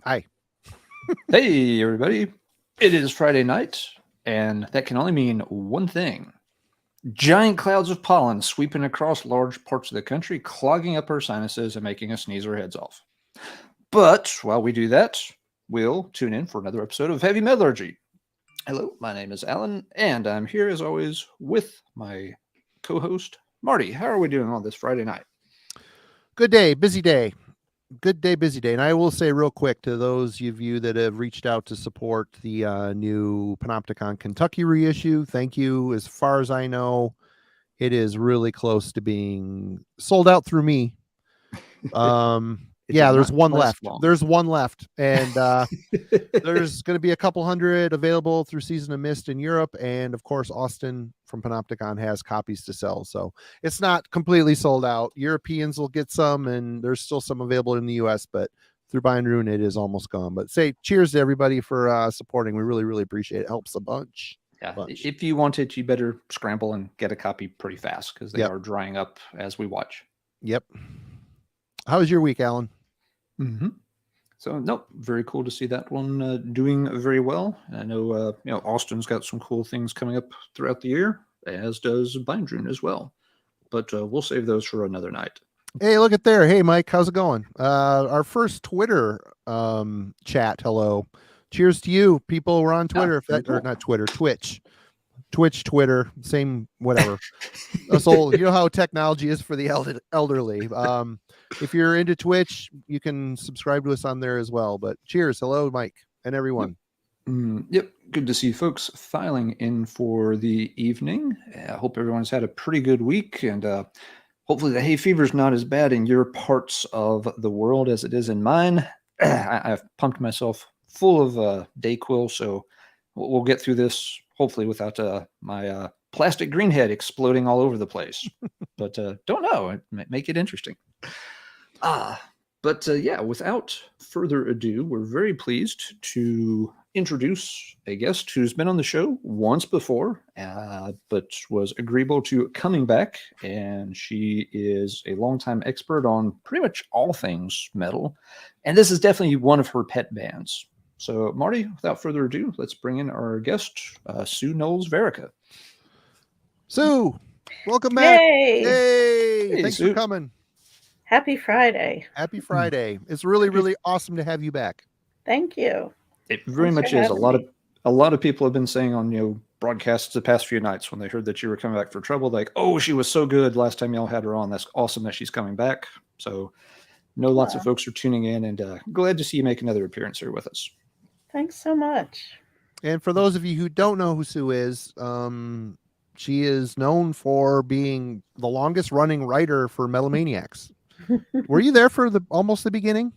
Hi. Hey, everybody. It is Friday night, and that can only mean one thing. Giant clouds of pollen sweeping across large parts of the country, clogging up our sinuses and making us sneeze our heads off. But while we do that, we'll tune in for another episode of Heavy Metallurgy. Hello, my name is Alan, and I'm here as always with my co host, Marty. How are we doing on this Friday night? Good day, busy day. Good day, busy day. And I will say real quick to those of you that have reached out to support the new Panopticon Kentucky reissue, thank you. As far as I know, it is really close to being sold out through me. Yeah, there's one left. There's one left. And there's going to be a couple hundred available through Season of Mist in Europe. And of course, Austin from Panopticon has copies to sell. So it's not completely sold out. Europeans will get some, and there's still some available in the US, but through Bind Rune, it is almost gone. But say cheers to everybody for supporting. We really, really appreciate it. It helps a bunch. Yeah, if you want it, you better scramble and get a copy pretty fast because they are drying up as we watch. Yep. How was your week, Alan? Mm-hmm. So, nope, very cool to see that one doing very well. I know, Austin's got some cool things coming up throughout the year, as does Bind Rune as well. But we'll save those for another night. Hey, look at there. Hey, Mike, how's it going? Our first Twitter chat. Hello. Cheers to you. People were on Twitter, or not Twitter, Twitch, Twitter, same, whatever. So you know how technology is for the elderly. If you're into Twitch, you can subscribe to us on there as well. But cheers. Hello, Mike, and everyone. Yep. Good to see folks filing in for the evening. I hope everyone's had a pretty good week, and hopefully the hay fever's not as bad in your parts of the world as it is in mine. I've pumped myself full of Day-Glo, so we'll get through this hopefully without my plastic green head exploding all over the place. But don't know. It might make it interesting. But without further ado, we're very pleased to introduce a guest who's been on the show once before, but was agreeable to coming back. And she is a longtime expert on pretty much all things metal. And this is definitely one of her pet bands. So, Marty, without further ado, let's bring in our guest, Sue Nolz Verica. Sue, welcome back. Hey, thanks Sue. for coming. Happy Friday. Happy Friday. It's really, really awesome to have you back. Thank you. It very much is. A lot of people have been saying on broadcasts the past few nights when they heard that you were coming back for Trouble, like, oh, she was so good last time y'all had her on. That's awesome that she's coming back. So lots of folks are tuning in, and glad to see you make another appearance here with us. Thanks so much. And for those of you who don't know who Sue is, she is known for being the longest running writer for Metal Maniacs. Were you there for almost the beginning?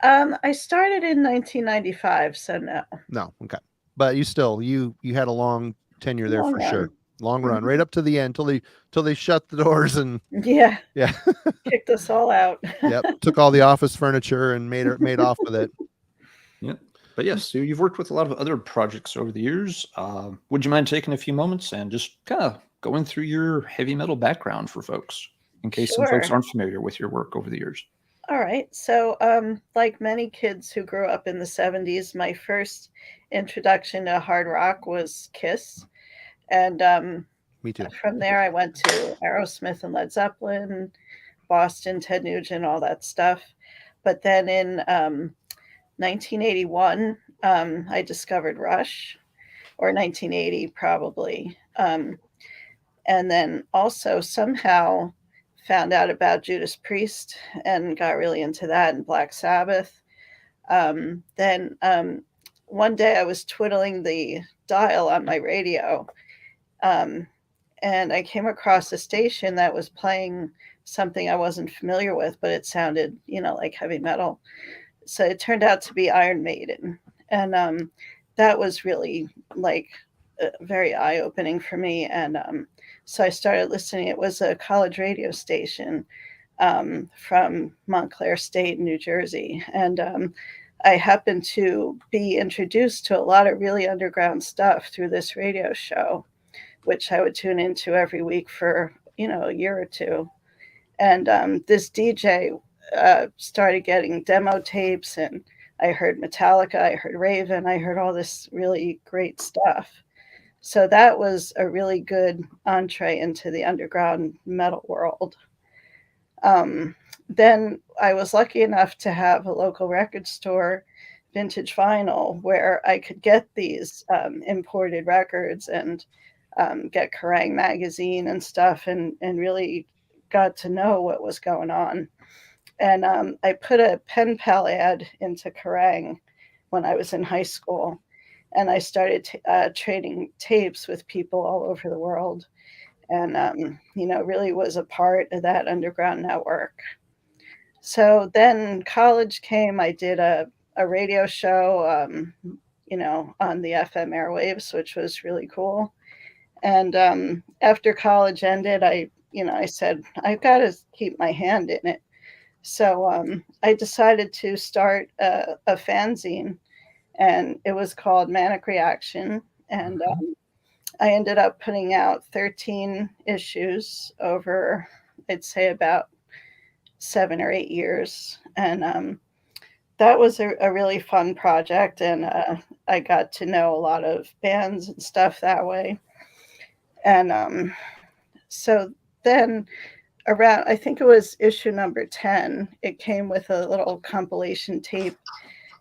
I started in 1995, so no. No, okay. But you had a long tenure there for sure. Long run, right up to the end till they shut the doors and yeah kicked us all out. Yep, took all the office furniture and made off with it. Yep. But yes, Sue, you've worked with a lot of other projects over the years. Would you mind taking a few moments and just kind of going through your heavy metal background for folks, in case some folks aren't familiar with your work over the years? All right. So, like many kids who grew up in the 70s, my first introduction to hard rock was Kiss. And me too. From there, I went to Aerosmith and Led Zeppelin, Boston, Ted Nugent, all that stuff. But then in 1981, I discovered Rush, or 1980 probably. And then also somehow found out about Judas Priest and got really into that, and Black Sabbath. Then one day I was twiddling the dial on my radio, and I came across a station that was playing something I wasn't familiar with, but it sounded, like heavy metal. So it turned out to be Iron Maiden. And that was really very eye-opening for me. And so I started listening. It was a college radio station from Montclair State, New Jersey. And I happened to be introduced to a lot of really underground stuff through this radio show, which I would tune into every week for, a year or two. And this DJ started getting demo tapes and I heard Metallica, I heard Raven, I heard all this really great stuff. So that was a really good entree into the underground metal world. Then I was lucky enough to have a local record store, Vintage Vinyl, where I could get these imported records and get Kerrang magazine and stuff, and really got to know what was going on. And I put a pen pal ad into Kerrang when I was in high school, and I started trading tapes with people all over the world, and really was a part of that underground network. So then college came. I did a radio show, on the FM airwaves, which was really cool. And after college ended, I said, I've got to keep my hand in it. So I decided to start a fanzine, and it was called Manic Reaction. And I ended up putting out 13 issues over, I'd say, about 7 or 8 years. And that was a really fun project. And I got to know a lot of bands and stuff that way. And so then around, I think it was issue number 10, it came with a little compilation tape.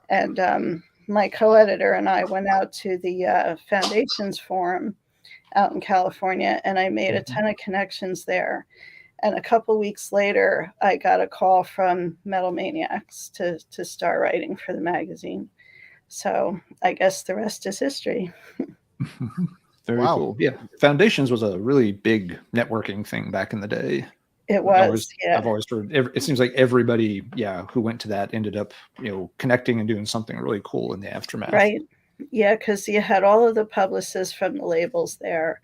And my co-editor and I went out to the Foundations Forum out in California, and I made a ton of connections there. And a couple weeks later, I got a call from Metal Maniacs to start writing for the magazine. So I guess the rest is history. Very cool. Yeah. Foundations was a really big networking thing back in the day. It was. I've always heard, it seems like everybody, who went to that ended up, connecting and doing something really cool in the aftermath. Right. Yeah, because you had all of the publicists from the labels there,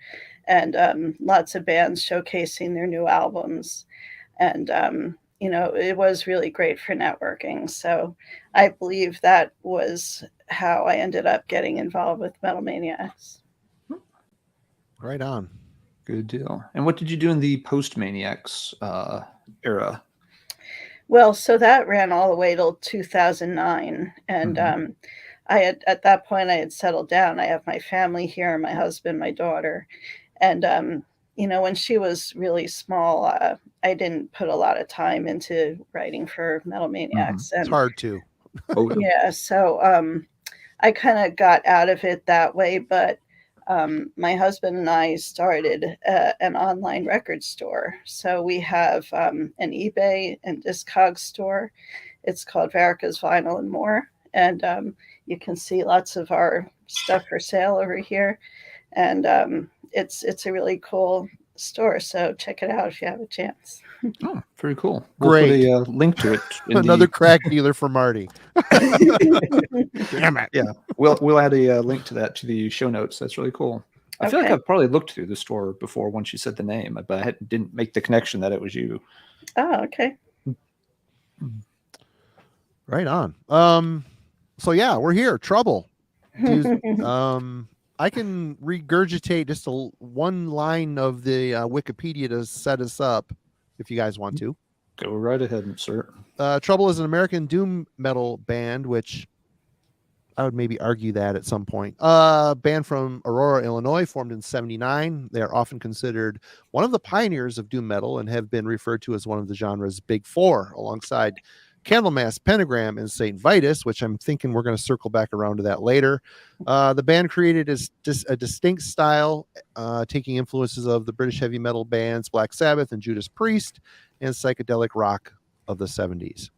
and lots of bands showcasing their new albums. And, it was really great for networking. So I believe that was how I ended up getting involved with Metal Maniacs. Right on. Good deal. And what did you do in the post-Maniacs era? Well, so that ran all the way till 2009. And at that point, I had settled down. I have my family here, my husband, my daughter. And, when she was really small, I didn't put a lot of time into writing for Metal Maniacs. It's hard to. Yeah. So I kind of got out of it that way. But my husband and I started an online record store. So we have an eBay and Discog store. It's called Verica's Vinyl and More. And you can see lots of our stuff for sale over here. And it's a really cool store. So check it out if you have a chance. Oh, very cool. Great. We'll put a link to it. Another crack dealer for Marty. Damn it. Yeah. We'll add a link to that to the show notes. That's really cool. I feel like I've probably looked through the store before once you said the name, but I didn't make the connection that it was you. Oh, okay. Right on. So yeah, we're here. Trouble. I can regurgitate just one line of the Wikipedia to set us up if you guys want to. Go right ahead, sir. Trouble is an American doom metal band, which I would maybe argue that at some point. Band from Aurora, Illinois, formed in '79. They are often considered one of the pioneers of doom metal and have been referred to as one of the genre's big four, alongside Candlemass, Pentagram, and St. Vitus, which I'm thinking we're going to circle back around to that later. The band created a distinct style, taking influences of the British heavy metal bands Black Sabbath and Judas Priest, and psychedelic rock of the 70s.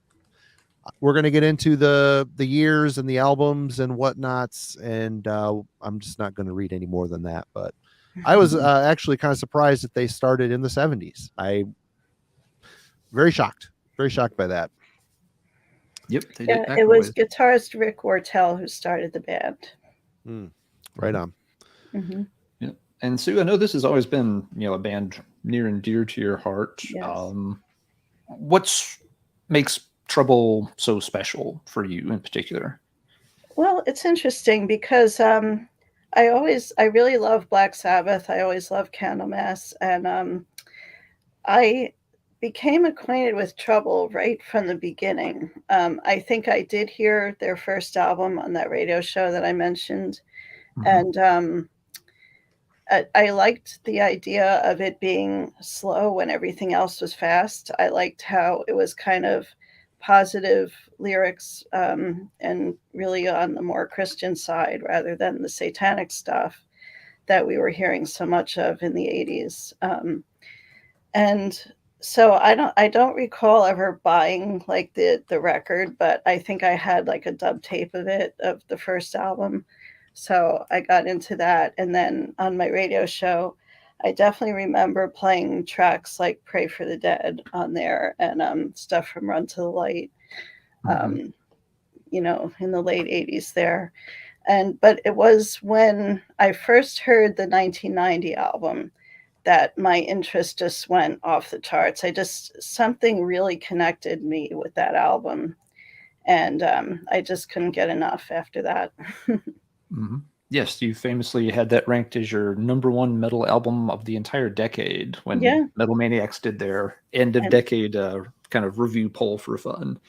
We're going to get into the years and the albums and whatnots, and I'm just not going to read any more than that. But I was actually kind of surprised that they started in the 70s. Very shocked by that. Yep. It was guitarist Rick Wartell who started the band. Right on. Mm-hmm. Yeah. And Sue, I know this has always been, a band near and dear to your heart. Yes. What makes Trouble so special for you in particular? Well, it's interesting because I really love Black Sabbath. I always love Candlemass, and became acquainted with Trouble right from the beginning. I think I did hear their first album on that radio show that I mentioned, and I liked the idea of it being slow when everything else was fast. I liked how it was kind of positive lyrics, and really on the more Christian side rather than the satanic stuff that we were hearing so much of in the 80s. And so I don't recall ever buying like the record, but I think I had like a dub tape of it, of the first album. So I got into that, and then on my radio show I definitely remember playing tracks like Pray for the Dead on there, and stuff from Run to the Light, you know, in the late 80s there. But it was when I first heard the 1990 album that my interest just went off the charts. Something really connected me with that album, and I just couldn't get enough after that. Yes, you famously had that ranked as your #1 metal album of the entire decade when Metal Maniacs did their end of decade kind of review poll for fun.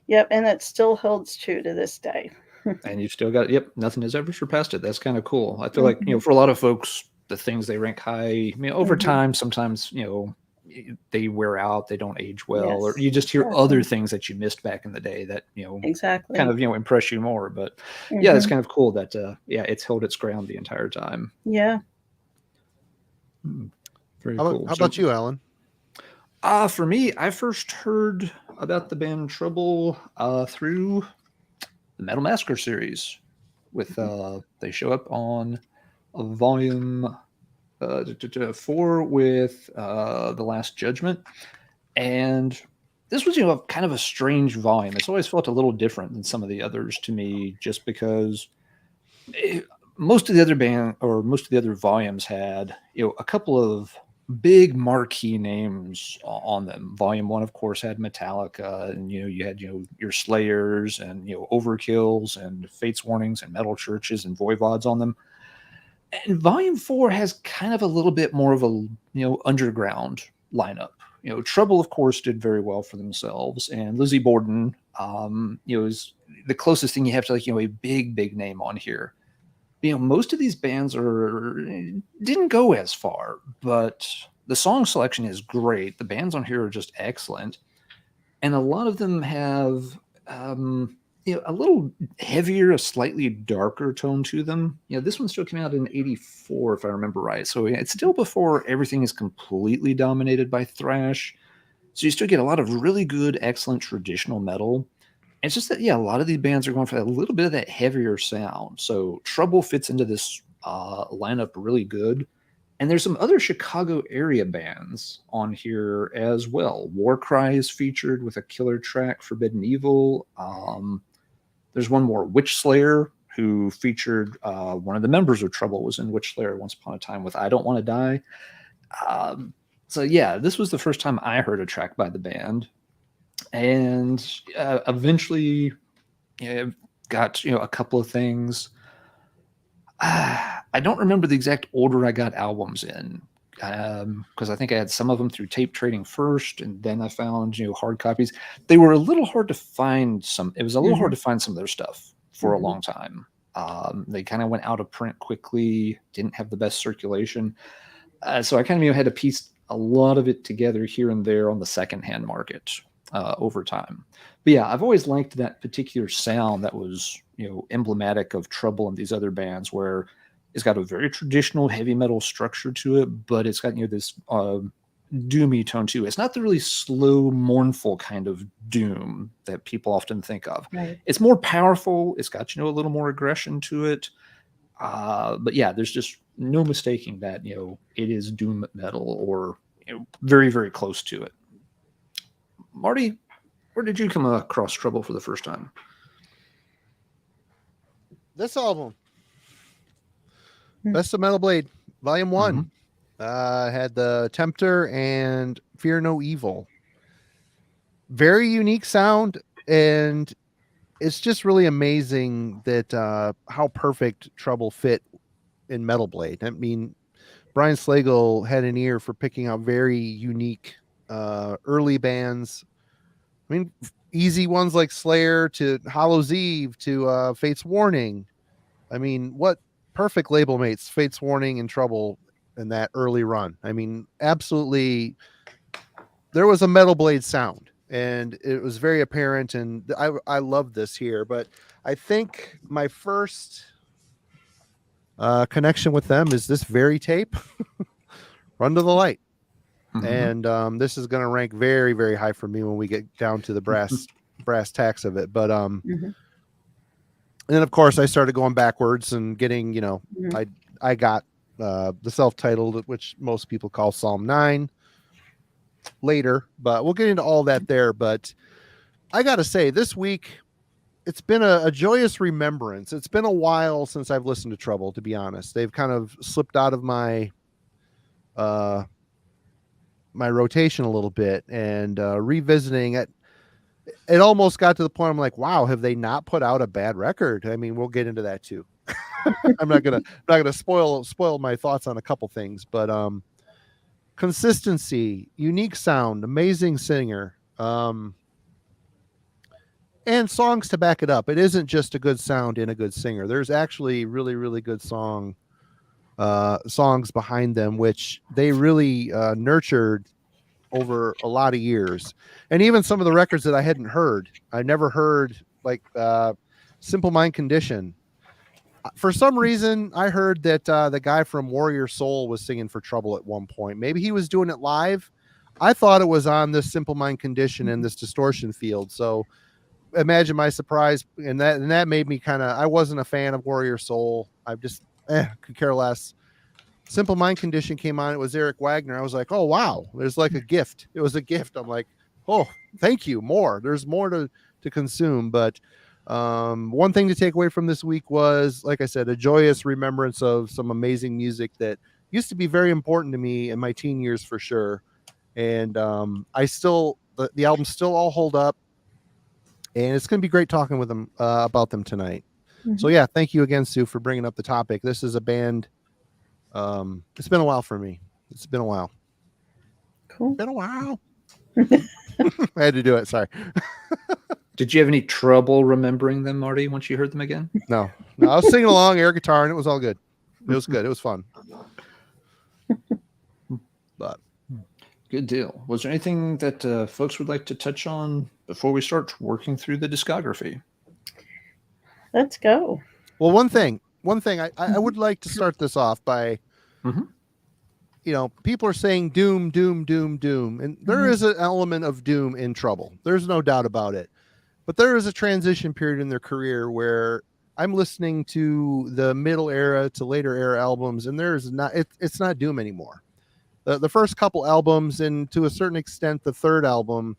Yep, and it still holds true to this day. And you've still got, nothing has ever surpassed it. That's kind of cool. I feel like, for a lot of folks, the things they rank high, over time, sometimes, they wear out, they don't age well, or you just hear other things that you missed back in the day that, kind of, impress you more. But yeah, it's kind of cool that, it's held its ground the entire time. Yeah. Very cool. How about you, Alan? For me, I first heard about the band Trouble through the Metal Massacre series. With they show up on a volume 4 with The Last Judgment, and this was kind of a strange volume. It's always felt a little different than some of the others to me, just because most of the other volumes had a couple of big marquee names on them. Volume 1, of course, had Metallica, and you had your Slayers and Overkills and Fate's Warnings and Metal Churches and Voivods on them. And Volume 4 has kind of a little bit more of a underground lineup. Trouble, of course, did very well for themselves, and Lizzie Borden is the closest thing you have to a big name on here. Most of these bands didn't go as far, but the song selection is great. The bands on here are just excellent, and a lot of them have a little heavier, a slightly darker tone to them. This one still came out in '84, if I remember right. So it's still before everything is completely dominated by thrash. So you still get a lot of really good, excellent traditional metal. It's just that, a lot of these bands are going for a little bit of that heavier sound. So Trouble fits into this lineup really good. And there's some other Chicago area bands on here as well. War Cry is featured with a killer track, Forbidden Evil. There's one more, Witch Slayer, who featured one of the members of Trouble was in Witch Slayer once upon a time with I Don't Want to Die. This was the first time I heard a track by the band. And eventually got a couple of things. I don't remember the exact order I got albums in, because I think I had some of them through tape trading first, and then I found hard copies. They were a little hard to find. It was a little hard to find some of their stuff for a long time. They kind of went out of print quickly, didn't have the best circulation, so I kind of had to piece a lot of it together here and there on the secondhand market over time. But yeah, I've always liked that particular sound that was emblematic of Trouble and these other bands, where it's got a very traditional heavy metal structure to it, but it's got this doomy tone too. It's not the really slow, mournful kind of doom that people often think of. Right. It's more powerful. It's got a little more aggression to it. But yeah, there's just no mistaking that it is doom metal, or very, very close to it. Marty, where did you come across Trouble for the first time? This album, Best of Metal Blade, Volume 1. Had the Tempter and Fear No Evil. Very unique sound, and it's just really amazing that how perfect Trouble fit in Metal Blade. I mean, Brian Slagle had an ear for picking out very unique early bands. I mean, easy ones like Slayer to Hollow's Eve to Fate's Warning. I mean, what perfect label mates, Fate's Warning and Trouble in that early run. I mean, absolutely, there was a Metal Blade sound, and it was very apparent, and I love this here. But I think my first connection with them is this very tape, Run to the Light. Mhm. And this is going to rank very, very high for me when we get down to the brass tacks of it. But Mhm. and then of course I started going backwards and getting, Mhm. I got the self-titled, which most people call Psalm 9 later, but we'll get into all that there. But I gotta say, this week it's been a joyous remembrance. It's been a while since I've listened to Trouble, to be honest. They've kind of slipped out of my my rotation a little bit, and revisiting it, it almost got to the point I'm like, wow, have they not put out a bad record? I mean, we'll get into that too. I'm not gonna spoil my thoughts on a couple things, but consistency, unique sound, amazing singer, and songs to back it up. It isn't just a good sound and a good singer. There's actually really, really good songs behind them, which they really nurtured over a lot of years. And even some of the records that I hadn't heard, I never heard, like Simple Mind Condition. For some reason, I heard that the guy from Warrior Soul was singing for Trouble at one point. Maybe he was doing it live. I thought it was on this Simple Mind Condition and this Distortion Field. So imagine my surprise, and that made me kind of, I wasn't a fan of Warrior Soul. I just could care less. Simple Mind Condition came on. It was Eric Wagner. I was like, oh wow, there's like a gift. It was a gift. I'm like, oh, thank you. More. There's more to consume. But one thing to take away from this week was, like I said, a joyous remembrance of some amazing music that used to be very important to me in my teen years, for sure. And I still, the albums still all hold up, and it's going to be great talking with them about them tonight. So Mhm. yeah, thank you again, Sue, for bringing up the topic. This is a band. It's been a while for me. It's been a while. Cool. Been a while. I had to do it. Sorry. Did you have any trouble remembering them, Marty, once you heard them again? No. I was singing along, air guitar, and it was all good. It was good. It was fun. But Good deal. Was there anything that folks would like to touch on before we start working through the discography? Let's go. well, one thing I would like to start this off by, Mhm. People are saying doom, doom, doom, doom, and there Mhm. is an element of doom in Trouble. There's no doubt about it. But there is a transition period in their career where I'm listening to the middle era to later era albums, and there's not, it's not doom anymore. The first couple albums, and to a certain extent the third album,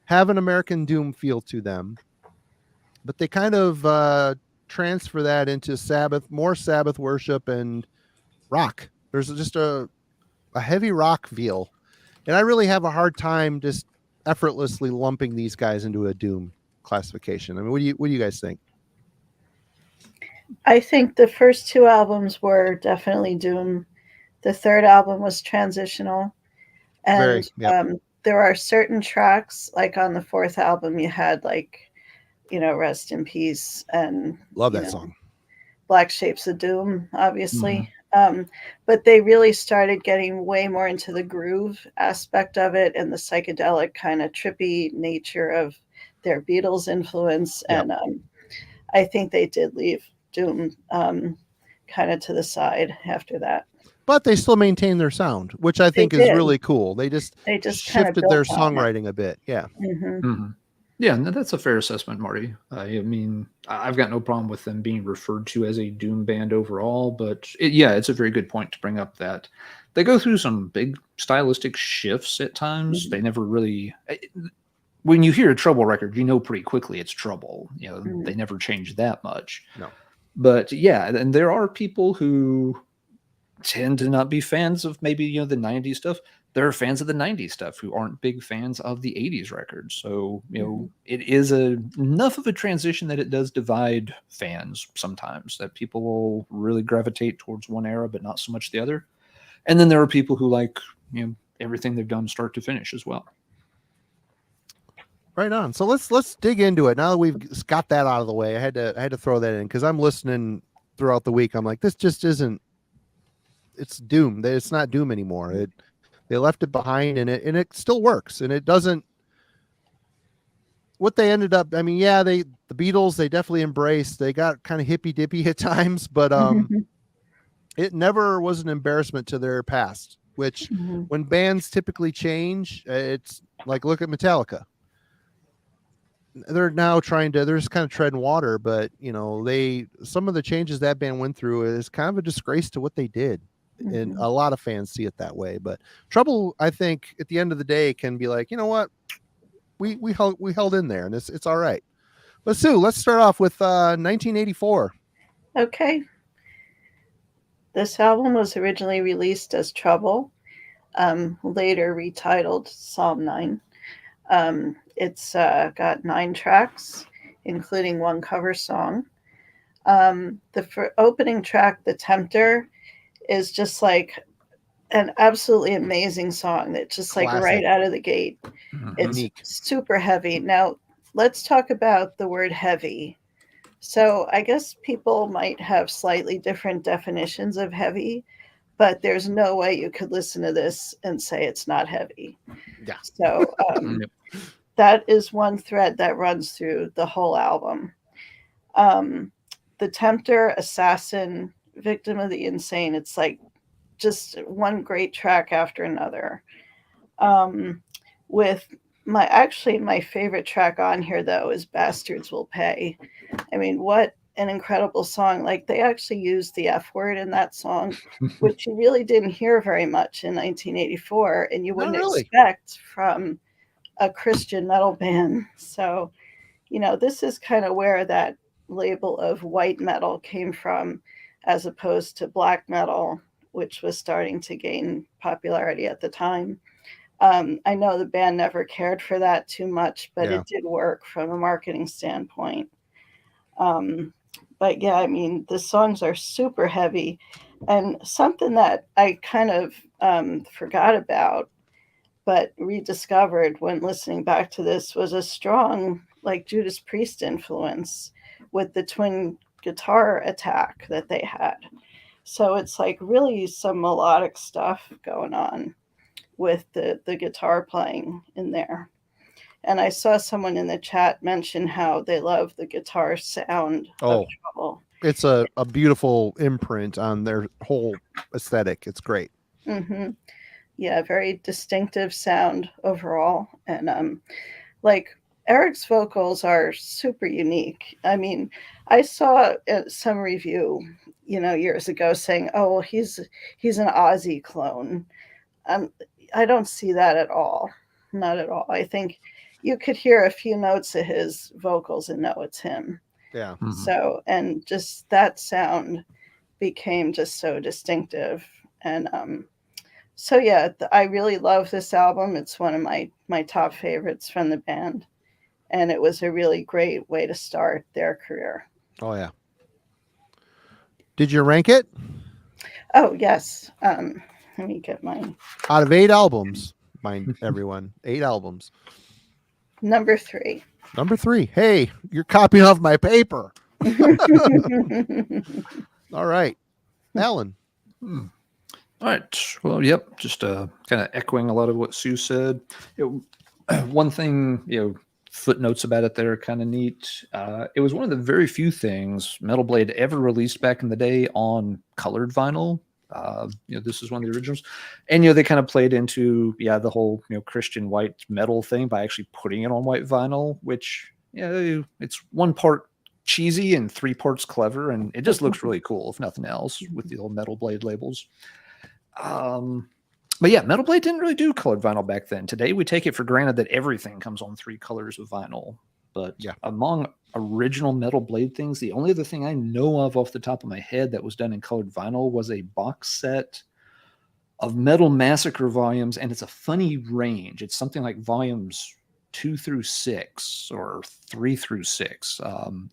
have an American doom feel to them, but they kind of transfer that into more Sabbath worship and rock. There's just a heavy rock feel, and I really have a hard time just effortlessly lumping these guys into a doom classification. I mean, what do you guys think? I think the first two albums were definitely doom. The third album was transitional, Very, and yep. there are certain tracks, like on the fourth album, you had Rest in Peace and Love that song. Black Shapes of Doom, obviously. Mhm. But they really started getting way more into the groove aspect of it and the psychedelic kind of trippy nature of their Beatles influence. Yep. And I think they did leave doom kind of to the side after that. But they still maintain their sound, which I think is did. really cool. They just kind of shifted built their on it. songwriting a bit. Yeah. Mhm. Mhm. Yeah, no, that's a fair assessment, Marty. I mean, I've got no problem with them being referred to as a doom band overall, but it's a very good point to bring up that they go through some big stylistic shifts at times. Mhm. They never really, when you hear a Trouble record, you know pretty quickly it's Trouble. Mhm. They never change that much. No. But yeah, and there are people who tend to not be fans of maybe the 90s stuff. There are fans of the 90s stuff who aren't big fans of the 80s records. So it is enough of a transition that it does divide fans sometimes, that people will really gravitate towards one era but not so much the other. And then there are people who like everything they've done start to finish as well. Right on. So let's dig into it. Now that we've got that out of the way, I had to throw that in because I'm listening throughout the week. I'm like, this just isn't. It's doom. It's not doom anymore. They left it behind, and it still works, and it doesn't. What they ended up, I mean, yeah, the Beatles, they definitely embraced. They got kind of hippy dippy at times, but it never was an embarrassment to their past. Which, when bands typically change, it's like, look at Metallica. They're now they're just kind of treading water, but some of the changes that band went through is kind of a disgrace to what they did. And a lot of fans see it that way, but Trouble, I think at the end of the day, can be like, you know what, we held in there, and it's all right. But Sue, let's start off with 1984. Okay. This album was originally released as Trouble, later retitled Psalm 9. It's got 9 tracks, including 1 cover song. The opening track, The Tempter, is just like an absolutely amazing song that just like Classic. right out of the gate. It's Unique. super heavy. Now, let's talk about the word heavy. So I guess people might have slightly different definitions of heavy, but there's no way you could listen to this and say it's not heavy. Yeah. So that is one thread that runs through the whole album. The Tempter, Assassin, Victim of the Insane, it's like just one great track after another. With my favorite track on here, though, is Bastards Will Pay. I mean, what an incredible song. Like, they actually used the F word in that song, which you really didn't hear very much in 1984, and you wouldn't expect from a Christian metal band. So, this is kind of where that label of white metal came from, as opposed to black metal, which was starting to gain popularity at the time. I know the band never cared for that too much, but it did work from a marketing standpoint. But yeah, I mean, the songs are super heavy, and something that I kind of forgot about, but rediscovered when listening back to this, was a strong, like, Judas Priest influence with the twin guitar attack that they had. So it's like really some melodic stuff going on with the guitar playing in there. And I saw someone in the chat mention how they love the guitar sound of Trouble. It's a beautiful imprint on their whole aesthetic. It's great. Mm-hmm. Yeah, very distinctive sound overall. And like, Eric's vocals are super unique. I mean, I saw some review, years ago saying, "Oh, he's an Ozzy clone." I don't see that at all. Not at all. I think you could hear a few notes of his vocals and know it's him. Yeah. Mm-hmm. So, and just that sound became just so distinctive. And so yeah, I really love this album. It's one of my top favorites from the band. And it was a really great way to start their career. Oh, yeah. Did you rank it? Oh, yes. Let me get mine. Out of 8 albums, mind everyone, 8 albums. Number 3. Number 3. Hey, you're copying off my paper. All right. Alan. All right. Well, yep. Just kind of echoing a lot of what Sue said. One thing, footnotes about it that are kind of neat. It was one of the very few things Metal Blade ever released back in the day on colored vinyl. This is one of the originals, and they kind of played into the whole Christian white metal thing by actually putting it on white vinyl, which it's 1 part cheesy and 3 parts clever, and it just looks really cool if nothing else with the old Metal Blade labels. But yeah, Metal Blade didn't really do colored vinyl back then. Today, we take it for granted that everything comes on 3 colors of vinyl. But among original Metal Blade things, the only other thing I know of off the top of my head that was done in colored vinyl was a box set of Metal Massacre volumes, and it's a funny range. It's something like volumes 2 through 6 or 3 through 6.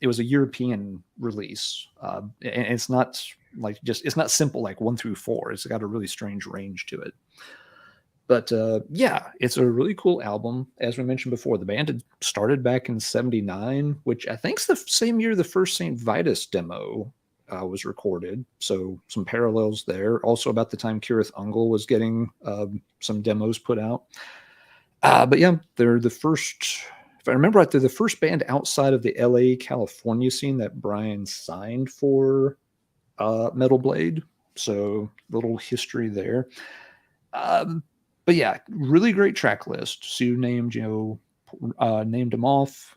It was a European release, and it's not like it's not simple like 1 through 4. It's got a really strange range to it. But yeah, it's a really cool album. As we mentioned before, the band had started back in '79, which I think is the same year the first St. Vitus demo was recorded. So some parallels there. Also about the time Kirith Ungol was getting some demos put out. But yeah, they're the first, if I remember right, they're the first band outside of the LA, California scene that Brian signed for Metal Blade. So little history there. But yeah, really great track list. Sue named, named them off.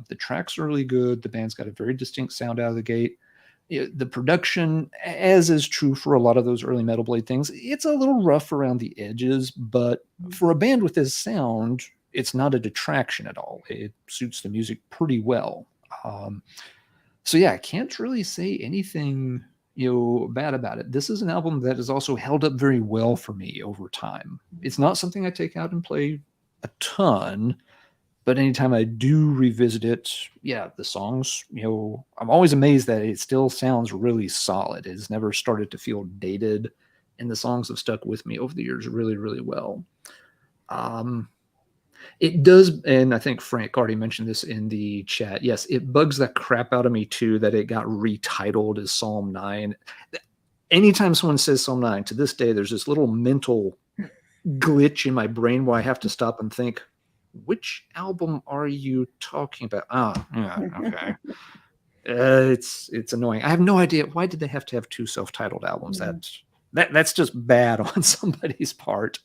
The tracks are really good. The band's got a very distinct sound out of the gate. The production, as is true for a lot of those early Metal Blade things, it's a little rough around the edges, but for a band with this sound, it's not a detraction at all. It suits the music pretty well. So yeah, I can't really say anything bad about it. This is an album that has also held up very well for me over time. It's not something I take out and play a ton, but anytime I do revisit it, yeah, the songs, I'm always amazed that it still sounds really solid. It's never started to feel dated, and the songs have stuck with me over the years really, really well. It does, and I think Frank already mentioned this in the chat. Yes, it bugs the crap out of me too that it got retitled as Psalm 9. Anytime someone says Psalm 9, to this day, there's this little mental glitch in my brain where I have to stop and think, which album are you talking about? Oh, yeah, okay. It's annoying. I have no idea. Why did they have to have two self-titled albums? That's just bad on somebody's part.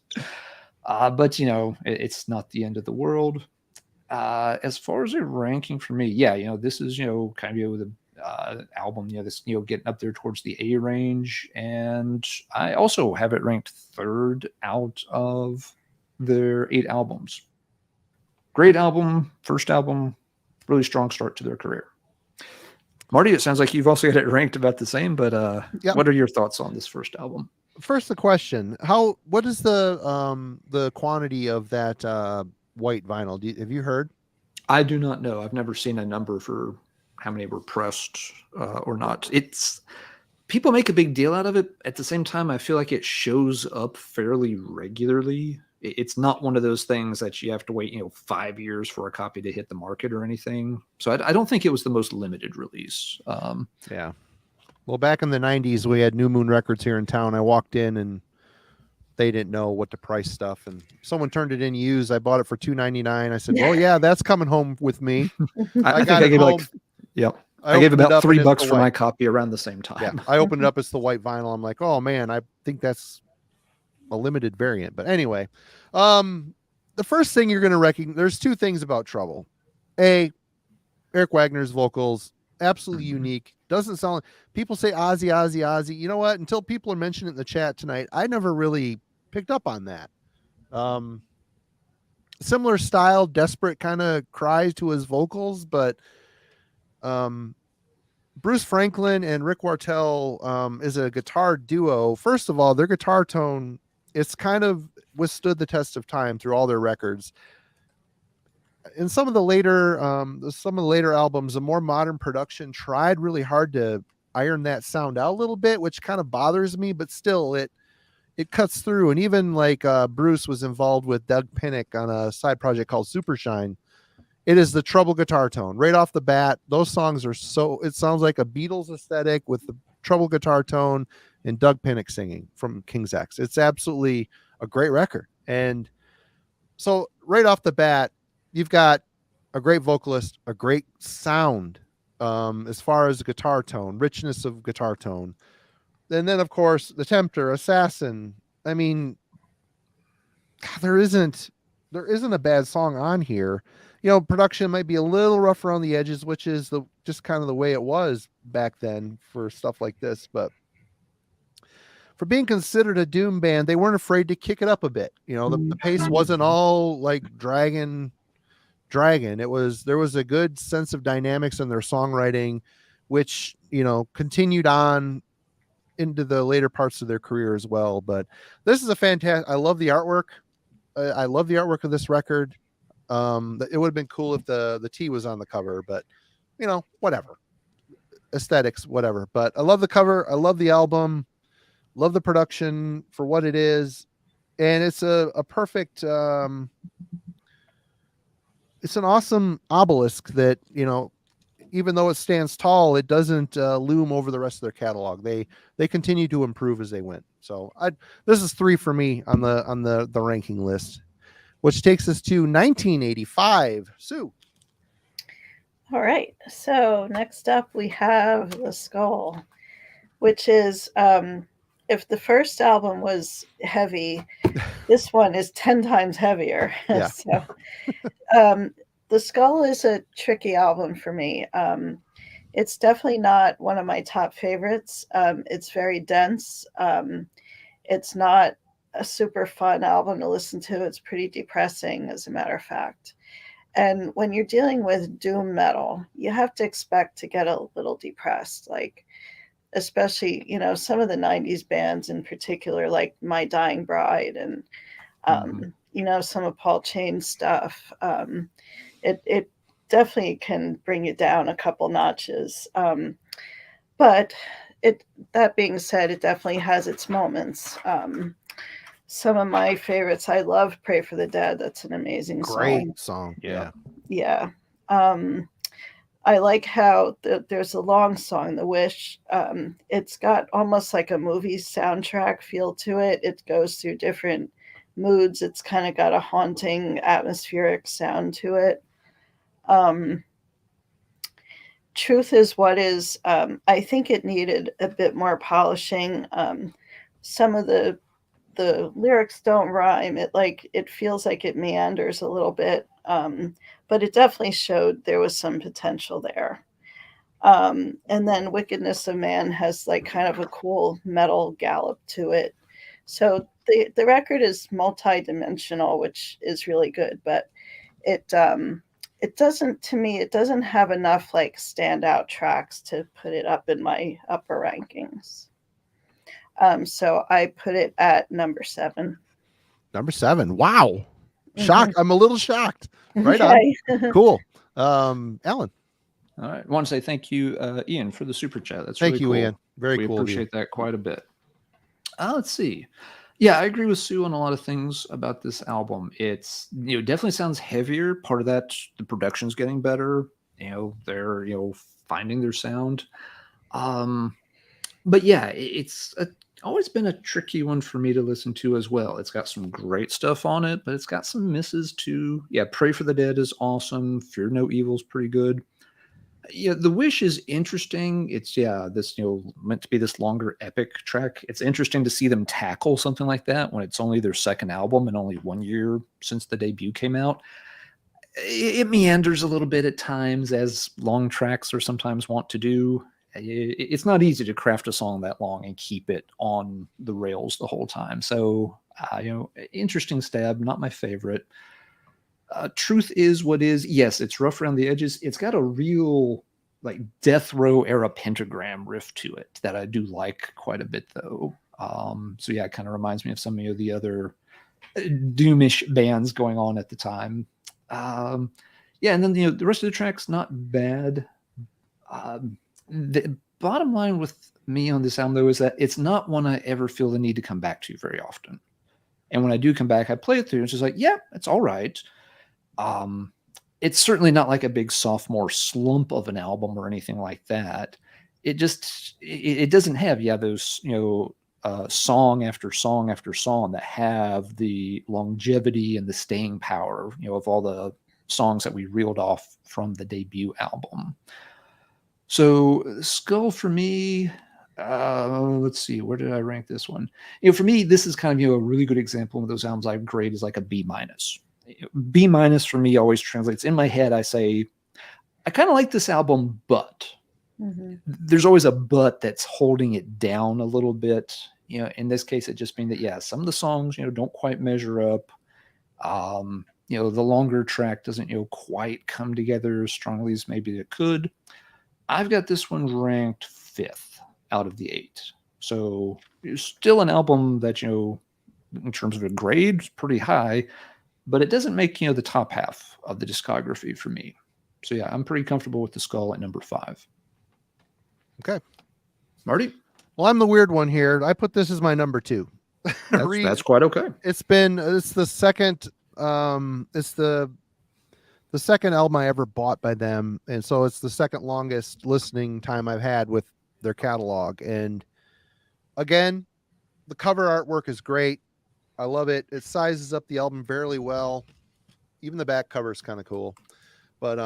But it's not the end of the world. As far as a ranking for me, yeah, this is kind of the album, this getting up there towards the A range, and I also have it ranked third out of their 8 albums. Great album, first album, really strong start to their career. Marty, it sounds like you've also got it ranked about the same, but Yep. What are your thoughts on this first album? First, the question: what is the quantity of that white vinyl? Have you heard? I do not know. I've never seen a number for how many were pressed or not. It's people make a big deal out of it. At the same time, I feel like it shows up fairly regularly. It's not one of those things that you have to wait, 5 years for a copy to hit the market or anything. So I don't think it was the most limited release. Yeah. Well, back in the 90s, we had New Moon Records here in town. I walked in and they didn't know what to price stuff. And someone turned it in used. I bought it for $2.99. I said, well, yeah, that's coming home with me. I got it home. I gave about $3 for my copy around the same time. Yeah, I opened it up. It's the white vinyl. I'm like, oh man, I think that's a limited variant. But anyway, the first thing you're going to recognize, there's 2 things about Trouble. A, Eric Wagner's vocals, absolutely unique. Doesn't sound like, people say Ozzy. You know what? Until people are mentioning it in the chat tonight, I never really picked up on that. Similar style, desperate kind of cries to his vocals, but Bruce Franklin and Rick Wartell is a guitar duo. First of all, their guitar tone, it's kind of withstood the test of time through all their records. In some of the later albums, the more modern production tried really hard to iron that sound out a little bit, which kind of bothers me, but still it cuts through. And even like Bruce was involved with Doug Pinnick on a side project called Supershine. It is the Trouble guitar tone right off the bat. Those songs are it sounds like a Beatles aesthetic with the Trouble guitar tone and Doug Pinnick singing from King's X. It's absolutely a great record. And so right off the bat, you've got a great vocalist, a great sound as far as guitar tone, richness of guitar tone. And then, of course, The Tempter, Assassin. I mean, God, there isn't a bad song on here. Production might be a little rough around the edges, which is just kind of the way it was back then for stuff like this. But for being considered a doom band, they weren't afraid to kick it up a bit. The pace wasn't all like dragon. There was a good sense of dynamics in their songwriting, which continued on into the later parts of their career as well. But this is a fantastic. I love the artwork. I love the artwork of this record. It would have been cool if the T was on the cover, but whatever, aesthetics, whatever. But I love the cover. I love the album. Love the production for what it is. and it's a perfect. It's an awesome obelisk that, even though it stands tall, it doesn't loom over the rest of their catalog. They continue to improve as they went. So this is 3 for me on the ranking list, which takes us to 1985. Sue. All right. So next up we have The Skull, which is if the first album was heavy, this one is 10 times heavier. Yeah. So The Skull is a tricky album for me. It's definitely not one of my top favorites. It's very dense. It's not a super fun album to listen to. It's pretty depressing, as a matter of fact. And when you're dealing with doom metal, you have to expect to get a little depressed, like especially, some of the 90s bands in particular, like My Dying Bride and, some of Paul Chain's stuff. It definitely can bring you down a couple notches. But that being said, it definitely has its moments. Some of my favorites, I love Pray for the Dead. That's an amazing Great song. Yeah. Yeah. I like how there's a long song, The Wish. It's got almost like a movie soundtrack feel to it. It goes through different moods. It's kind of got a haunting, atmospheric sound to it. Truth is What Is, I think it needed a bit more polishing. Some of the lyrics don't rhyme. It feels like it meanders a little bit, but it definitely showed there was some potential there. And then Wickedness of Man has like kind of a cool metal gallop to it. So the record is multi-dimensional, which is really good, but it doesn't, to me, it doesn't have enough like standout tracks to put it up in my upper rankings. So I put it at number 7. Number 7. Wow. Shocked. I'm a little shocked. Right Okay. on. Cool. Alan. All right. I want to say thank you, Ian, for the super chat. That's Thank really you, cool. Ian. Very we cool. We appreciate that quite a bit. Let's see. Yeah, I agree with Sue on a lot of things about this album. It's, definitely sounds heavier. Part of that, the production's getting better. They're, finding their sound. But yeah, it's always been a tricky one for me to listen to as well. It's got some great stuff on it, but it's got some misses too. Yeah, Pray for the Dead is awesome. Fear No Evil's pretty good. Yeah, The Wish is interesting. It's this meant to be this longer epic track. It's interesting to see them tackle something like that when it's only their second album and only 1 year since the debut came out. It meanders a little bit at times, as long tracks are sometimes want to do. It's not easy to craft a song that long and keep it on the rails the whole time. So, interesting stab, not my favorite. Truth Is What Is. Yes, it's rough around the edges. It's got a real like Death Row era pentagram riff to it that I do like quite a bit, though. So yeah, it kind of reminds me of some of the other doomish bands going on at the time. Yeah, and then the rest of the track's not bad. The bottom line with me on this album, though, is that it's not one I ever feel the need to come back to very often. And when I do come back, I play it through, and it's just like, yeah, it's all right. It's certainly not like a big sophomore slump of an album or anything like that. It just it doesn't have those song after song after song that have the longevity and the staying power of all the songs that we reeled off from the debut album. So Skull for me, let's see, where did I rank this one? For me, this is kind of a really good example of those albums I grade as like a B-. B- for me always translates in my head. I say, I kind of like this album, but there's always a but that's holding it down a little bit. In this case, it just means that, some of the songs, don't quite measure up. The longer track doesn't, quite come together as strongly as maybe it could. I've got this one ranked 5th out of the 8. So it's still an album that, in terms of a grade, is pretty high, but it doesn't make, the top half of the discography for me. So yeah, I'm pretty comfortable with The Skull at number 5. Okay. Marty? Well, I'm the weird one here. I put this as my number 2. That's quite okay. It's the second the second album I ever bought by them, and so it's the second longest listening time I've had with their catalog. And again, the cover artwork is great. I love it. It sizes up the album fairly well. Even the back cover is kind of cool. But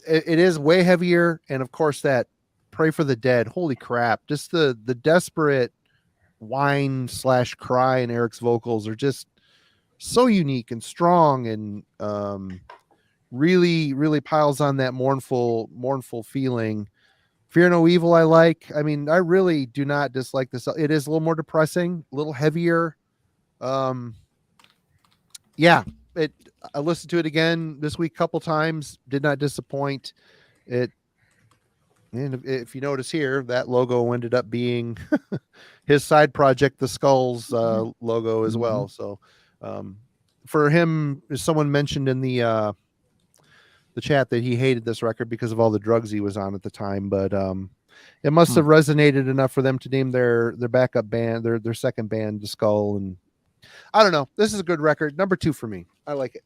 it is way heavier, and of course that Pray for the Dead. Holy crap. Just the desperate whine / cry in Eric's vocals are just so unique and strong, and really piles on that mournful feeling. Fear No Evil I like. I mean, I really do not dislike this. It is a little more depressing, a little heavier. Yeah, I listened to it again this week a couple times, did not disappoint. And if you notice here, that logo ended up being his side project, the Skulls logo as well. So for him, someone mentioned in the chat that he hated this record because of all the drugs he was on at the time, but it must have resonated enough for them to name their backup band, their second band, the Skull. And I don't know, this is a good record. Number 2 for me. I like it.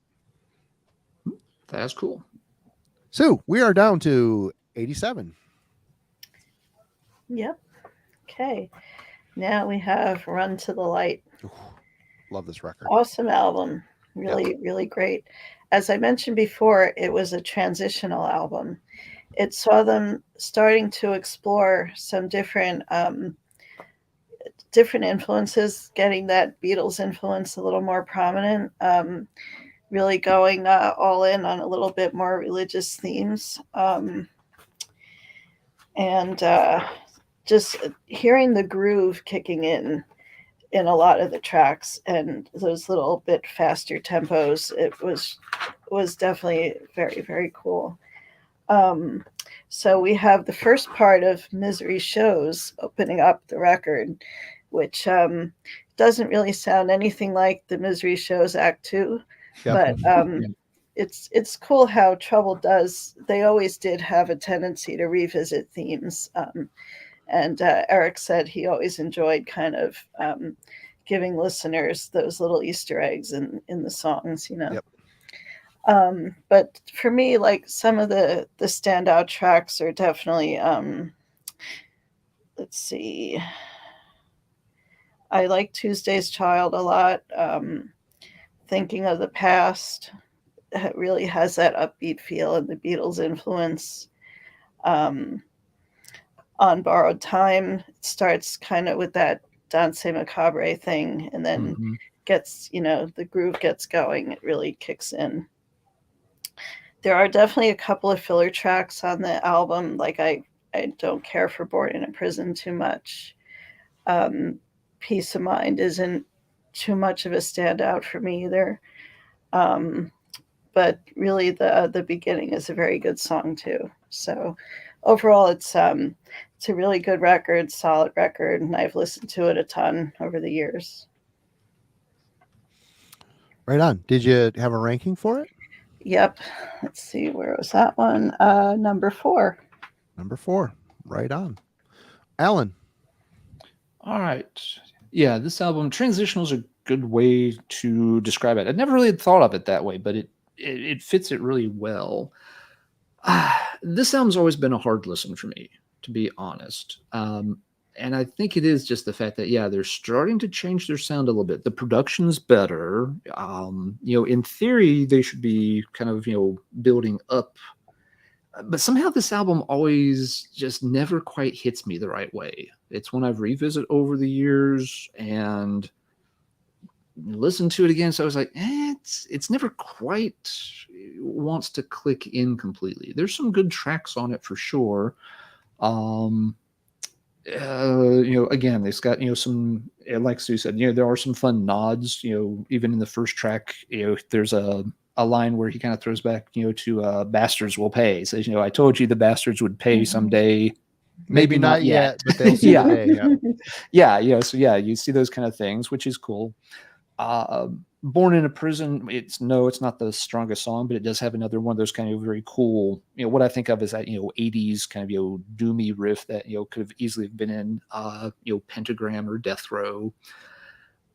That's cool. So we are down to 87. Yep. Okay. Now we have Run to the Light. Ooh, love this record. Awesome album. Really great. As I mentioned before, it was a transitional album. It saw them starting to explore some different influences, getting that Beatles influence a little more prominent, really going all in on a little bit more religious themes. And just hearing the groove kicking in a lot of the tracks and those little bit faster tempos, it was definitely very, very cool. So we have the first part of Misery Shows opening up the record, which doesn't really sound anything like the Misery Shows Act 2, but it's cool how Trouble does. They always did have a tendency to revisit themes. And Eric said he always enjoyed kind of giving listeners those little Easter eggs in the songs, you know. Yep. But for me, like some of the standout tracks are definitely, let's see. I like Tuesday's Child a lot. Thinking of the Past, it really has that upbeat feel and the Beatles influence. On Borrowed Time, it starts kind of with that Danse Macabre thing, and then gets, the groove gets going. It really kicks in. There are definitely a couple of filler tracks on the album. Like I don't care for Born in a Prison too much. Peace of Mind isn't too much of a standout for me either. But really the beginning is a very good song too. So overall, it's a really good record, solid record, and I've listened to it a ton over the years. Right on. Did you have a ranking for it? Yep. Let's see, where was that one? Number 4. Number 4. Right on. Alan. All right. Yeah, this album, transitional is a good way to describe it. I never really had thought of it that way, but it fits it really well. This album's always been a hard listen for me, to be honest. And I think it is just the fact that, they're starting to change their sound a little bit. The production's better. In theory, they should be kind of, building up. But somehow this album always just never quite hits me the right way. It's one I've revisited over the years and listened to it again. So I was like, it's never quite wants to click in completely. There's some good tracks on it for sure. Again, it's got, some, like Sue said, there are some fun nods, even in the first track, there's a line where he kind of throws back, to Bastards Will Pay. Says, I told you the bastards would pay someday. Maybe not yet, but they'll see the day. So you see those kind of things, which is cool. Born in a Prison, it's not the strongest song, but it does have another one of those kind of very cool, what I think of as that, 80s kind of, doomy riff that, could have easily been in, Pentagram or Death Row.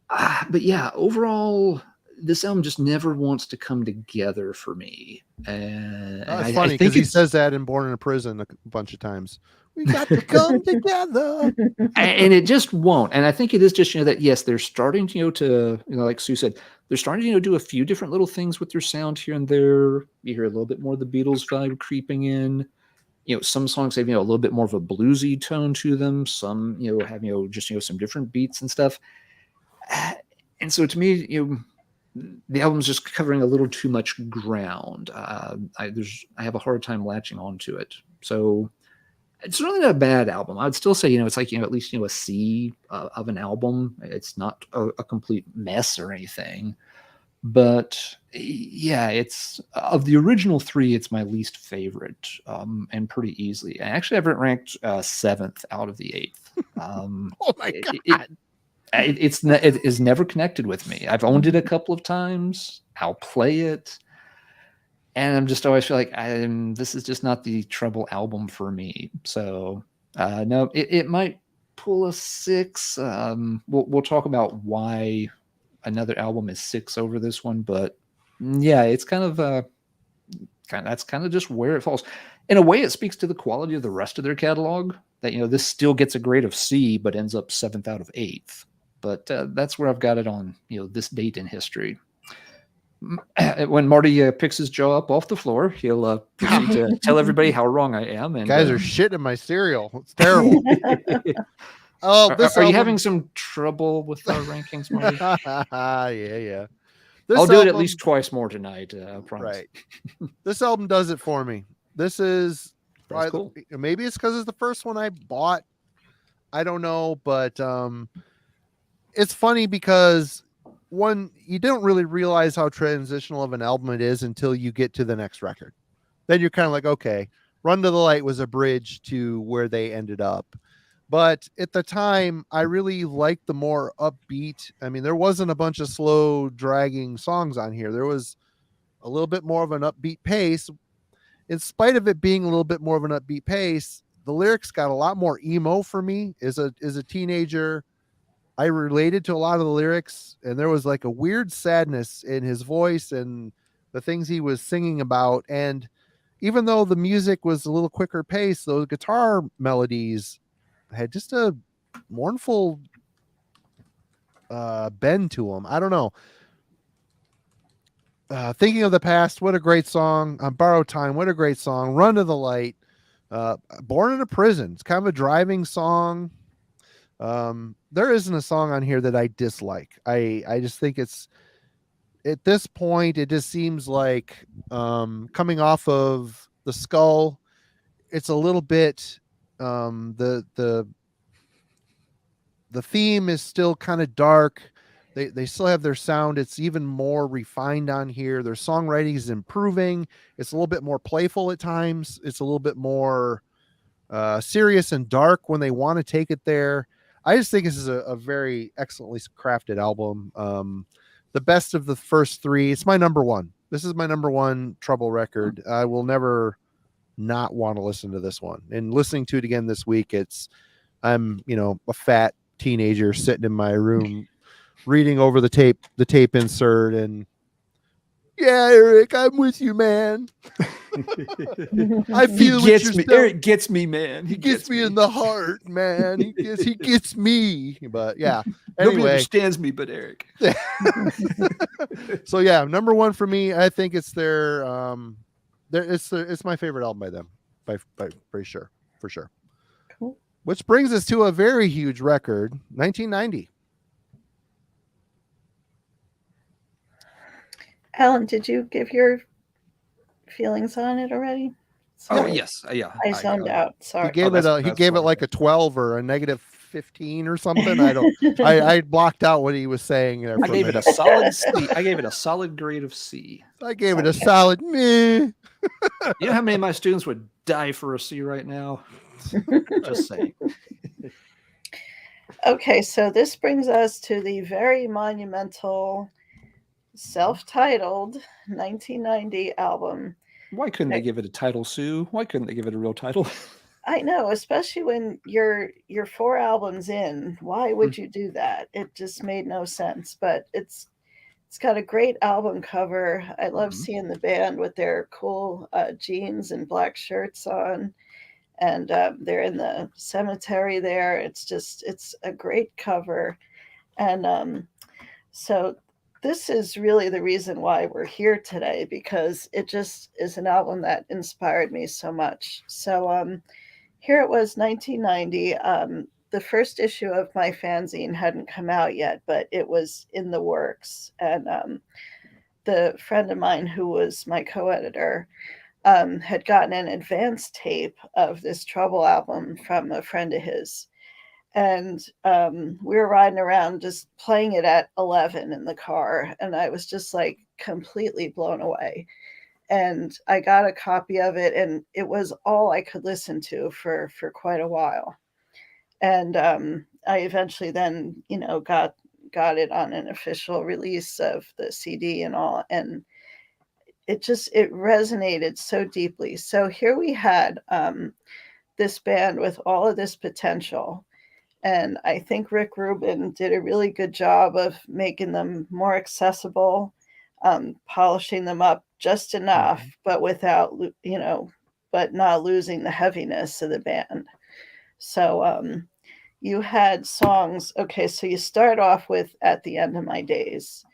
But yeah, overall, this album just never wants to come together for me. And It's I funny because think he it's, says that in Born in a Prison a bunch of times. We got to come together. and it just won't. And I think it is just, that, yes, they're starting, to, like Sue said, they're starting to, do a few different little things with their sound here and there. You hear a little bit more of the Beatles vibe creeping in. Some songs have, a little bit more of a bluesy tone to them. Some, have, just, some different beats and stuff. And so to me, the album's just covering a little too much ground. I have a hard time latching onto it. So it's really not a bad album. I'd still say, it's like, at least, a C of an album. It's not a complete mess or anything. But yeah, it's of the original three, it's my least favorite, and pretty easily. I actually have it ranked 7th out of the 8th. Oh my God. It is never connected with me. I've owned it a couple of times. I'll play it, and I'm just always feel like this is just not the Trouble album for me. So no, it might pull a 6. We'll talk about why another album is 6 over this one, but yeah, it's that's kind of just where it falls. In a way, it speaks to the quality of the rest of their catalog. That this still gets a grade of C, but ends up 7th out of 8th. But that's where I've got it on this date in history. When Marty picks his jaw up off the floor, he'll proceed to tell everybody how wrong I am. And guys are shitting in my cereal. It's terrible. Oh, are you having some trouble with our rankings, Marty? Yeah. I'll do it at least twice more tonight. I promise. Right. This album does it for me. This is cool. Maybe it's because it's the first one I bought. I don't know, but it's funny because you don't really realize how transitional of an album it is until you get to the next record. Then you're kind of like, okay, Run to the Light was a bridge to where they ended up. But at the time, I really liked the more upbeat. I mean, there wasn't a bunch of slow, dragging songs on here. There was a little bit more of an upbeat pace. In spite of it being a little bit more of an upbeat pace, the lyrics got a lot more emo for me. As a teenager, I related to a lot of the lyrics, and there was like a weird sadness in his voice and the things he was singing about. And even though the music was a little quicker pace, those guitar melodies had just a mournful bend to them. I don't know. Thinking of the Past, what a great song. Borrowed Time, what a great song. Run to the Light. Born in a Prison. It's kind of a driving song. There isn't a song on here that I dislike. I just think it's, at this point, it just seems like coming off of The Skull, it's a little bit the theme is still kind of dark. They still have their sound. It's even more refined on here. Their songwriting is improving. It's a little bit more playful at times. It's a little bit more serious and dark when they want to take it there. I just think this is a very excellently crafted album. The best of the first 3. It's my number 1. This is my number 1 Trouble record. I will never not want to listen to this one. And listening to it again this week, I'm a fat teenager sitting in my room reading over the tape insert, and yeah, Eric, I'm with you, man. I feel what you're saying. Eric gets me, man. He gets me in the heart, man. He gets me. But yeah, nobody anyway, understands me but Eric. So yeah, number 1 for me. I think it's it's my favorite album by them, by for sure. Cool. Which brings us to a very huge record, 1990. Alan, did you give your feelings on it already? Sorry. Oh yes, yeah. I zoned out. Sorry. He gave it like a 12 or a negative 15 or something. I blocked out what he was saying there. I gave it a solid C. I gave it a solid grade of C. I gave it a solid meh. You know how many of my students would die for a C right now? Just saying. Okay, so this brings us to the very monumental self-titled 1990 album. Why couldn't they give it a title, Sue? Why couldn't they give it a real title? I know, especially when you're 4 albums in. Why would you do that? It just made no sense. But it's got a great album cover. I love seeing the band with their cool jeans and black shirts on, and they're in the cemetery there. It's a great cover, and so this is really the reason why we're here today, because it just is an album that inspired me so much. So here it was, 1990. The first issue of my fanzine hadn't come out yet, but it was in the works. And the friend of mine who was my co-editor had gotten an advance tape of this Trouble album from a friend of his. And we were riding around just playing it at 11 in the car. And I was just like completely blown away. And I got a copy of it, and it was all I could listen to for quite a while. And I eventually then, got it on an official release of the CD and all, and it resonated so deeply. So here we had this band with all of this potential, and I think Rick Rubin did a really good job of making them more accessible, polishing them up just enough, but without, but not losing the heaviness of the band. So you had songs. Okay, so you start off with At the End of My Days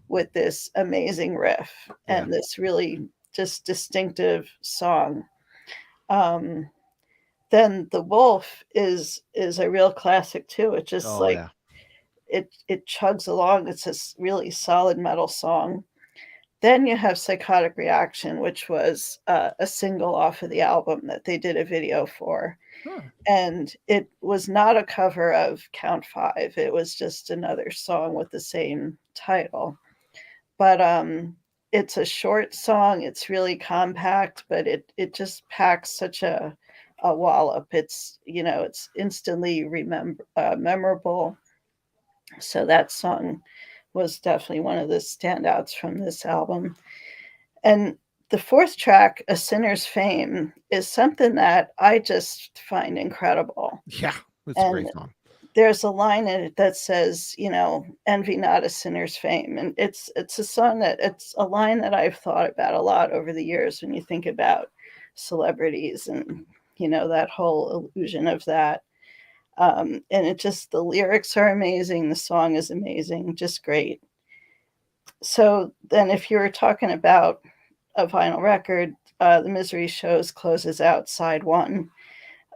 with this amazing riff and this really just distinctive song. Then The Wolf is a real classic too. It just it chugs along. It's a really solid metal song. Then you have Psychotic Reaction, which was a single off of the album that they did a video for. And it was not a cover of Count 5. It was just another song with the same title. But it's a short song. It's really compact, but it just packs such a wallop. It's, it's instantly memorable. So that song was definitely one of the standouts from this album. And the fourth track, A Sinner's Fame, is something that I just find incredible. Yeah, it's a great song. There's a line in it that says, envy not a sinner's fame. And it's a line that I've thought about a lot over the years when you think about celebrities and, that whole illusion of that. And the lyrics are amazing. The song is amazing, just great. So then if you were talking about a vinyl record, The Misery Shows closes out side 1.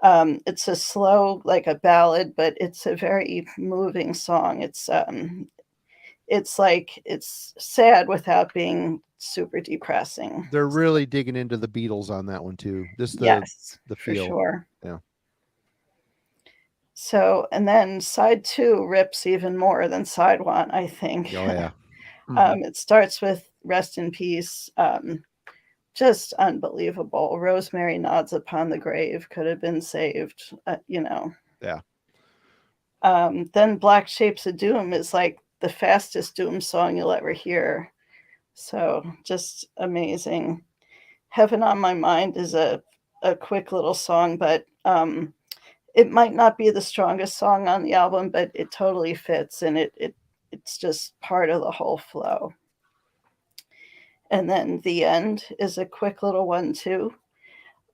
It's a slow, like a ballad, but it's a very moving song. It's sad without being super depressing. They're really digging into the Beatles on that one too. The feel. For sure. Yeah. So, and then side 2 rips even more than side 1, I think. Oh yeah. It starts with Rest in Peace. Just unbelievable. Rosemary nods upon the grave, could have been saved, Yeah. Then Black Shapes of Doom is like the fastest Doom song you'll ever hear. So just amazing. Heaven on My Mind is a quick little song, but it might not be the strongest song on the album, but it totally fits, and it's just part of the whole flow. And then The End is a quick little one too.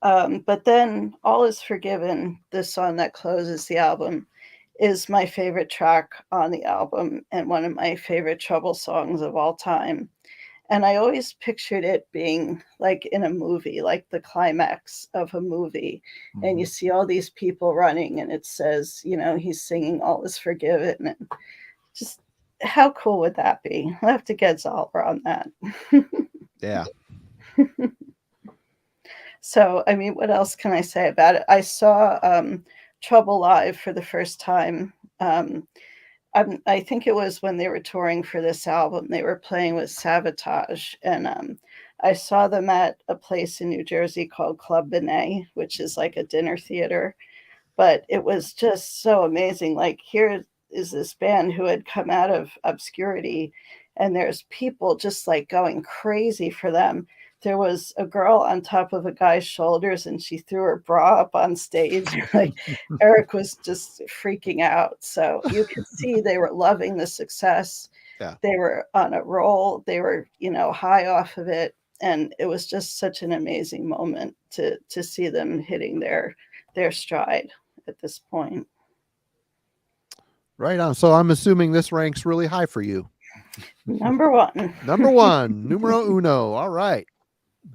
But then All Is Forgiven, the song that closes the album, is my favorite track on the album and one of my favorite Trouble songs of all time. And I always pictured it being like in a movie, like the climax of a movie. Mm-hmm. And you see all these people running and it says, he's singing All Is Forgiven. And just how cool would that be? I'll have to get Zalber on that. Yeah. So, I mean, what else can I say about it? I saw Trouble live for the first time. I think it was when they were touring for this album. They were playing with Sabotage, and I saw them at a place in New Jersey called Club Benet, which is like a dinner theater. But it was just so amazing. Like, here is this band who had come out of obscurity, and there's people just like going crazy for them. there was a girl on top of a guy's shoulders and she threw her bra up on stage. Like Eric was just freaking out. So you could see they were loving the success. Yeah. They were on a roll. They were, high off of it. And it was just such an amazing moment to see them hitting their stride at this point. Right on. So I'm assuming this ranks really high for you. Number one. Number one, numero uno. All right.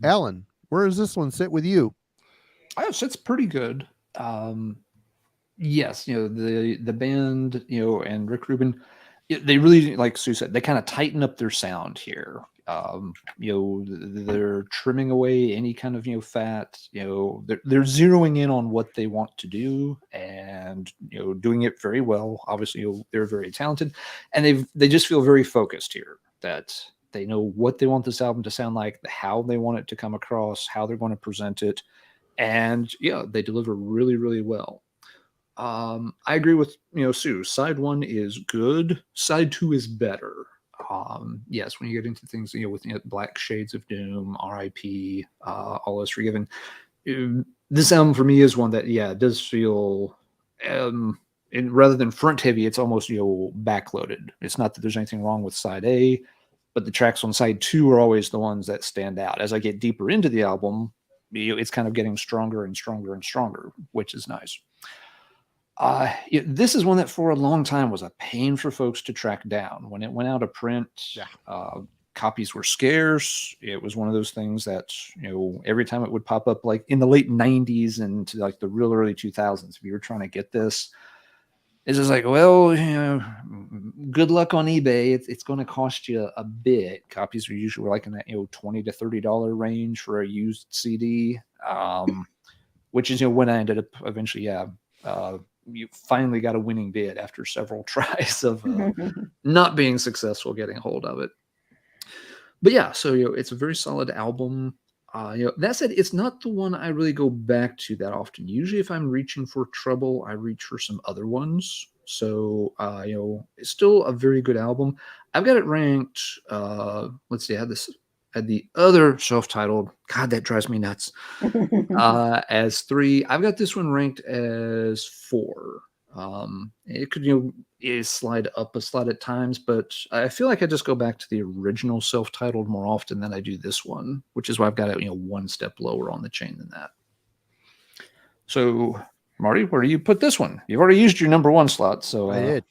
Alan, where does this one sit with you? Oh, so it's pretty good. Yes, the band, and Rick Rubin, they really, like Sue said, they kind of tighten up their sound here. They're trimming away any kind of fat. They're zeroing in on what they want to do, and doing it very well. Obviously, they're very talented, and they just feel very focused here. That they know what they want this album to sound like, how they want it to come across, how they're going to present it, and they deliver really, really well. I agree with Sue. Side 1 is good. Side 2 is better. Yes, when you get into things with Black Shades of Doom, R.I.P., All Is Forgiven, this album for me is one that it does feel, and rather than front heavy, it's almost backloaded. It's not that there's anything wrong with side A, but the tracks on side 2 are always the ones that stand out. As I get deeper into the album, it's kind of getting stronger and stronger and stronger, which is nice. This is one that for a long time was a pain for folks to track down. When it went out of print, copies were scarce. It was one of those things that, every time it would pop up, like in the late 90s and to like the real early 2000s, if you were trying to get this, it's just like, well, good luck on eBay. It's going to cost you a bit. Copies are usually like in that $20 to $30 range for a used CD, which is when I ended up eventually, you finally got a winning bid after several tries of not being successful getting a hold of it. But so it's a very solid album. That said, it's not the one I really go back to that often. Usually if I'm reaching for trouble, I reach for some other ones. So, it's still a very good album. I've got it ranked, let's see, I had the other self-titled, God, that drives me nuts, as 3. I've got this one ranked as 4. It could, slide up a slot at times, but I feel like I just go back to the original self-titled more often than I do this one, which is why I've got it, one step lower on the chain than that. So, Marty, where do you put this one? You've already used your number 1 slot, so I did.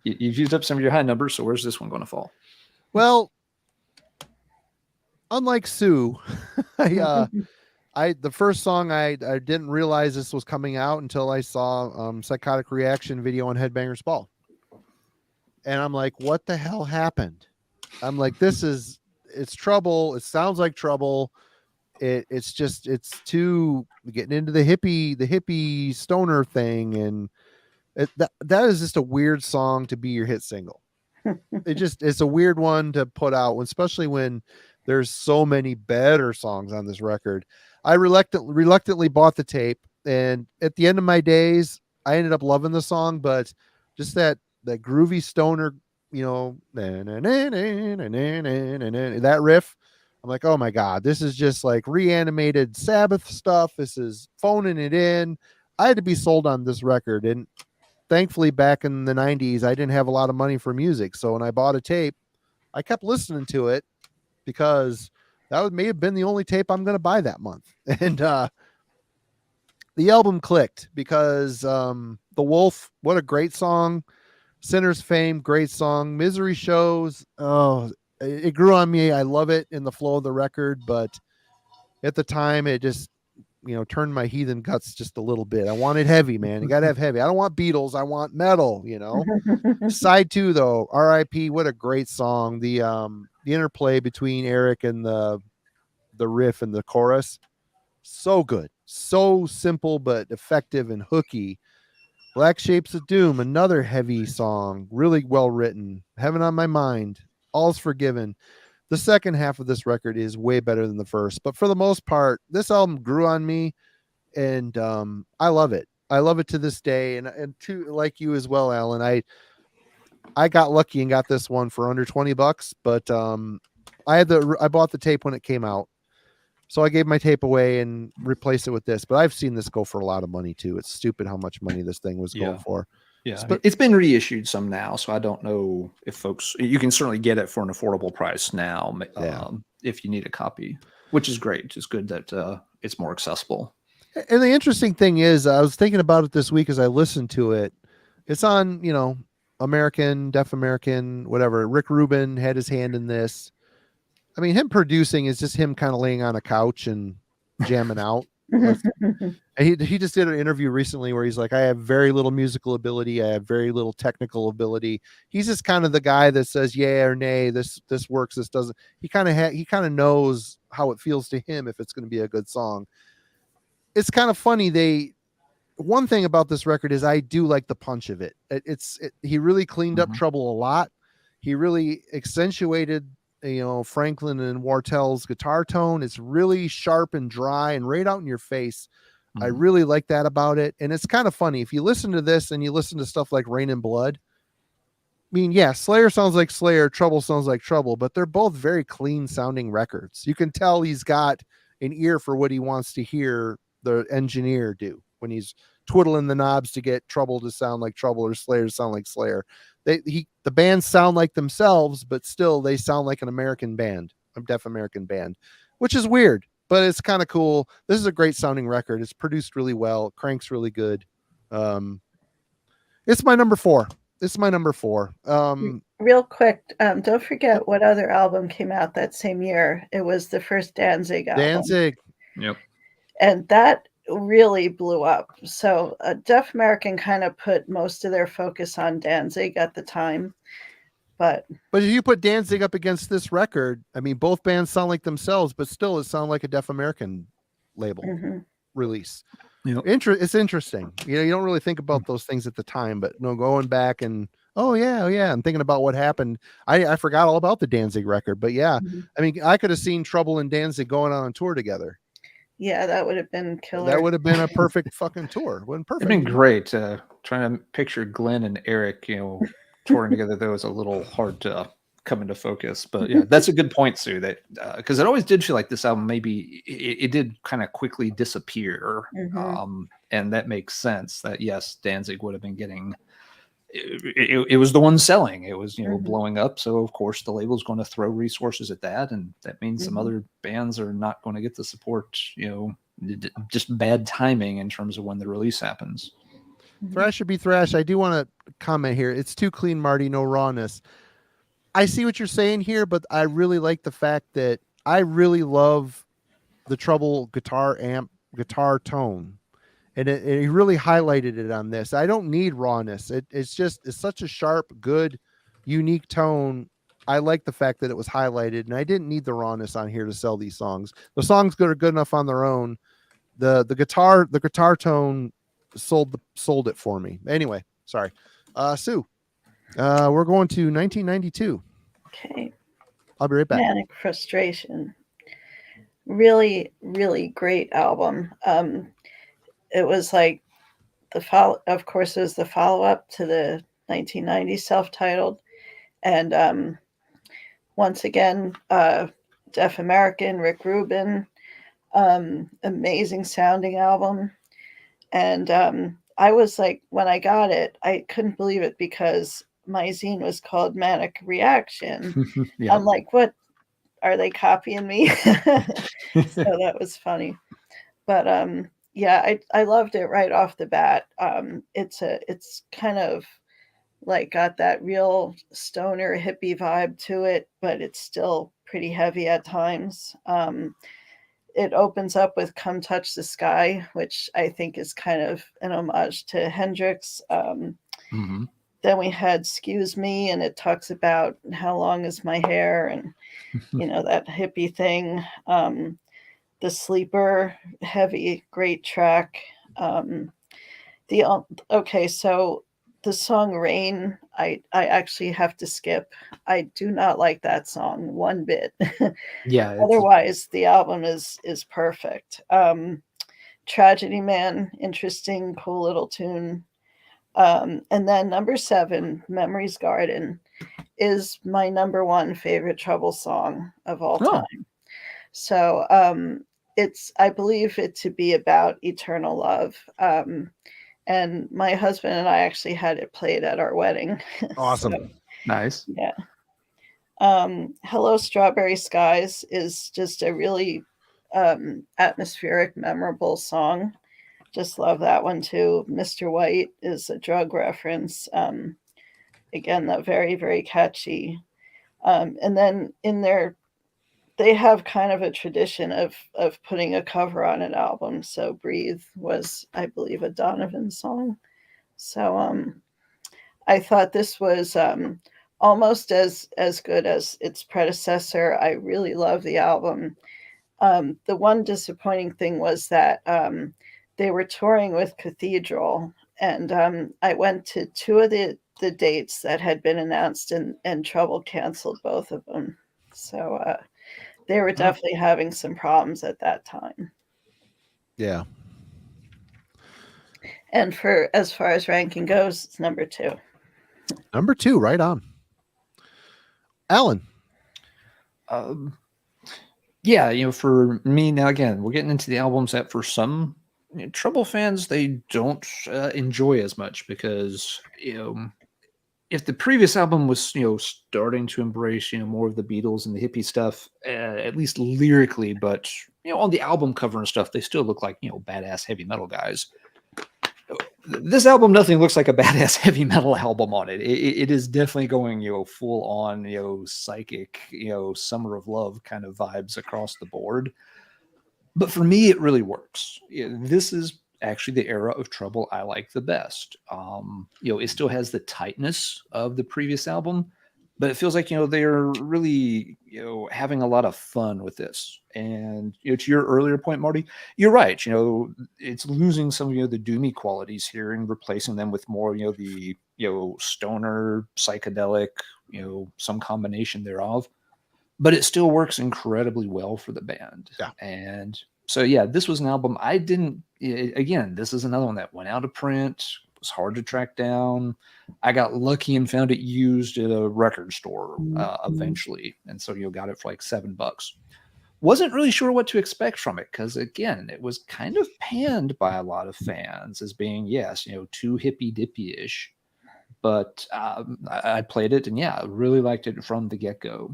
You've used up some of your high numbers. So, where's this one going to fall? Well, unlike Sue, the first song I didn't realize this was coming out until I saw Psychotic Reaction video on Headbangers Ball. And I'm like, what the hell happened? I'm like, it's trouble. It sounds like trouble. It's too getting into the hippie stoner thing. And that is just a weird song to be your hit single. It's a weird one to put out, especially when there's so many better songs on this record. I reluctantly bought the tape, and at the end of my days, I ended up loving the song, but just that groovy stoner, that riff, I'm like, oh my God, this is just like reanimated Sabbath stuff. This is phoning it in. I had to be sold on this record, and thankfully back in the 90s, I didn't have a lot of money for music. So when I bought a tape, I kept listening to it because that may have been the only tape I'm going to buy that month. And the album clicked because The Wolf, what a great song. Sinner's Fame, great song. Misery Shows, it grew on me. I love it in the flow of the record, but at the time it just, turned my heathen guts just a little bit. I wanted heavy, man. You got to have heavy. I don't want Beatles. I want metal, Side 2 though, R.I.P., what a great song. The interplay between Eric and the riff and the chorus, so good, so simple but effective and hooky. Black Shapes of Doom, another heavy song, really well written. Heaven on My Mind, All's Forgiven. The second half of this record is way better than the first, but for the most part, this album grew on me, and I love it. I love it to this day, and to like you as well, Alan. I got lucky and got this one for under $20, but I bought the tape when it came out. So I gave my tape away and replaced it with this, but I've seen this go for a lot of money too. It's stupid how much money this thing was going for. Yeah, but it's been reissued some now, so I don't know if folks. You can certainly get it for an affordable price now, if you need a copy, which is great. It's good that it's more accessible. And the interesting thing is, I was thinking about it this week as I listened to it. It's on, American, Deaf American, whatever. Rick Rubin had his hand in this. I mean, him producing is just him kind of laying on a couch and jamming out. And he just did an interview recently where he's like, I have very little musical ability. I have very little technical ability. He's just kind of the guy that says, yeah or nay, this works, this doesn't. He kind of knows how it feels to him if it's going to be a good song. It's kind of funny. One thing about this record is I do like the punch of it. He really cleaned up Trouble a lot. He really accentuated Franklin and Wartel's guitar tone. It's really sharp and dry and right out in your face. I really like that about it. And it's kind of funny if you listen to this and you listen to stuff like Rain and Blood. I mean, yeah, Slayer sounds like Slayer, Trouble sounds like Trouble, but they're both very clean sounding records. You can tell he's got an ear for what he wants to hear the engineer do when he's twiddling the knobs to get Trouble to sound like Trouble or Slayer to sound like Slayer. The bands sound like themselves, but still they sound like an American band, a deaf American band, which is weird, but it's kind of cool. This is a great sounding record. It's produced really well. Crank's really good. It's my number 4. Real quick, don't forget what other album came out that same year. It was the first Danzig album. Danzig. Yep. And that really blew up. So Deaf American kind of put most of their focus on Danzig at the time. But if you put Danzig up against this record, I mean, both bands sound like themselves, but still it sounds like a Deaf American label release. It's interesting. You don't really think about those things at the time, but going back and I'm thinking about what happened. I forgot all about the Danzig record, but I mean, I could have seen Trouble and Danzig going on tour together. Yeah, that would have been killer. That would have been a perfect fucking tour. Perfect. It'd been great. Trying to picture Glenn and Eric, touring together, that was a little hard to come into focus. But yeah, that's a good point, Sue. That because it always did feel like this album maybe it did kind of quickly disappear, and that makes sense. That yes, Danzig would have been getting. It was the one selling. It was blowing up. So of course the label's going to throw resources at that, and that means some other bands are not going to get the support. Just bad timing in terms of when the release happens. Thrash should be thrash. I do want to comment here. It's too clean, Marty. No rawness. I see what you're saying here, but I really like the fact that I really love the Trouble guitar tone. And he really highlighted it on this. I don't need rawness. It's such a sharp, good, unique tone. I like the fact that it was highlighted, and I didn't need the rawness on here to sell these songs. The songs are good enough on their own. The guitar tone sold it for me. Anyway, sorry. Sue, we're going to 1992. Okay. I'll be right back. Manic Frustration. Really, really great album. It was like of course, it was the follow-up to the 1990 self-titled. And once again, Deaf American, Rick Rubin, amazing sounding album. And I was like, when I got it, I couldn't believe it because my zine was called Manic Reaction. Yeah. I'm like, what? Are they copying me? So that was funny. But I loved it right off the bat. It's kind of like got that real stoner hippie vibe to it, but it's still pretty heavy at times. It opens up with Come Touch the Sky, which I think is kind of an homage to Hendrix. Then we had Excuse Me, and it talks about how long is my hair and, that hippie thing. The Sleeper, heavy, great track. So the song Rain, I actually have to skip. I do not like that song one bit. Yeah. Otherwise, the album is perfect. Tragedy Man, interesting, cool little tune. And then number 7, Memory's Garden. is my number one favorite Trouble song of all Oh. time. So I believe it to be about eternal love. And my husband and I actually had it played at our wedding. Awesome. So, Nice. yeah. Hello Strawberry Skies is just a really atmospheric, memorable song. Just love that one too. Mr. White is a drug reference. Again, that very, very catchy. And then in there, they have kind of a tradition of putting a cover on an album. So Breathe was, I believe, a Donovan song. So I thought this was almost as good as its predecessor. I really love the album. The one disappointing thing was that they were touring with Cathedral, and I went to two of the dates that had been announced, and Trouble canceled both of them. So they were definitely having some problems at that time. Yeah. And for as far as ranking goes, it's number 2. Number 2, right on. Alan. Yeah, for me now, again, we're getting into the albums that for some Trouble fans, they don't enjoy as much because, if the previous album was, starting to embrace, more of the Beatles and the hippie stuff, at least lyrically, but, on the album cover and stuff, they still look like, badass heavy metal guys. This album, nothing looks like a badass heavy metal album on it. It is definitely going, full on, psychic, Summer of Love kind of vibes across the board. But for me, it really works. This is actually the era of Trouble I like the best. It still has the tightness of the previous album, but it feels like, they're really, having a lot of fun with this. And, to your earlier point, Marty, you're right. It's losing some of, the doomy qualities here and replacing them with more, the, stoner, psychedelic, some combination thereof. But it still works incredibly well for the band. Yeah. And so, yeah, this was an album again, this is another one that went out of print, was hard to track down. I got lucky and found it used at a record store eventually. And so, got it for like $7. Wasn't really sure what to expect from it because, again, it was kind of panned by a lot of fans as being, yes, too hippy dippy-ish. But I played it and, yeah, really liked it from the get-go.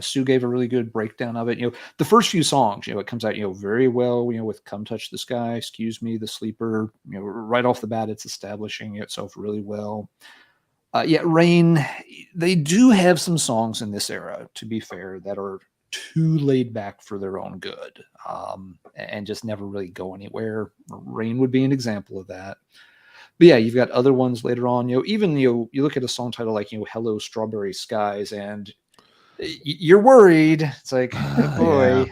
Sue gave a really good breakdown of it. The first few songs, it comes out, very well, with Come Touch the Sky, Excuse Me, The Sleeper, right off the bat, it's establishing itself really well. Rain, they do have some songs in this era, to be fair, that are too laid back for their own good and just never really go anywhere. Rain would be an example of that. But yeah, you've got other ones later on, even, you look at a song title like, Hello Strawberry Skies, and you're worried. It's like, oh boy,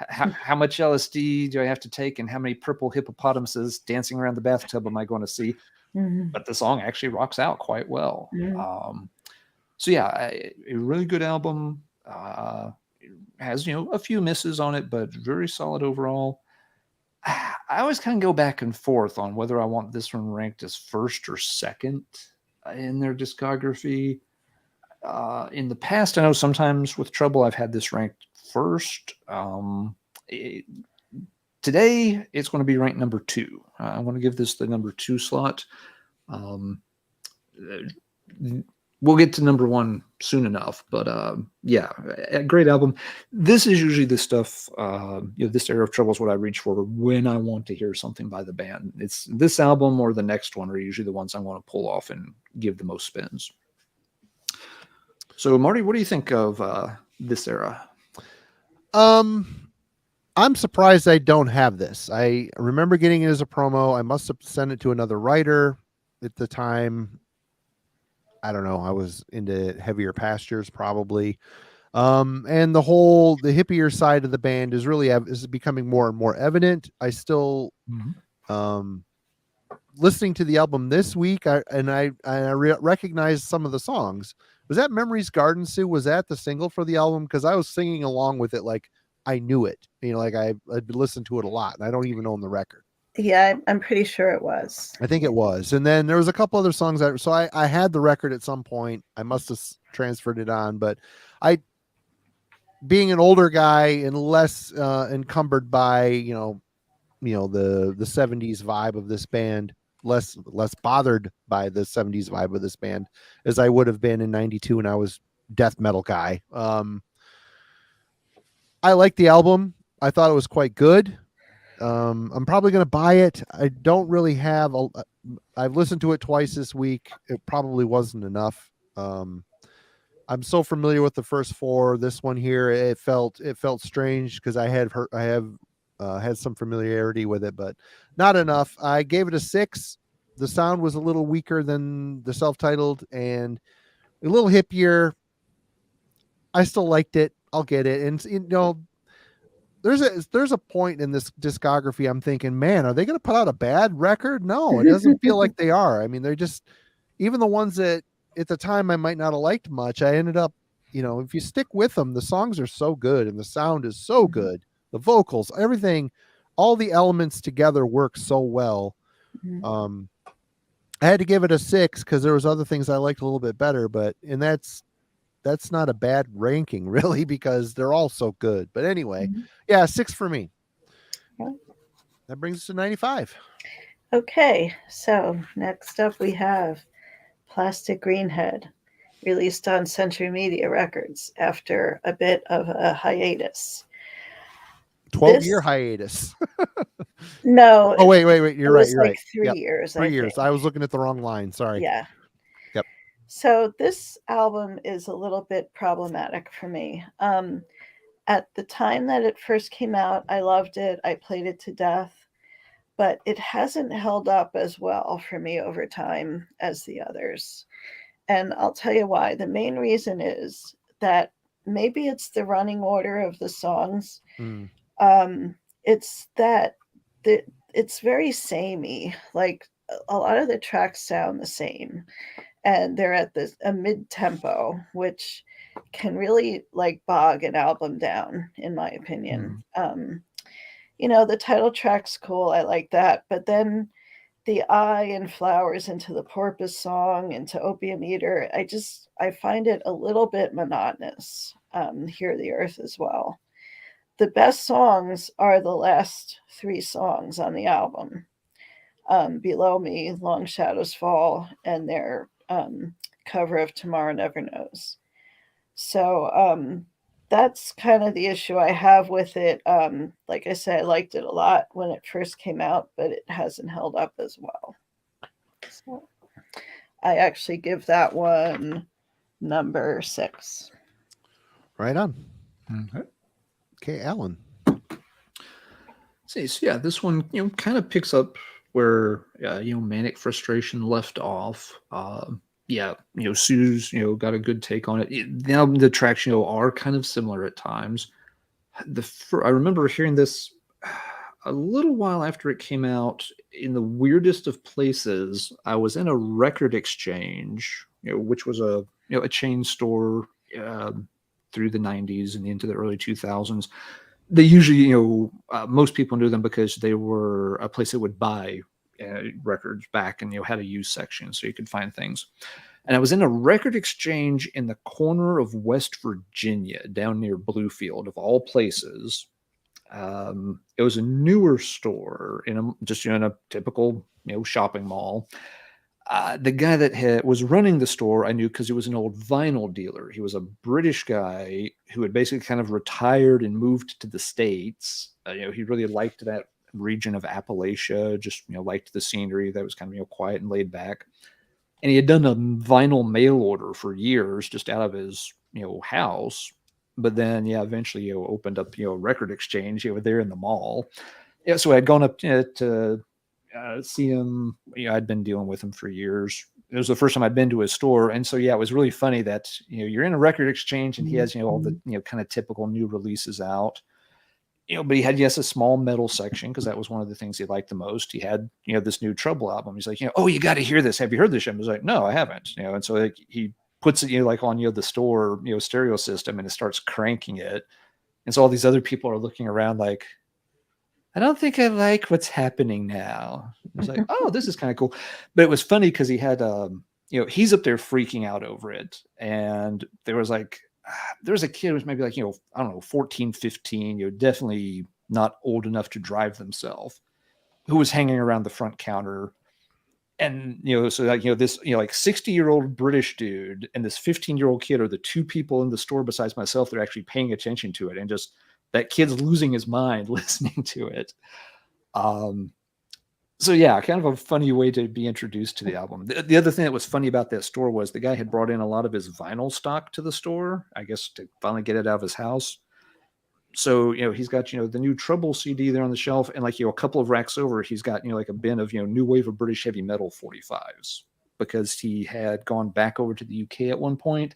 Yeah. how much LSD do I have to take and how many purple hippopotamuses dancing around the bathtub am I going to see? Mm-hmm. But the song actually rocks out quite well. Mm-hmm. So yeah, a really good album. Has, a few misses on it, but very solid overall. I always kind of go back and forth on whether I want this one ranked as first or second in their discography. In the past, I know sometimes with Trouble, I've had this ranked first. Today, it's going to be ranked number 2. I want to give this the number 2 slot. We'll get to number 1 soon enough, but yeah, a great album. This is usually the stuff, this era of Trouble is what I reach for when I want to hear something by the band. It's this album or the next one are usually the ones I want to pull off and give the most spins. So, Marty, what do you think of this era? I'm surprised I don't have this. I remember getting it as a promo. I must have sent it to another writer at the time. I don't know. I was into heavier pastures probably. And the hippier side of the band is really is becoming more and more evident. I still, listening to the album this week, I recognized some of the songs. Was that Memories Garden, Sue? Was that the single for the album? Because I was singing along with it like I knew it. Like I'd listened to it a lot, and I don't even own the record. Yeah, I'm pretty sure it was. I think it was. And then there was a couple other songs so I had the record at some point. I must have transferred it on, but I, being an older guy and less encumbered by, the 70s vibe of this band, less bothered by the 70s vibe of this band as I would have been in 92 when I was death metal guy. I liked the album. I thought it was quite good. I'm probably going to buy it. I don't really have I've listened to it twice this week. It probably wasn't enough. I'm so familiar with the first four. This one here, it felt strange because I have had some familiarity with it, but not enough. I gave it a 6. The sound was a little weaker than the self-titled and a little hippier. I still liked it. I'll get it. And there's a point in this discography I'm thinking, man, are they going to put out a bad record? No, it doesn't feel like they are. I mean, they're just, even the ones that at the time I might not have liked much, I ended up, if you stick with them, the songs are so good and the sound is so good. The vocals, everything, all the elements together work so well. I had to give it a 6 because there was other things I liked a little bit better, and that's not a bad ranking really because they're all so good. But anyway, yeah, 6 for me. That brings us to 95. Okay, so next up we have Plastic Greenhead, released on Century Media Records after a bit of a hiatus. 12-year hiatus. No. Oh, wait. You're right. You're right. 3 years. 3 years. I was looking at the wrong line. Sorry. Yeah. Yep. So this album is a little bit problematic for me. At the time that it first came out, I loved it. I played it to death, but it hasn't held up as well for me over time as the others. And I'll tell you why. The main reason is that maybe it's the running order of the songs. It's that it's very samey. Like a lot of the tracks sound the same, and they're at a mid-tempo, which can really like bog an album down, in my opinion. The title track's cool. I like that. But then the Eye and Flowers into the Porpoise Song, into Opium Eater, I find it a little bit monotonous. Hear the Earth as well. The best songs are the last 3 songs on the album. Below Me, Long Shadows Fall, and their cover of Tomorrow Never Knows. So that's kind of the issue I have with it. Like I said, I liked it a lot when it first came out, but it hasn't held up as well. So I actually give that one number 6. Right on. Okay, Alan. So yeah, this one kind of picks up where Manic Frustration left off. Sue's got a good take on it. The tracks are kind of similar at times. I remember hearing this a little while after it came out. In the weirdest of places, I was in a record exchange, which was a chain store through the 90s and into the early 2000s. They usually, most people knew them because they were a place that would buy records back and had a used section so you could find things. And I was in a record exchange in the corner of West Virginia, down near Bluefield, of all places. It was a newer store in a typical shopping mall. The guy that was running the store I knew because he was an old vinyl dealer. He was a British guy who had basically kind of retired and moved to the States. He really liked that region of Appalachia, just liked the scenery that was kind of quiet and laid back. And he had done a vinyl mail order for years just out of his house. But then eventually opened up a record exchange there in the mall. So I'd gone up to see him. I'd been dealing with him for years. It was the first time I'd been to his store, and so it was really funny that you're in a record exchange and he has all the kind of typical new releases out. But he had a small metal section because that was one of the things he liked the most. He had this new Trouble album. He's like, oh, you got to hear this. Have you heard this? I was like, no, I haven't. And so he puts it on the store stereo system and it starts cranking it, and so all these other people are looking around like, I don't think I like what's happening now. It's like, oh, this is kind of cool. But it was funny because he had, he's up there freaking out over it. And there was a kid who was maybe like, I don't know, 14, 15, definitely not old enough to drive themselves, who was hanging around the front counter. And, so like, this, like 60-year-old British dude and this 15-year-old kid are the two people in the store besides myself that are actually paying attention to it. And just that kid's losing his mind listening to it. So yeah, kind of a funny way to be introduced to the album. The other thing that was funny about that store was the guy had brought in a lot of his vinyl stock to the store, I guess to finally get it out of his house. So, he's got, the new Trouble CD there on the shelf, and like, a couple of racks over, he's got, like a bin of, new wave of British heavy metal 45s, because he had gone back over to the UK at one point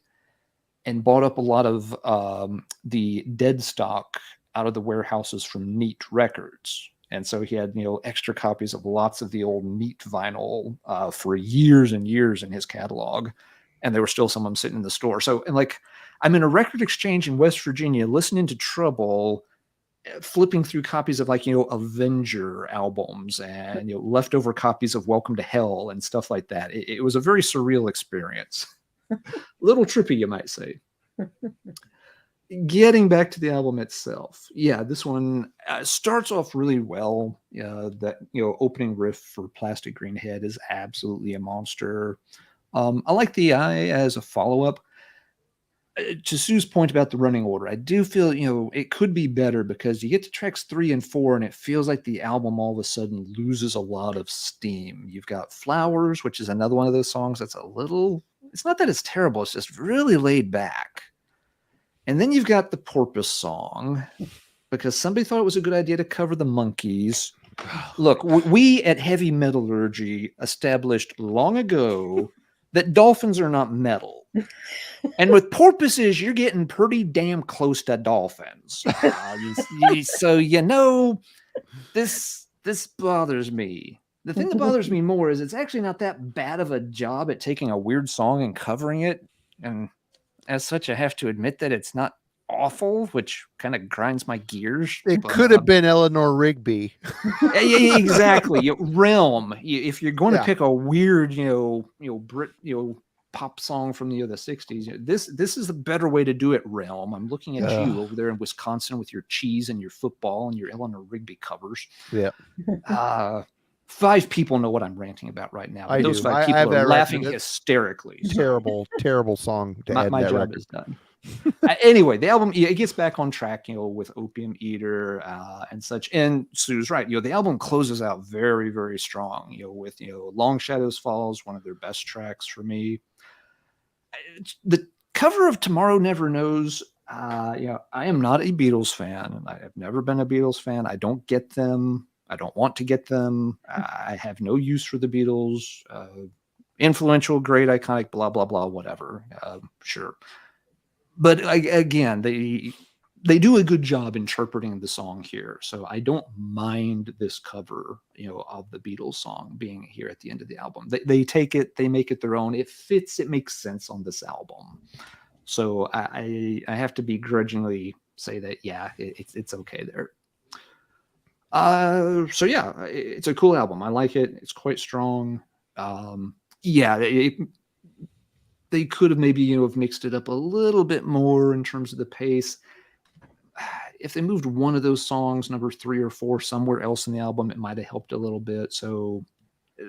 and bought up a lot of the dead stock out of the warehouses from Neat Records. And so he had, extra copies of lots of the old Neat vinyl for years and years in his catalog. And there were still some of them sitting in the store. So, and like, I'm in a record exchange in West Virginia, listening to Trouble, flipping through copies of like, Avenger albums and, leftover copies of Welcome to Hell and stuff like that. It was a very surreal experience. A little trippy, you might say. Getting back to the album itself. Yeah, this one starts off really well. That, opening riff for Plastic Green Head is absolutely a monster. I like the Eye as a follow-up. To Sue's point about the running order, I do feel, it could be better because you get to tracks 3 and 4 and it feels like the album all of a sudden loses a lot of steam. You've got Flowers, which is another one of those songs that's it's not that it's terrible, it's just really laid back. And then you've got the Porpoise song because somebody thought it was a good idea to cover the Monkees. Look, we at Heavy Metallurgy established long ago that dolphins are not metal. And with porpoises, you're getting pretty damn close to dolphins. So, this bothers me. The thing that bothers me more is it's actually not that bad of a job at taking a weird song and covering it. And as such, I have to admit that it's not awful, which kind of grinds my gears. It could have been Eleanor Rigby. Yeah, exactly. Realm. If you're going to pick a weird, Brit, pop song from the 60s, this is a better way to do it. Realm. I'm looking at you over there in Wisconsin with your cheese and your football and your Eleanor Rigby covers. Yeah. 5 people know what I'm ranting about right now. Those 5 people are laughing hysterically. Terrible song. My job is done. Anyway, the album, it gets back on track, with Opium Eater and such. And Sue's right. The album closes out very, very strong, with, Long Shadows Falls, one of their best tracks for me. The cover of Tomorrow Never Knows, I am not a Beatles fan, and I have never been a Beatles fan. I don't get them. I don't want to get them. I have no use for the Beatles. Influential, great, iconic, blah, blah, blah, whatever. Sure. But again, they do a good job interpreting the song here. So I don't mind this cover, of the Beatles song being here at the end of the album. They take it, they make it their own. It fits, it makes sense on this album. So I have to begrudgingly say that, yeah, it's okay there. So yeah, it's a cool album. I like it. It's quite strong. They could have maybe, have mixed it up a little bit more in terms of the pace. If they moved one of those songs, number 3 or 4, somewhere else in the album, it might have helped a little bit. So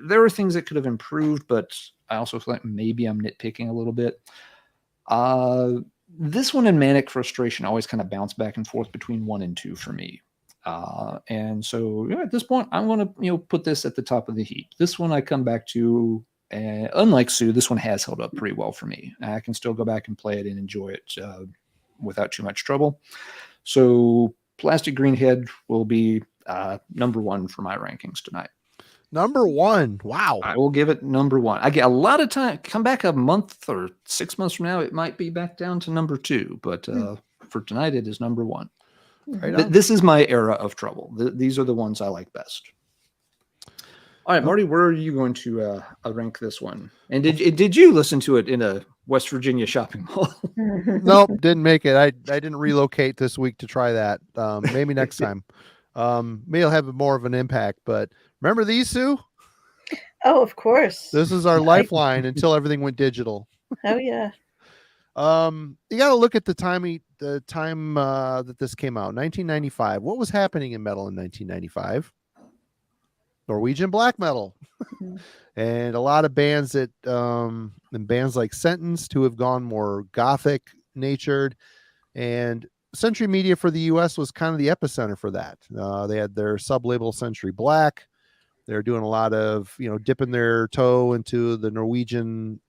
there are things that could have improved, but I also feel like maybe I'm nitpicking a little bit. This one and Manic Frustration always kind of bounce back and forth between 1 and 2 for me. And so at this point, I'm going to, put this at the top of the heap. This one I come back to. Unlike Sue, this one has held up pretty well for me. I can still go back and play it and enjoy it without too much trouble. So Plastic Green Head will be number 1 for my rankings tonight. Number 1. Wow. I will give it number 1. I get a lot of time. Come back a month or 6 months from now, it might be back down to number 2. But for tonight, it is number 1. Right, this is my era of Trouble. These are the ones I like best. All right, Marty, where are you going to rank this one? And did you listen to it in a West Virginia shopping mall? Nope, didn't make it. I didn't relocate this week to try that. Maybe next time. May have more of an impact, but remember these, Sue? Oh, of course. This is our lifeline until everything went digital. Oh yeah. You got to look at the time that this came out, 1995. What was happening in metal in 1995? Norwegian black metal. Mhm. And a lot of bands and bands like Sentenced, who have gone more gothic natured, and Century Media for the US was kind of the epicenter for that. They had their sub label Century Black. They're doing a lot of, dipping their toe into the Norwegian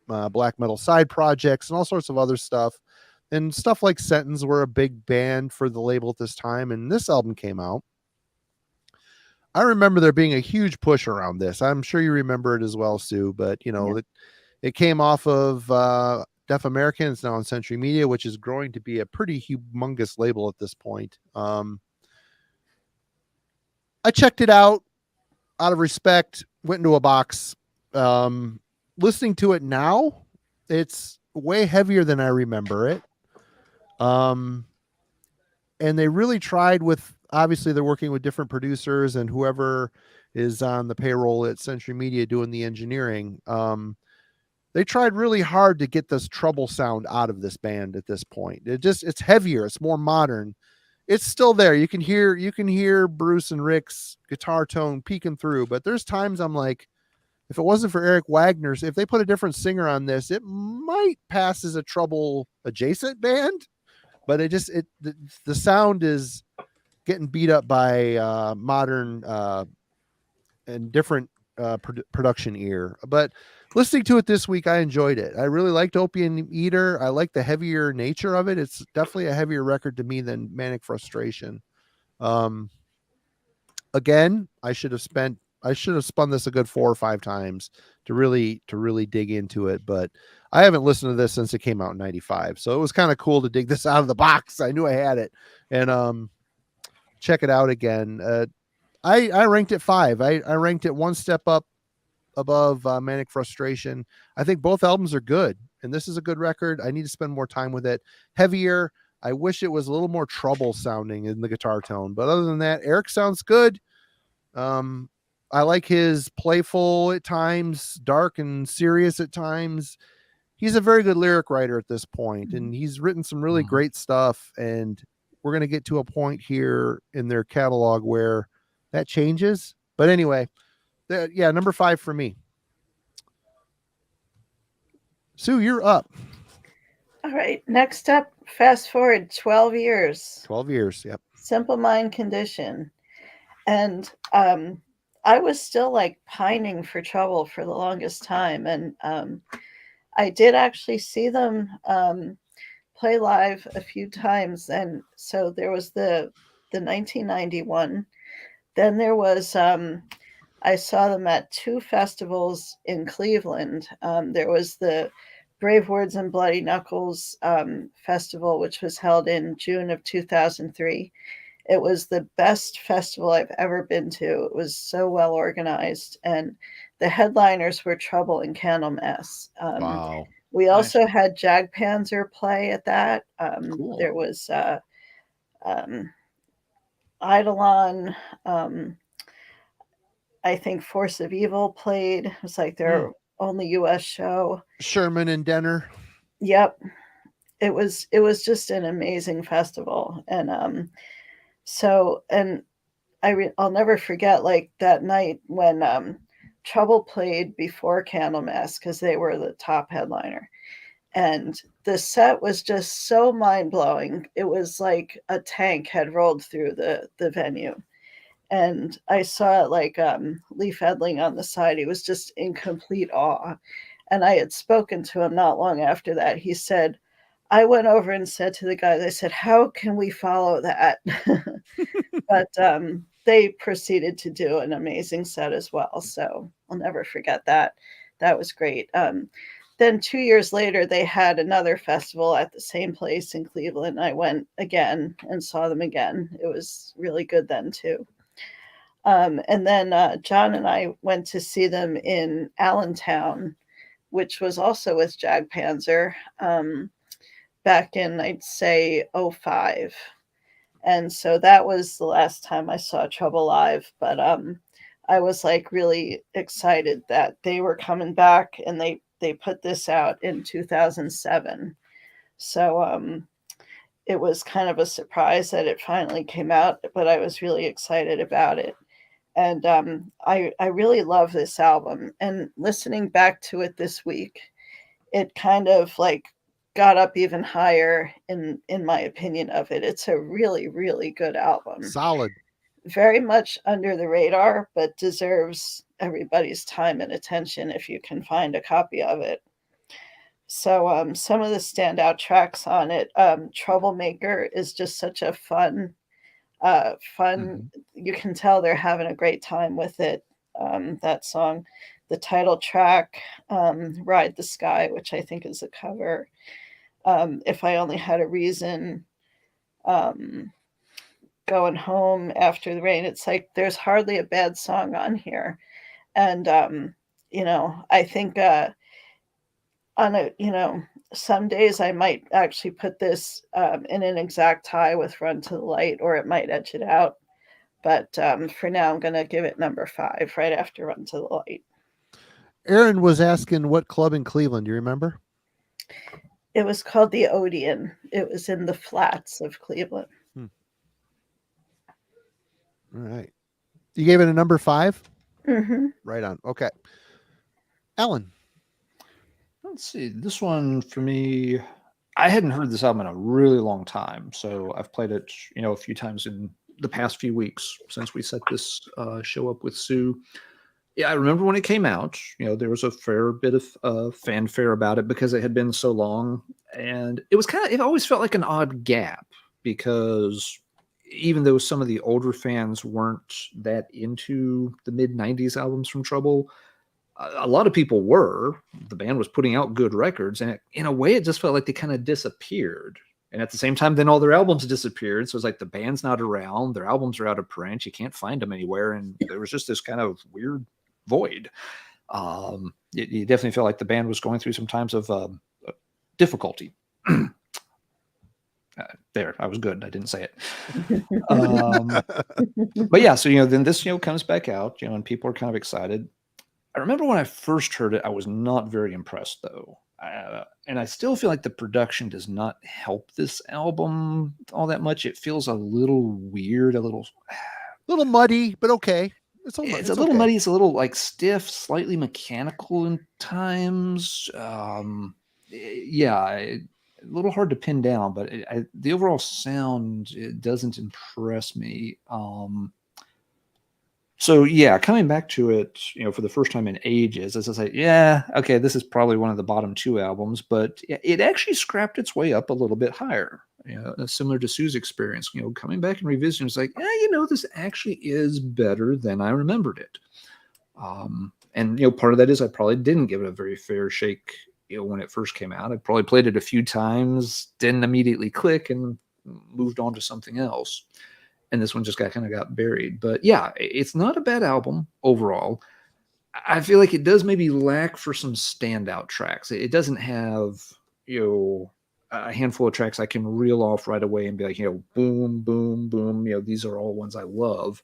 black metal side projects and all sorts of other stuff. And stuff like Sentence were a big band for the label at this time. And this album came out. I remember there being a huge push around this. I'm sure you remember it as well, Sue, but it came off of Deaf American. It's now on Century Media, which is growing to be a pretty humongous label at this point. I checked it out of respect, went into a box. Listening to it now, it's way heavier than I remember it. And they really tried with, obviously they're working with different producers and whoever is on the payroll at Century Media doing the engineering. They tried really hard to get this trouble sound out of this band at this point. It's heavier. It's more modern. It's still there. You can hear Bruce and Rick's guitar tone peeking through, but there's times I'm like, if it wasn't for Eric Wagner's, if they put a different singer on this, it might pass as a trouble adjacent band, but the sound is getting beat up by modern and different production ear. But listening to it this week, I enjoyed it. I really liked Opium Eater. I like the heavier nature of it. It's definitely a heavier record to me than Manic Frustration. Again, I should have spun this a good 4 or 5 times to really dig into it, but I haven't listened to this since it came out in 95. So it was kind of cool to dig this out of the box. I knew I had it and check it out again. I ranked it 5. I ranked it one step up above Manic Frustration. I think both albums are good, and this is a good record. I need to spend more time with it. Heavier. I wish it was a little more trouble sounding in the guitar tone, but other than that, Eric sounds good. I like his playful at times, dark and serious at times. He's a very good lyric writer at this point, and he's written some really great stuff. And we're going to get to a point here in their catalog where that changes. But anyway, number 5 for me. Sue, you're up. All right. Next up, fast forward 12 years. 12 years. Yep. Simple Mind Condition. And I was still like pining for Trouble for the longest time. And I did actually see them play live a few times. And so there was the 1991. Then there was, I saw them at 2 festivals in Cleveland. There was the Brave Words and Bloody Knuckles festival, which was held in June of 2003. It was the best festival I've ever been to. It was so well organized, and the headliners were Trouble and Candlemass. Wow. We also had Jag Panzer play at that. Cool. There was Eidolon. I think Force of Evil played. It was like their only U.S. show. Sherman and Denner. Yep. It was just an amazing festival. And I'll never forget like that night when Trouble played before Candlemass, because they were the top headliner. And the set was just so mind-blowing. It was like a tank had rolled through the venue. And I saw it like Leif Edling on the side. He was just in complete awe. And I had spoken to him not long after that. He said, I went over and said to the guys, I said, how can we follow that? But they proceeded to do an amazing set as well. So I'll never forget that. That was great. Then 2 years later, they had another festival at the same place in Cleveland. I went again and saw them again. It was really good then too. And then John and I went to see them in Allentown, which was also with Jag Panzer, back in, I'd say, 2005. And so that was the last time I saw Trouble live. But I was like really excited that they were coming back, and they put this out in 2007. So it was kind of a surprise that it finally came out, but I was really excited about it. And I really love this album. And listening back to it this week, it kind of like got up even higher in my opinion of it. It's a really, really good album. Solid. Very much under the radar, but deserves everybody's time and attention if you can find a copy of it. So some of the standout tracks on it, Troublemaker is just such a fun, you can tell they're having a great time with it. That song, the title track, Ride the Sky, which I think is a cover. If I Only Had a Reason, Going Home After the Rain. It's like there's hardly a bad song on here. And I think on some days I might actually put this in an exact tie with Run to the Light, or it might edge it out. But for now, I'm going to give it number 5, right after Run to the Light. Aaron was asking what club in Cleveland. Do you remember? It was called the Odeon. It was in the Flats of Cleveland. All right. You gave it a number 5? Mm-hmm. Right on. Okay. Ellen. Let's see. This one for me, I hadn't heard this album in a really long time. So I've played it, a few times in the past few weeks since we set this show up with Sue. Yeah, I remember when it came out, there was a fair bit of fanfare about it because it had been so long. And it was it always felt like an odd gap because even though some of the older fans weren't that into the mid-90s albums from Trouble, a lot of people were. The band was putting out good records, and in a way, it just felt like they kind of disappeared. And at the same time, then all their albums disappeared. So it's like the band's not around, their albums are out of print, you can't find them anywhere, and there was just this kind of weird void. You definitely felt like the band was going through some times of difficulty. There, I was good. I didn't say it. But yeah, so then this comes back out, and people are kind of excited. I remember when I first heard it, I was not very impressed though. And I still feel like the production does not help this album all that much. It feels a little weird, a little muddy, but okay. It's a little muddy. It's a little like stiff, slightly mechanical in times. A little hard to pin down, but the overall sound, it doesn't impress me. So yeah, coming back to it, for the first time in ages, as I say, yeah, okay, this is probably one of the bottom 2 albums, but it actually scrapped its way up a little bit higher. Similar to Sue's experience, coming back and revisiting, it's like, this actually is better than I remembered it. And part of that is I probably didn't give it a very fair shake, when it first came out. I probably played it a few times, didn't immediately click, and moved on to something else. And this one just got buried. But yeah, it's not a bad album overall. I feel like it does maybe lack for some standout tracks. It doesn't have, a handful of tracks I can reel off right away and be like, boom, boom, boom. These are all ones I love.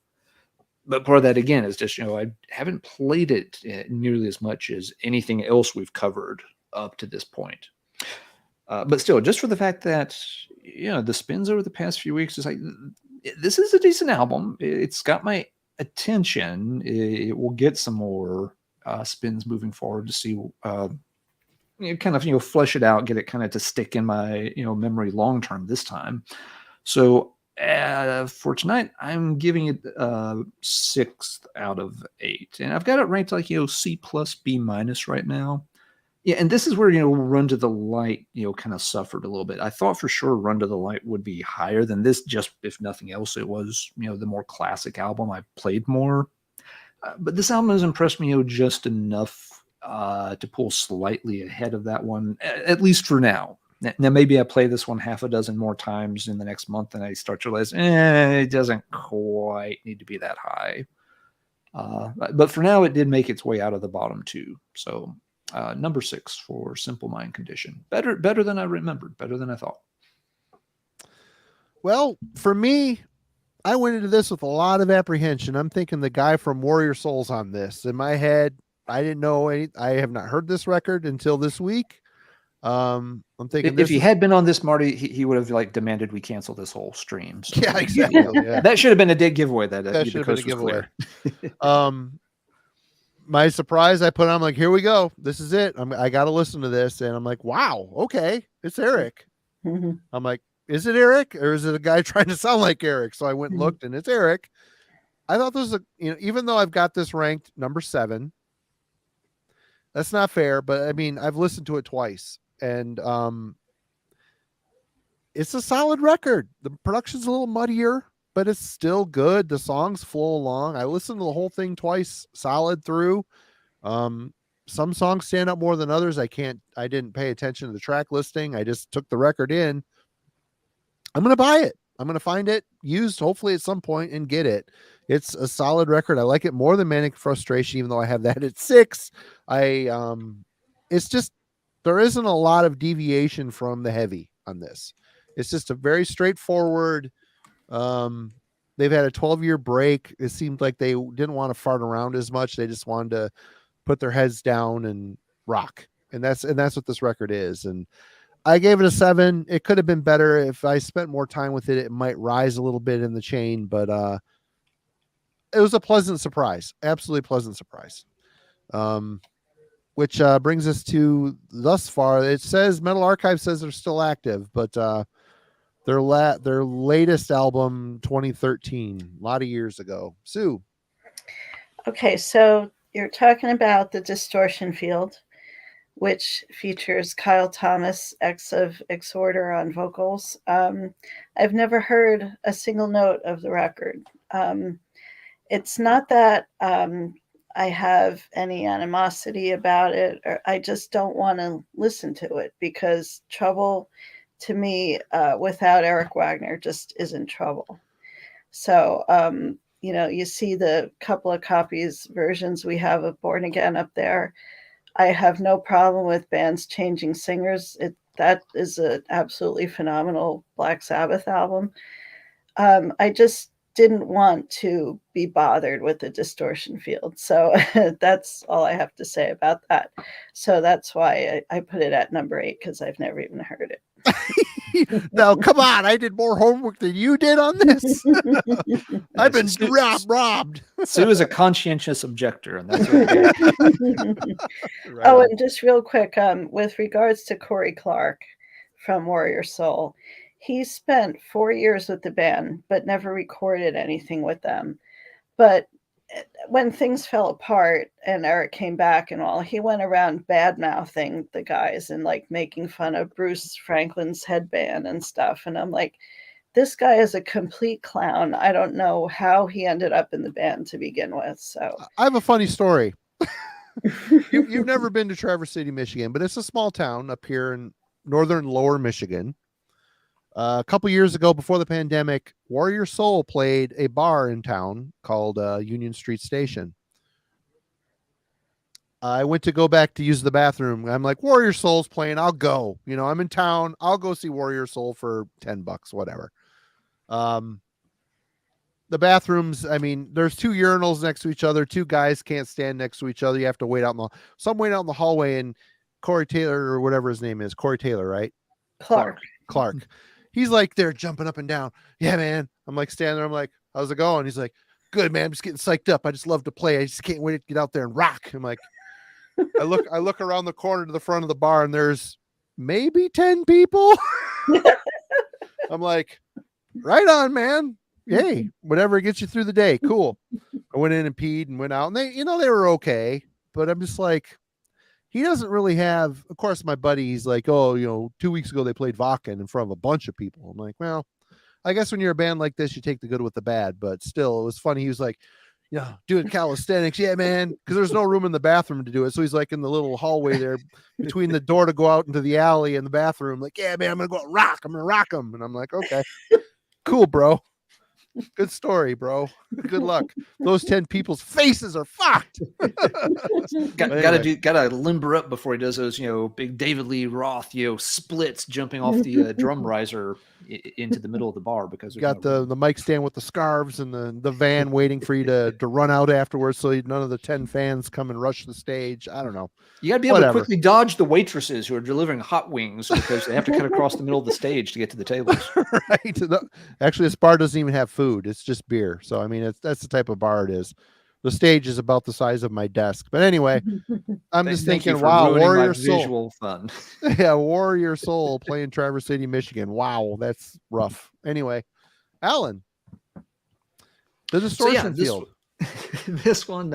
But part of that, again, is just, I haven't played it nearly as much as anything else we've covered up to this point. But still, just for the fact that, the spins over the past few weeks is like, this is a decent album. It's got my attention. It will get some more spins moving forward to see, kind of, flesh it out, get it kind of to stick in my, memory long term this time. So for tonight, I'm giving it 6 out of 8, and I've got it ranked like C plus B minus right now. Yeah, and this is where Run to the Light kind of suffered a little bit. I thought for sure Run to the Light would be higher than this. Just if nothing else, it was the more classic album I played more. But this album has impressed me just enough to pull slightly ahead of that one, at least for now. Now maybe I play this one half a dozen more times in the next month, and I start to realize it doesn't quite need to be that high. But for now, it did make its way out of the bottom 2. So. Number 6 for Simple Mind Condition. Better than I remembered. Better than I thought. Well, for me, I went into this with a lot of apprehension. I'm thinking the guy from Warrior Souls on this. In my head, I didn't know any. I have not heard this record until this week. I'm thinking If he had been on this, Marty, he would have like demanded we cancel this whole stream. So. Yeah, exactly. Yeah. That should have been a dead giveaway. That should have been a giveaway. Clear. My surprise, I put on, I'm like, here we go. This is it. I got to listen to this. And I'm like, wow, okay. It's Eric. Mm-hmm. I'm like, is it Eric or is it a guy trying to sound like Eric? So I went and looked and it's Eric. I thought this was even though I've got this ranked number 7, that's not fair, but I mean, I've listened to it twice and, it's a solid record. The production's a little muddier, but it's still good. The songs flow along. I listened to the whole thing twice, solid through. Some songs stand out more than others. I didn't pay attention to the track listing. I just took the record in. I'm going to buy it. I'm going to find it used, hopefully at some point, and get it. It's a solid record. I like it more than Manic Frustration, even though I have that at 6. It's just, there isn't a lot of deviation from the heavy on this. It's just a very straightforward. They've had a 12-year break. It seemed like they didn't want to fart around as much. They just wanted to put their heads down and rock. And that's what this record is. And I gave it a 7. It could have been better. If I spent more time with it, it might rise a little bit in the chain, but it was a pleasant surprise. Absolutely pleasant surprise. Which brings us to thus far. It says Metal Archive says they're still active, but their latest album, 2013, a lot of years ago. Sue. Okay, so you're talking about the Distortion Field, which features Kyle Thomas, ex of Exhorder, on vocals. I've never heard a single note of the record. It's not that I have any animosity about it, or I just don't want to listen to it, because Trouble, to me, without Eric Wagner, just isn't Trouble. So, you see the couple of versions we have of Born Again up there. I have no problem with bands changing singers. That is an absolutely phenomenal Black Sabbath album. I just didn't want to be bothered with the Distortion Field. So that's all I have to say about that. So that's why I put it at number 8, because I've never even heard it. No, come on. I did more homework than you did on this. I've been robbed. Sue is a conscientious objector, and that's okay. Right. Oh, and just real quick, with regards to Corey Clark from Warrior Soul, he spent 4 years with the band, but never recorded anything with them. But when things fell apart and Eric came back and all, he went around bad-mouthing the guys and like making fun of Bruce Franklin's headband and stuff. And I'm like, this guy is a complete clown. I don't know how he ended up in the band to begin with. So I have a funny story. You've never been to Traverse City, Michigan, but it's a small town up here in northern lower Michigan. A couple years ago, before the pandemic, Warrior Soul played a bar in town called Union Street Station. I went to go back to use the bathroom. I'm like, Warrior Soul's playing. I'll go. I'm in town. I'll go see Warrior Soul for $10, whatever. The bathrooms, I mean, there's 2 urinals next to each other. 2 guys can't stand next to each other. You have to wait out in the. So I'm waiting out in the hallway, and Corey Taylor, or whatever his name is, Corey Taylor, right? Clark. He's like, they're jumping up and down. Yeah, man. I'm like standing there. I'm like, how's it going? He's like, good, man. I'm just getting psyched up. I just love to play. I just can't wait to get out there and rock. I'm like, I look around the corner to the front of the bar, and there's maybe 10 people. I'm like, right on, man. Hey, whatever gets you through the day. Cool. I went in and peed and went out, and they were okay. But I'm just like, he doesn't really have, of course, my buddy, he's like, 2 weeks ago they played Vakken in front of a bunch of people. I'm like, well, I guess when you're a band like this, you take the good with the bad, but still, it was funny. He was like, doing calisthenics. Yeah, man. Because there's no room in the bathroom to do it. So he's like in the little hallway there between the door to go out into the alley and the bathroom. Like, yeah, man, I'm going to go out and rock. I'm going to rock them. And I'm like, okay, cool, bro. Good story, bro. Good luck. Those 10 people's faces are fucked. Gotta limber up before he does those, big David Lee Roth, splits jumping off the drum riser into the middle of the bar because You there's got no room. the mic stand with the scarves and the van waiting for you to run out afterwards, so none of the 10 fans come and rush the stage. I don't know. You got to be able Whatever. to quickly dodge the waitresses who are delivering hot wings because they have to cut across the middle of the stage to get to the tables. Right. Actually, this bar doesn't even have food. It's just beer. So, I mean, that's the type of bar it is. The stage is about the size of my desk. But anyway, I'm just Thank you thinking, for wow, ruining my Warrior Soul. visual fun. Yeah, Warrior Soul playing Traverse City, Michigan. Wow, that's rough. Anyway, Alan, the distortion field. This one,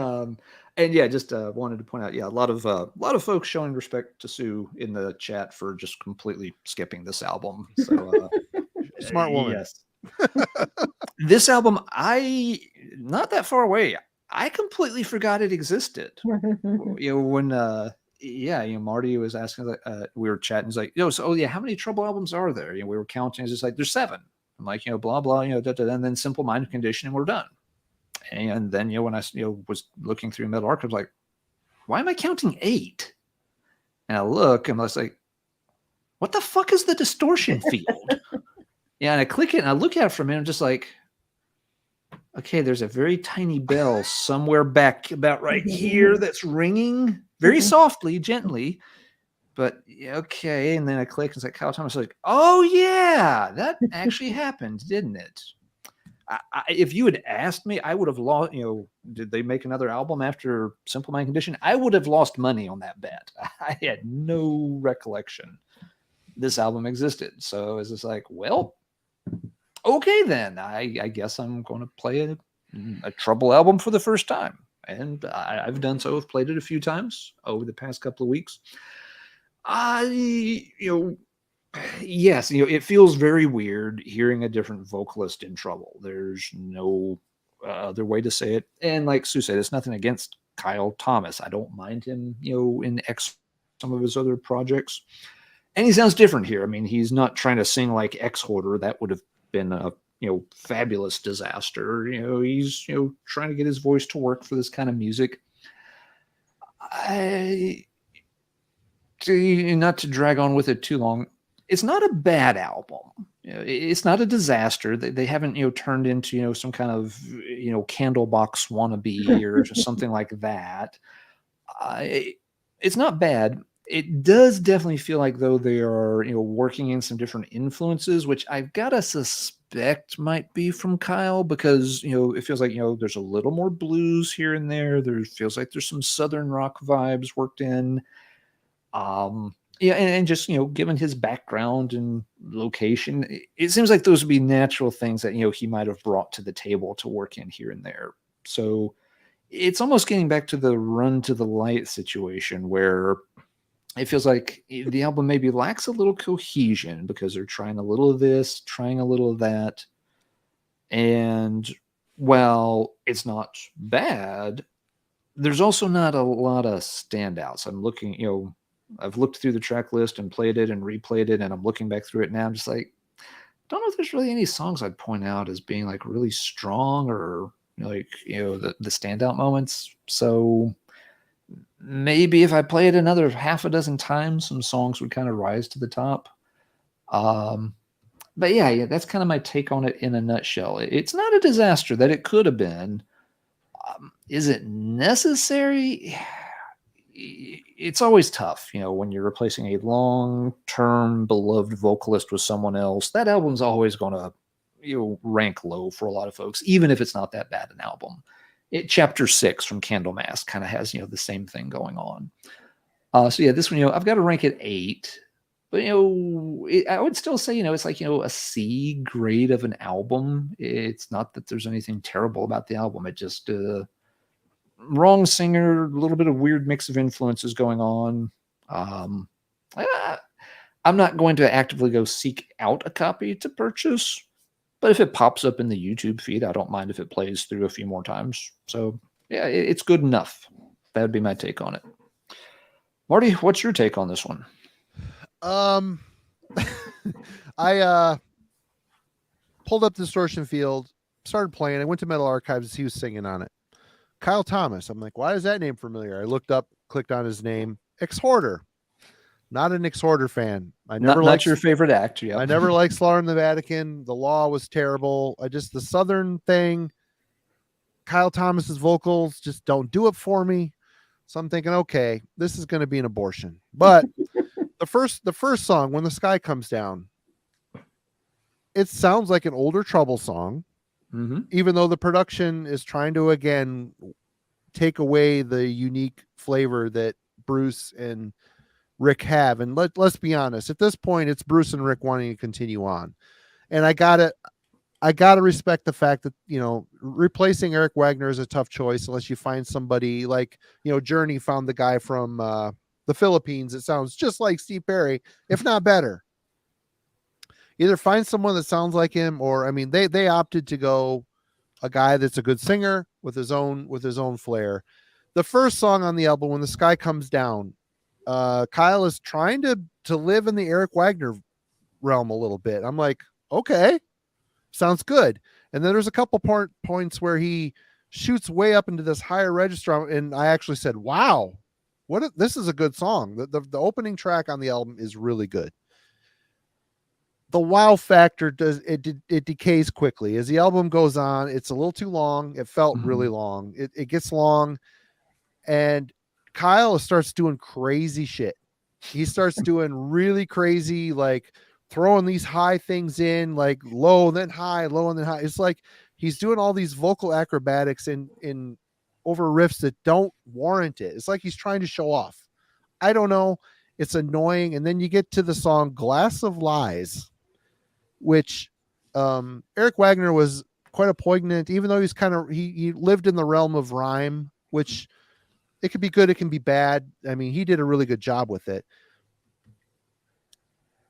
and yeah, just wanted to point out, a lot of folks showing respect to Sue in the chat for just completely skipping this album. So Smart woman. Yes. This album, not that far away. I completely forgot it existed. When Marty was asking, we were chatting, he's like, how many Trouble albums are there? We were counting. It's just like, there's 7. I'm like, blah blah, and then Simple Mind Condition, and we're done. And then when I was looking through Metal Archives, like, why am I counting 8? And I look, and I was like, what the fuck is the distortion field? And I click it, and I look at it for a minute. I'm just like, okay, there's a very tiny bell somewhere back about right here that's ringing very softly, gently. But okay, and then I click, and it's like Kyle Thomas. Like, oh yeah, that actually happened, didn't it? If you had asked me, I would have lost. Did they make another album after Simple Mind Condition? I would have lost money on that bet. I had no recollection this album existed. So it's just like, well, okay then. I guess I'm going to play a Trouble album for the first time, and I've done so. I've played it a few times over the past couple of weeks. Yes, it feels very weird hearing a different vocalist in Trouble. There's no other way to say it. And like Sue said, it's nothing against Kyle Thomas. I don't mind him, in some of his other projects. And he sounds different here. I mean, he's not trying to sing like X-Hoarder. That would have been a fabulous disaster. He's trying to get his voice to work for this kind of music. Not to drag on with it too long, it's not a bad album. It's not a disaster. They haven't turned into some kind of Candlebox wannabe or something like that. It's not bad. It does definitely feel like though they are working in some different influences, which I've got to suspect might be from Kyle, because it feels like there's a little more blues here and there. There feels like there's some southern rock vibes worked in. And just given his background and location, it seems like those would be natural things that he might have brought to the table to work in here and there. So it's almost getting back to the Run to the Light situation where it feels like the album maybe lacks a little cohesion because they're trying a little of this, trying a little of that. And while it's not bad, there's also not a lot of standouts. I'm looking, I've looked through the track list and played it and replayed it, and I'm looking back through it now. I'm just like, don't know if there's really any songs I'd point out as being like really strong or the standout moments. So maybe if I play it another half a dozen times, some songs would kind of rise to the top. But yeah, that's kind of my take on it in a nutshell. It's not a disaster that it could have been. Is it necessary? It's always tough, when you're replacing a long-term beloved vocalist with someone else. That album's always going to rank low for a lot of folks, even if it's not that bad an album. Chapter 6 from Candlemass kind of has the same thing going on. So yeah, this one I've got to rank it 8, but I would still say it's like a C grade of an album. It's not that there's anything terrible about the album. It just wrong singer, a little bit of weird mix of influences going on. I'm not going to actively go seek out a copy to purchase, but if it pops up in the YouTube feed, I don't mind if it plays through a few more times. So yeah, it's good enough. That would be my take on it. Marty, what's your take on this one? I pulled up Distortion Field, started playing. I went to Metal Archives. He was singing on it. Kyle Thomas. I'm like, why is that name familiar? I looked up, clicked on his name. X-Hoarder. Not a Nick Sorter fan. I Not never not liked your favorite act. Yeah. I never liked Slaughter in the Vatican. The Law was terrible. The Southern thing, Kyle Thomas's vocals just don't do it for me. So I'm thinking, okay, this is going to be an abortion. But the first song, When the Sky Comes Down, it sounds like an older Trouble song, even though the production is trying to again take away the unique flavor that Bruce and Rick have. And let's be honest, at this point, it's Bruce and Rick wanting to continue on. And I gotta respect the fact that, replacing Eric Wagner is a tough choice unless you find somebody like, Journey found the guy from the Philippines. It sounds just like Steve Perry, if not better. Either find someone that sounds like him, or they opted to go a guy that's a good singer with his own flair. The first song on the album, When the Sky Comes Down, Kyle is trying to live in the Eric Wagner realm a little bit. I'm like, okay, sounds good. And then there's a couple points where he shoots way up into this higher register, and I actually said, wow, this is a good song. The opening track on the album is really good. The wow factor it decays quickly as the album goes on. It's a little too long. It felt really long. It gets long, and Kyle starts doing crazy shit. He starts doing really crazy, like throwing these high things in, like low and then high, low and then high. It's like he's doing all these vocal acrobatics in over riffs that don't warrant it. It's like he's trying to show off. I don't know. It's annoying. And then you get to the song Glass of Lies, which Eric Wagner was quite a poignant, even though he lived in the realm of rhyme, which it could be good, it can be bad. He did a really good job with it.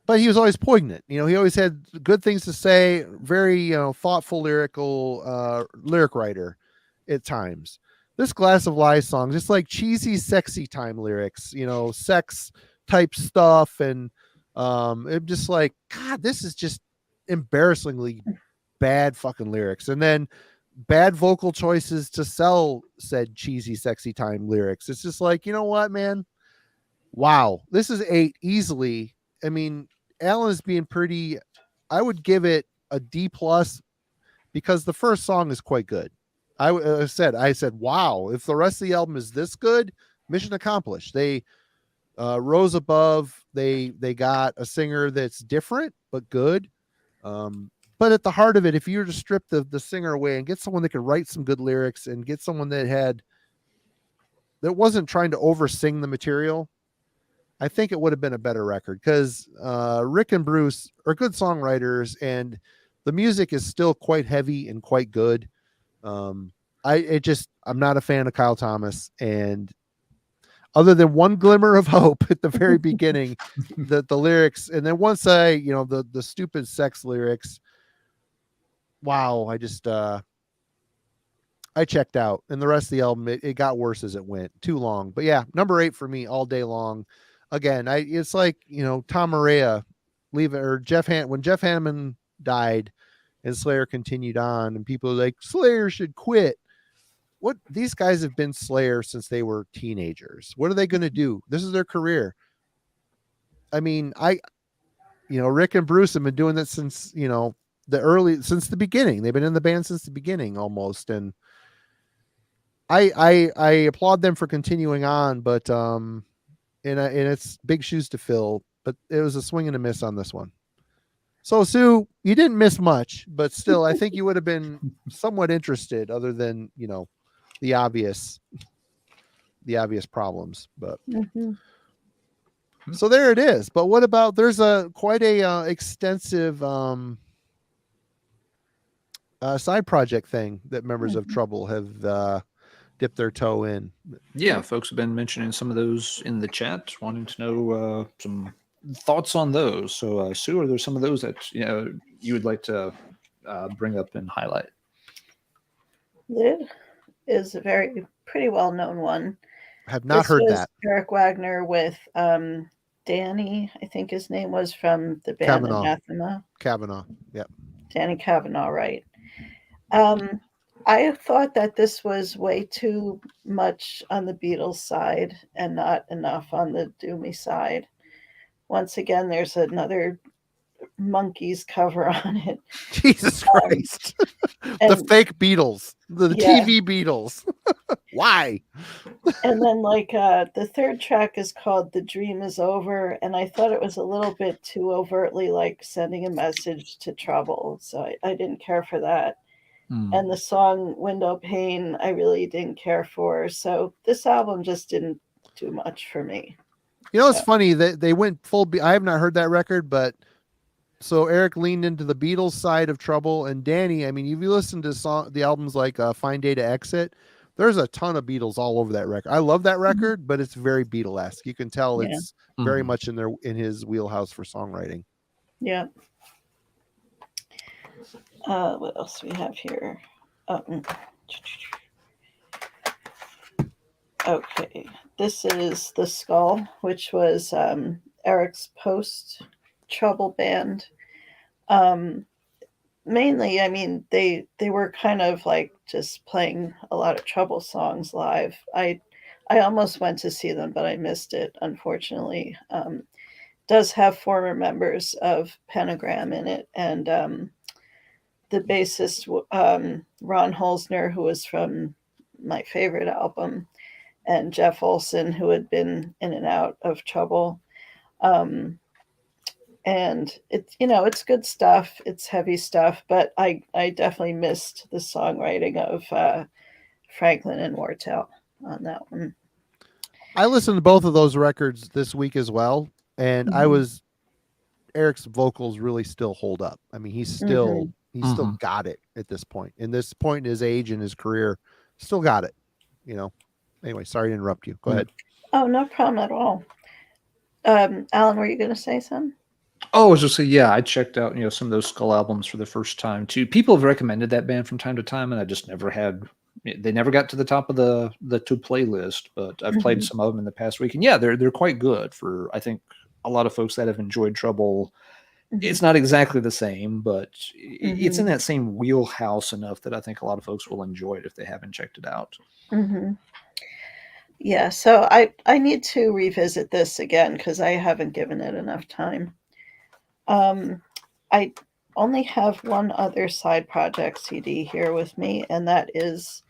But he was always poignant. He always had good things to say, very thoughtful lyric writer at times. This Glass of Lies song, just like cheesy, sexy time lyrics, sex type stuff. And it just like, God, this is just embarrassingly bad fucking lyrics. And then bad vocal choices to sell said cheesy, sexy time lyrics. It's just like, you know what, man? Wow. This is 8 easily. Alan is being pretty, I would give it a D+ because the first song is quite good. I said, wow, if the rest of the album is this good, mission accomplished. They rose above. They got a singer that's different, but good. But at the heart of it, if you were to strip the singer away and get someone that could write some good lyrics and get someone that wasn't trying to oversing the material, I think it would have been a better record, because Rick and Bruce are good songwriters and the music is still quite heavy and quite good. I'm not a fan of Kyle Thomas, and other than one glimmer of hope at the very beginning, the lyrics, and then once the stupid sex lyrics, wow, I checked out, and the rest of the album, it got worse as it went. Too long. But yeah, number 8 for me all day long. Again, it's like, Tom Araya when Jeff Hammond died and Slayer continued on, and people are like, Slayer should quit. What, these guys have been Slayer since they were teenagers. What are they going to do? This is their career. Rick and Bruce have been doing this since, since the beginning. They've been in the band since the beginning almost. And I applaud them for continuing on, but, and it's big shoes to fill, but it was a swing and a miss on this one. So Sue, you didn't miss much, but still, I think you would have been somewhat interested, other than, the obvious problems, but so there it is. But what about, there's quite a extensive side project thing that members of Trouble have dipped their toe in. Yeah, folks have been mentioning some of those in the chat, wanting to know some thoughts on those. So Sue, are there some of those that you would like to bring up and highlight? Lid is a pretty well known one. Have not heard that. Eric Wagner with Danny, I think his name was, from the band Anathema. Kavanaugh, yep. Danny Kavanaugh, right. I thought that this was way too much on the Beatles side and not enough on the doomy side. once again, there's another Monkees cover on it. Jesus Christ. The and fake Beatles, the yeah. TV Beatles. Why? And then like the third track is called The Dream Is Over, and I thought it was a little bit too overtly like sending a message to trouble, so I didn't care for that. And the song Window Pane I really didn't care for, so this album just didn't do much for me. You know, it's funny that they went full. I have not heard that record, but so Eric leaned into the Beatles side of Trouble, and Danny, I mean, if you listen to the albums like Fine Day to Exit, there's a ton of Beatles all over that record. I love that record, but it's very Beatle-esque. You can tell it's very much in his wheelhouse for songwriting. Yeah. What else do we have here? Okay, this is The Skull, which was Eric's post-Trouble band. Mainly, I mean, they were kind of like just playing a lot of Trouble songs live. I almost went to see them, but I missed it, unfortunately. Does have former members of Pentagram in it, and the bassist Ron Holzner, who was from my favorite album, and Jeff Olson, who had been in and out of Trouble. And it's, you know, it's good stuff. It's heavy stuff, but I definitely missed the songwriting of Franklin and Wartell on that one. I listened to both of those records this week as well, and Eric's vocals really still hold up. I mean, he's still got it at this point. In this point in his age and his career, still got it. You know. Anyway, sorry to interrupt you. Go ahead. Oh, no problem at all. Alan, were you going to say something? Oh, I was just saying, yeah, I checked out, some of those Skull albums for the first time too. People have recommended that band from time to time, and I just never had. They never got to the top of the to play list, but I've played some of them in the past week, and yeah, they're quite good for, I think, a lot of folks that have enjoyed Trouble. It's not exactly the same, but it's in that same wheelhouse enough that I think a lot of folks will enjoy it if they haven't checked it out. Yeah, so I need to revisit this again because I haven't given it enough time. I only have one other side project CD here with me, and that is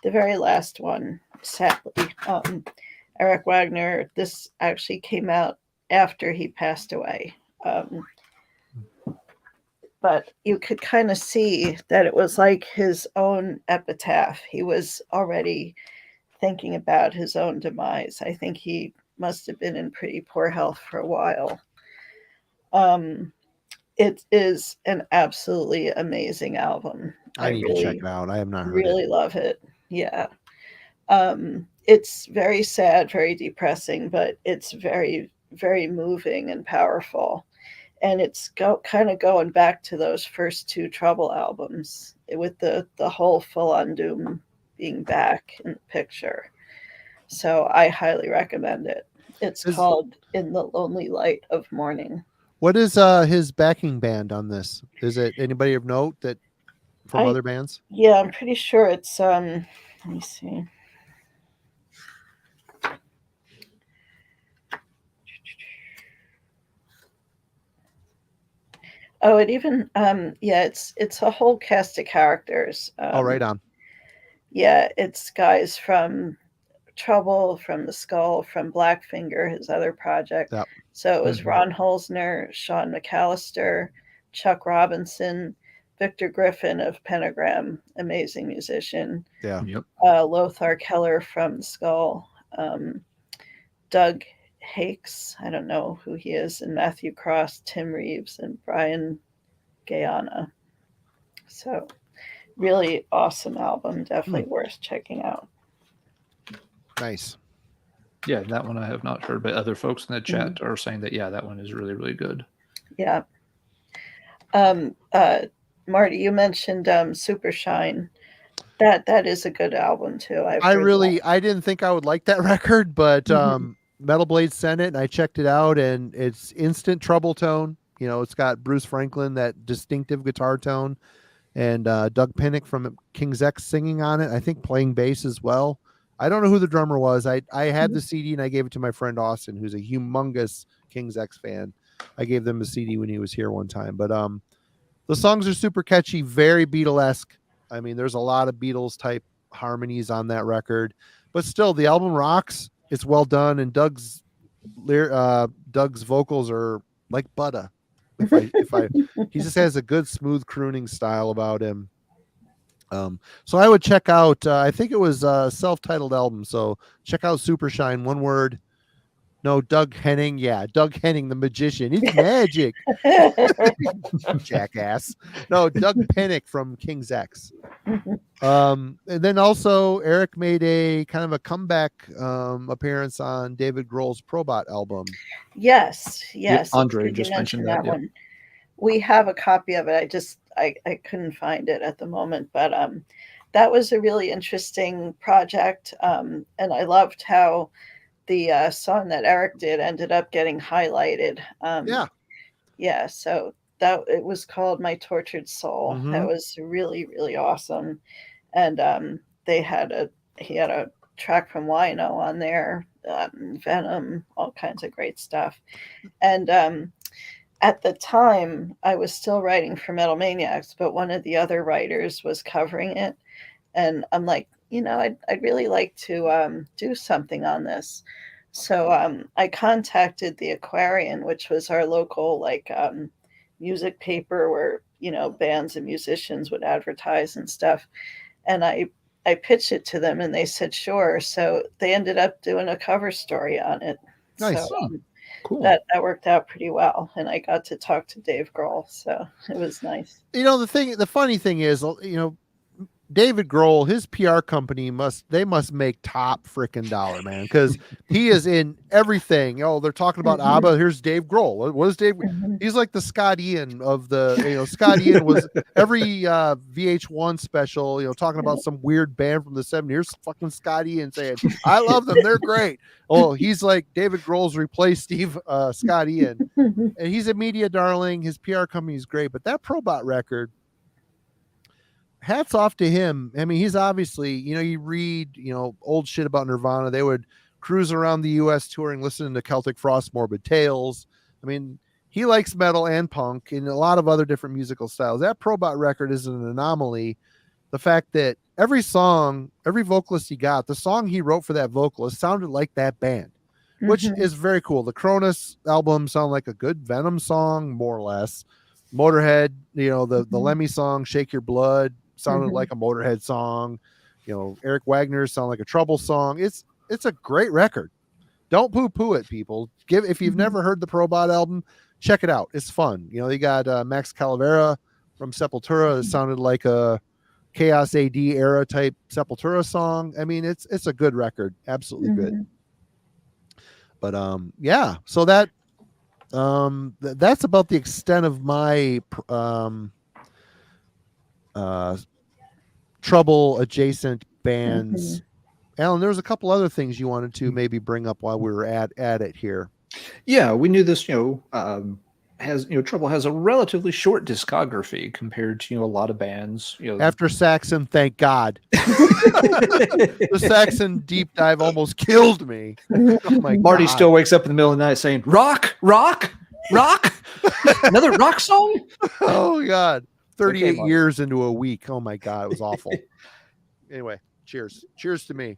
the very last one, sadly. Eric Wagner, this actually came out after he passed away. But you could kind of see that it was like his own epitaph. He was already thinking about his own demise. I think he must have been in pretty poor health for a while. It is an absolutely amazing album. I need to check it out. I have not heard really love it. Yeah. It's very sad, very depressing, but it's very, very moving and powerful. And it's kind of going back to those first two Trouble albums with the whole full-on doom being back in the picture. So I highly recommend it. It's called In the Lonely Light of Morning. What is his backing band on this? Is it anybody of note that from other bands? Yeah, I'm pretty sure it's let me see. Oh, it even yeah, it's a whole cast of characters. Right on. Yeah, it's guys from Trouble, from The Skull, from Blackfinger, his other project. Yep. So it was Ron Holzner, Sean McAllister, Chuck Robinson, Victor Griffin of Pentagram, amazing musician. Yeah. Yep. Lothar Keller from The Skull, Doug Hakes, I don't know who he is, and Matthew Cross, Tim Reeves, and Brian Guyana. So really awesome album, definitely worth checking out. Nice. Yeah, that one I have not heard, but other folks in the chat are saying that, yeah, that one is really, really good. Yeah. Marty, you mentioned Super Shine. That is a good album too. I didn't think I would like that record, but Metal Blade sent it and I checked it out, and it's instant Trouble tone. You know, it's got Bruce Franklin, that distinctive guitar tone, and Doug Pinnick from King's X singing on it. I think playing bass as well. I don't know who the drummer was. I had the CD and I gave it to my friend Austin, who's a humongous King's X fan. I gave them a CD when he was here one time. But the songs are super catchy, very Beatlesque. I mean, there's a lot of Beatles type harmonies on that record, but still the album rocks. It's well done, and Doug's vocals are like butter. He just has a good smooth crooning style about him. So I would check out, I think it was a self-titled album. So check out Super Shine, one word. No, Doug Henning. Yeah, Doug Henning, the magician. It's magic. Jackass. No, Doug Pennick from King's X. And then also Eric made a kind of a comeback appearance on David Grohl's Probot album. Yes. Andre just mentioned that. One. We have a copy of it. I couldn't find it at the moment, but that was a really interesting project. And I loved how the song that Eric did ended up getting highlighted. Yeah. So that it was called My Tortured Soul. Mm-hmm. That was really, really awesome. And he had a track from Wino on there, Venom, all kinds of great stuff. And at the time, I was still writing for Metal Maniacs, but one of the other writers was covering it. And I'm like, I'd really like to do something on this. So I contacted the Aquarian, which was our local music paper where, bands and musicians would advertise and stuff. And I pitched it to them and they said, sure. So they ended up doing a cover story on it. Nice. So, cool. That worked out pretty well. And I got to talk to Dave Grohl. So it was nice. The funny thing is, David Grohl, his PR company must make top freaking dollar, man, because he is in everything. Oh, they're talking about ABBA. Here's Dave Grohl. What is Dave? He's like the Scott Ian of the, Scott Ian was every VH1 special, talking about some weird band from the 70s. Here's fucking Scott Ian saying, I love them. They're great. Oh, he's like David Grohl's replaced Scott Ian. And he's a media darling. His PR company is great. But that Probot record, hats off to him. I mean, he's obviously, you read, old shit about Nirvana. They would cruise around the U.S. touring, listening to Celtic Frost, Morbid Tales. I mean, he likes metal and punk and a lot of other different musical styles. That Probot record is an anomaly. The fact that every song, every vocalist he got, the song he wrote for that vocalist sounded like that band, which is very cool. The Cronus album sounded like a good Venom song, more or less. Motorhead, the Lemmy song, Shake Your Blood, sounded like a Motorhead song. Eric Wagner sounded like a Trouble song. It's a great record. Don't poo-poo it, people. If you've never heard the Probot album, check it out. It's fun. They got Max Calavera from Sepultura. It sounded like a Chaos AD era type Sepultura song. I mean, it's a good record. Absolutely good. But yeah. So that's about the extent of my Trouble adjacent bands. Alan, there's a couple other things you wanted to maybe bring up while we were at it here. Yeah, we knew this, Trouble has a relatively short discography compared to, a lot of bands. After Saxon, thank God. The Saxon deep dive almost killed me. Oh my Marty God. Still wakes up in the middle of the night saying, rock, rock, rock. Another rock song? Oh God. 38 years into a week. Oh my God, it was awful. Anyway, cheers to me.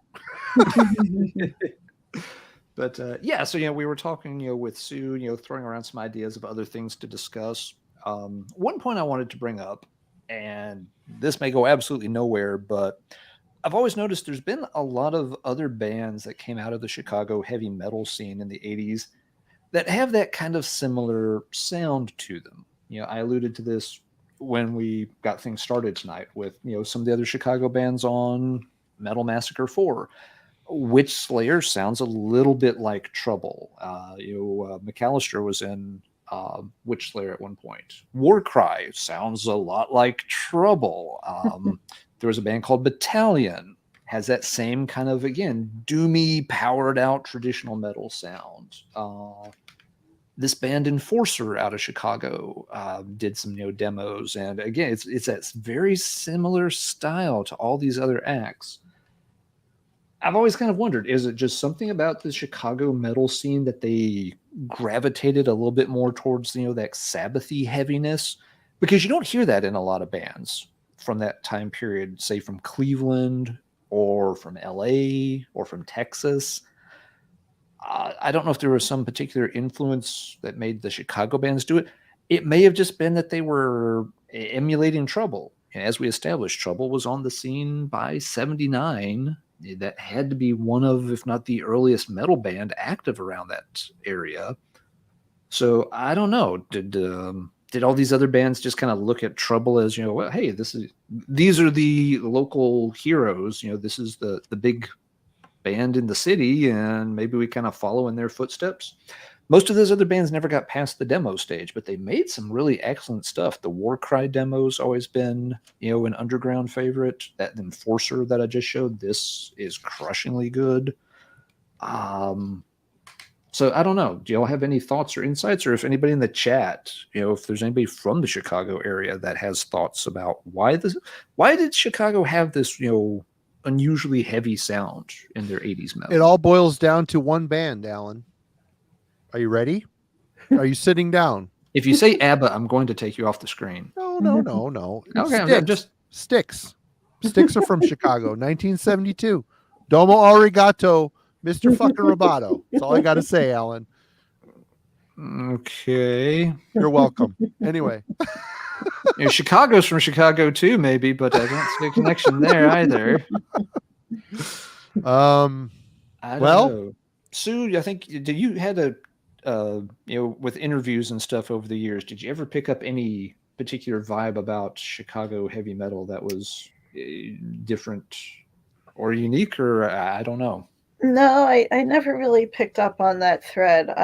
But yeah, so we were talking with Sue, throwing around some ideas of other things to discuss. One point I wanted to bring up, and this may go absolutely nowhere, but I've always noticed there's been a lot of other bands that came out of the Chicago heavy metal scene in the 80s that have that kind of similar sound to them. I alluded to this when we got things started tonight with, some of the other Chicago bands on Metal Massacre 4. Witch Slayer sounds a little bit like Trouble. McAllister was in Witch Slayer at one point. Warcry sounds a lot like Trouble. There was a band called Battalion, has that same kind of, again, doomy, powered out traditional metal sound. This band Enforcer out of Chicago did some demos, and again, it's that very similar style to all these other acts. I've always kind of wondered, is it just something about the Chicago metal scene that they gravitated a little bit more towards, that Sabbathy heaviness? Because you don't hear that in a lot of bands from that time period, say from Cleveland or from LA or from Texas. I don't know if there was some particular influence that made the Chicago bands do it. It may have just been that they were emulating Trouble. And as we established, Trouble was on the scene by 79. That had to be one of, if not the earliest metal band active around that area. So I don't know. Did all these other bands just kind of look at Trouble as, well, hey, these are the local heroes. This is the big band in the city, and maybe we kind of follow in their footsteps. Most of those other bands never got past the demo stage, but they made some really excellent stuff. The War Cry demo's always been, an underground favorite. That Enforcer that I just showed, this is crushingly good. So I don't know. Do y'all have any thoughts or insights, or if anybody in the chat, if there's anybody from the Chicago area that has thoughts about why did Chicago have this, unusually heavy sound in their 80s metal? It all boils down to one band, Alan. Are you ready? Are you sitting down? If you say ABBA, I'm going to take you off the screen. No. Okay, Styx. just Styx. Styx are from Chicago, 1972. Domo arigato, Mr. fucking Roboto. That's all I got to say, Alan. Okay. You're welcome. Anyway. Chicago's from Chicago too, maybe, but I don't see a connection there either. I don't know. Sue, I think you had with interviews and stuff over the years, did you ever pick up any particular vibe about Chicago heavy metal that was different or unique, or I don't know? No, I never really picked up on that thread.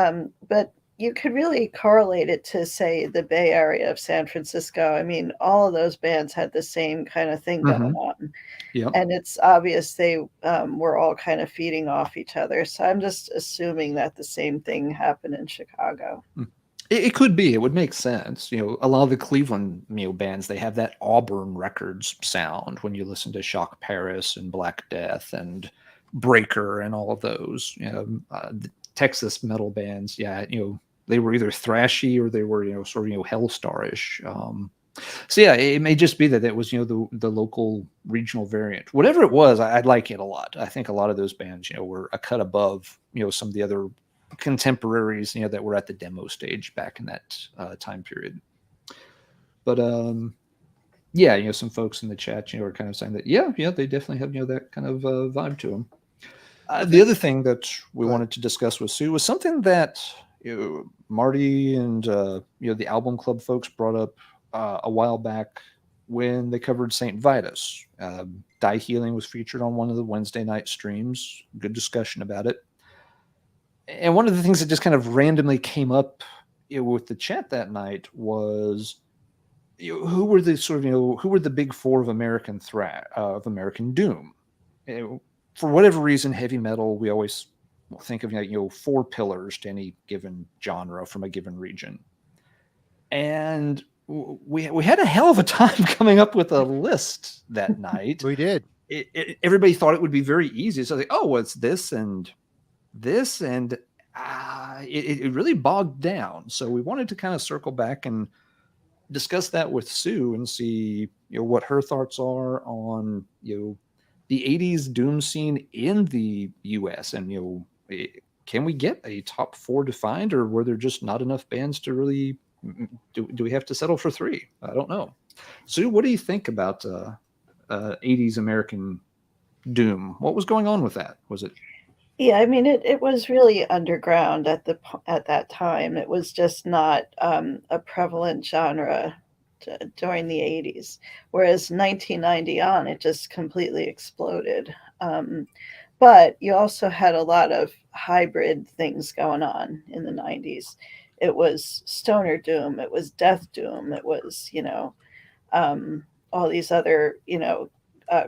But you could really correlate it to, say, the Bay Area of San Francisco. I mean, all of those bands had the same kind of thing going on. Yep. And it's obvious they were all kind of feeding off each other. So I'm just assuming that the same thing happened in Chicago. It could be. It would make sense. A lot of the Cleveland bands, they have that Auburn Records sound when you listen to Shock Paris and Black Death and Breaker and all of those. The Texas metal bands, they were either thrashy or they were, sort of, Hellstar-ish. So yeah, it may just be that it was, the local regional variant. Whatever it was, I like it a lot. I think a lot of those bands, were a cut above, some of the other contemporaries, that were at the demo stage back in that time period. But some folks in the chat, are kind of saying that, they definitely have, that kind of vibe to them. The other thing that we wanted to discuss with Sue was something that Marty and the Album Club folks brought up a while back when they covered St. Vitus. Die Healing was featured on one of the Wednesday night streams. Good discussion about it. And one of the things that just kind of randomly came up with the chat that night was who were the sort of who were the big four of American doom. For whatever reason, heavy metal, we always think of four pillars to any given genre from a given region. And we had a hell of a time coming up with a list that night. We did. Everybody thought it would be very easy. So it's this and this, and it really bogged down. So we wanted to kind of circle back and discuss that with Sue and see what her thoughts are on the 80s doom scene in the US, and can we get a top four defined, or were there just not enough bands to really do we have to settle for three? I don't know. Sue, what do you think about 80s American doom? What was going on with that? Was it? Yeah, I mean, it was really underground at that time. It was just not a prevalent genre during the 80s, whereas 1990 on, it just completely exploded. But you also had a lot of hybrid things going on in the 90s. It was stoner doom, it was death doom, it was, all these other,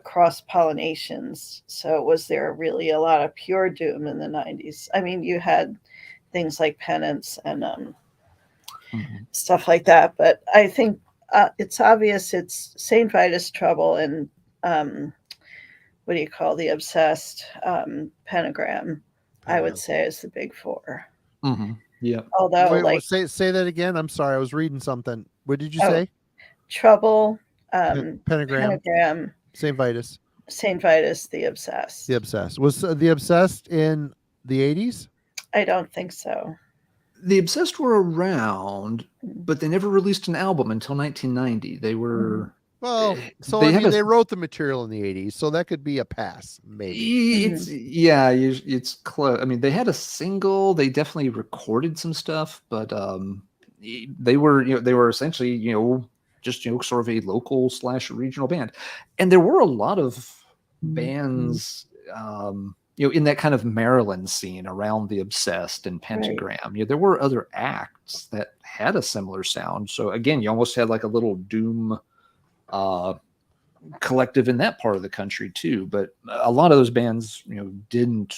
cross pollinations. So was there really a lot of pure doom in the 90s? I mean, you had things like Penance and stuff like that, but I think it's obvious it's St. Vitus, Trouble, and what do you call the Obsessed, Pentagram, I would say is the big four. Mm-hmm. Yeah. Although, Wait, like, say that again. I'm sorry, I was reading something. What did you oh, say? Trouble, Pentagram, Pentagram, St. Vitus, St. Vitus, the the Obsessed. Obsessed. Was the Obsessed in the 80s? I don't think so. The Obsessed were around, Mm. but they never released an album until 1990. They were. Well, so They I have mean, a. they wrote the material in the 80s, so that could be a pass, maybe. It's yeah, it's close. I mean, they had a single. They definitely recorded some stuff, but they were they were essentially just sort of a local / regional band, and there were a lot of bands in that kind of Maryland scene around the Obsessed and Pentagram. There were other acts that had a similar sound. So again, you almost had like a little doom collective in that part of the country too. But a lot of those bands, didn't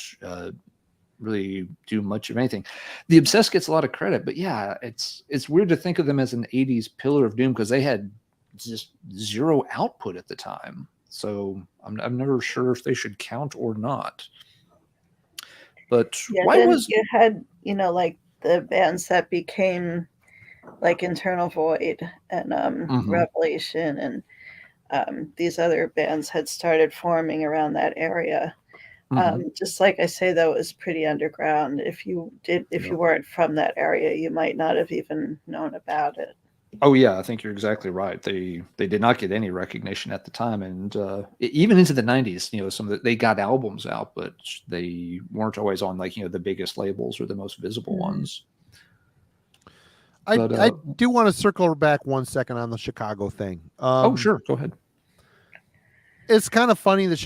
really do much of anything. The Obsessed gets a lot of credit, but yeah, it's weird to think of them as an 80s pillar of doom because they had just zero output at the time. So I'm never sure if they should count or not. But why then was you had like the bands that became like Internal Void and Revelation and these other bands had started forming around that area. Just like I say, though, it was pretty underground. If you weren't from that area, you might not have even known about it. Oh yeah, I think you're exactly right. They did not get any recognition at the time, and even into the 90s, they got albums out, but they weren't always on like the biggest labels or the most visible ones. I do want to circle back 1 second on the Chicago thing. Oh sure, go ahead. It's kind of funny that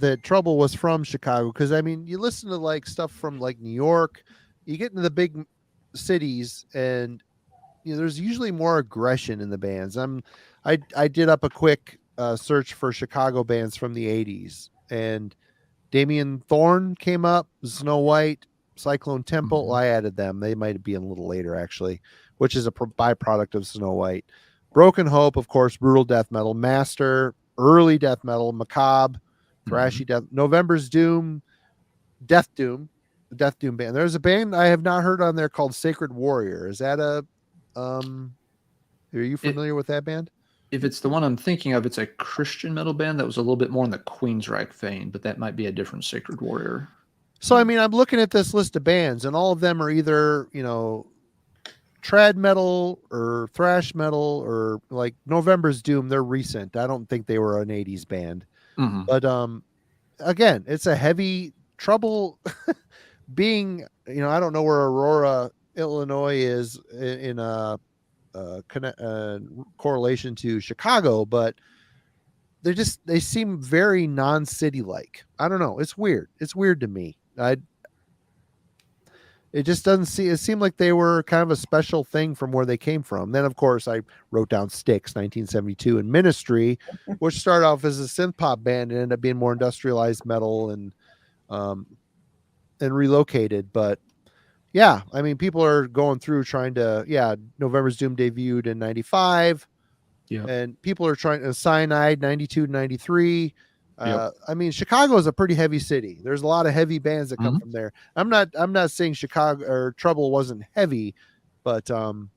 that Trouble was from Chicago, because I mean, you listen to like stuff from like New York, you get into the big cities, and there's usually more aggression in the bands. I did up a quick search for Chicago bands from the 80s, and Damien Thorn came up, Snow White, Cyclone Temple. I added them. They might be a little later actually, which is a byproduct of Snow White. Broken Hope, of course, brutal death metal. Master, early death metal. Macabre, thrashy death. November's Doom, Death Doom, the Death Doom band. There's a band I have not heard on there called Sacred Warrior. Is that are you familiar with that band? If it's the one I'm thinking of, it's a Christian metal band that was a little bit more in the Queensryche vein, but that might be a different Sacred Warrior. So, I mean, I'm looking at this list of bands, and all of them are either, trad metal or thrash metal, or like November's Doom. They're recent. I don't think they were an 80s band. But again, it's a heavy Trouble being, I don't know where Aurora, Illinois is in correlation to Chicago, but they seem very non-city like. I don't know. It's weird. It's weird to me. It just doesn't it seemed like they were kind of a special thing from where they came from. Then, of course, I wrote down Styx, 1972, and Ministry, which started off as a synth pop band and ended up being more industrialized metal and relocated. But yeah, I mean, people are going through trying to, November's Doom debuted in 95. Yeah. And people are trying to Cyanide 92 to 93. I mean, Chicago is a pretty heavy city. There's a lot of heavy bands that come from there. I'm not saying Chicago or Trouble wasn't heavy, but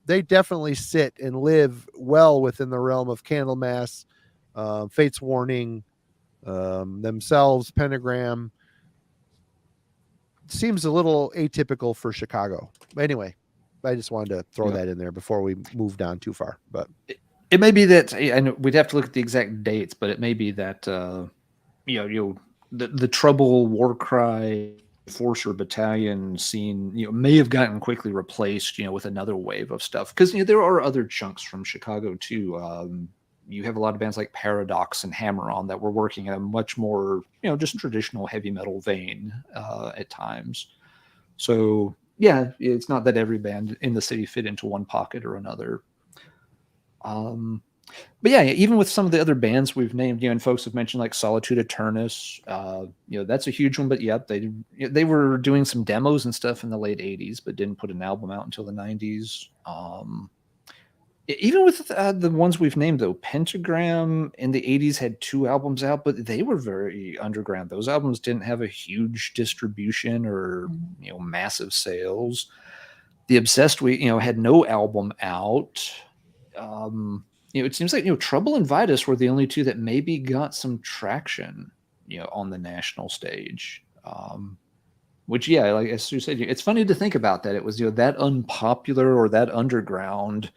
they definitely sit and live well within the realm of Candlemass, Fate's Warning, themselves, Pentagram. Seems a little atypical for Chicago. Anyway, I just wanted to throw that in there before we moved on too far. But it may be that, and we'd have to look at the exact dates, but it may be that the Trouble, Warcry, Forcer Battalion scene may have gotten quickly replaced with another wave of stuff, because there are other chunks from Chicago too. You have a lot of bands like Paradox and Hammer On that were working in a much more just traditional heavy metal vein at times. So yeah, it's not that every band in the city fit into one pocket or another. But yeah, even with some of the other bands we've named, and folks have mentioned like Solitude Eternus, that's a huge one. But yeah, they were doing some demos and stuff in the late 80s, but didn't put an album out until the 90s. Even with the ones we've named, though, Pentagram in the 80s had 2 albums out, but they were very underground. Those albums didn't have a huge distribution or massive sales. The Obsessed, had no album out. It seems like Trouble and Vitus were the only 2 that maybe got some traction, on the national stage. Which, like as Sue said, it's funny to think about that. It was that unpopular or that underground,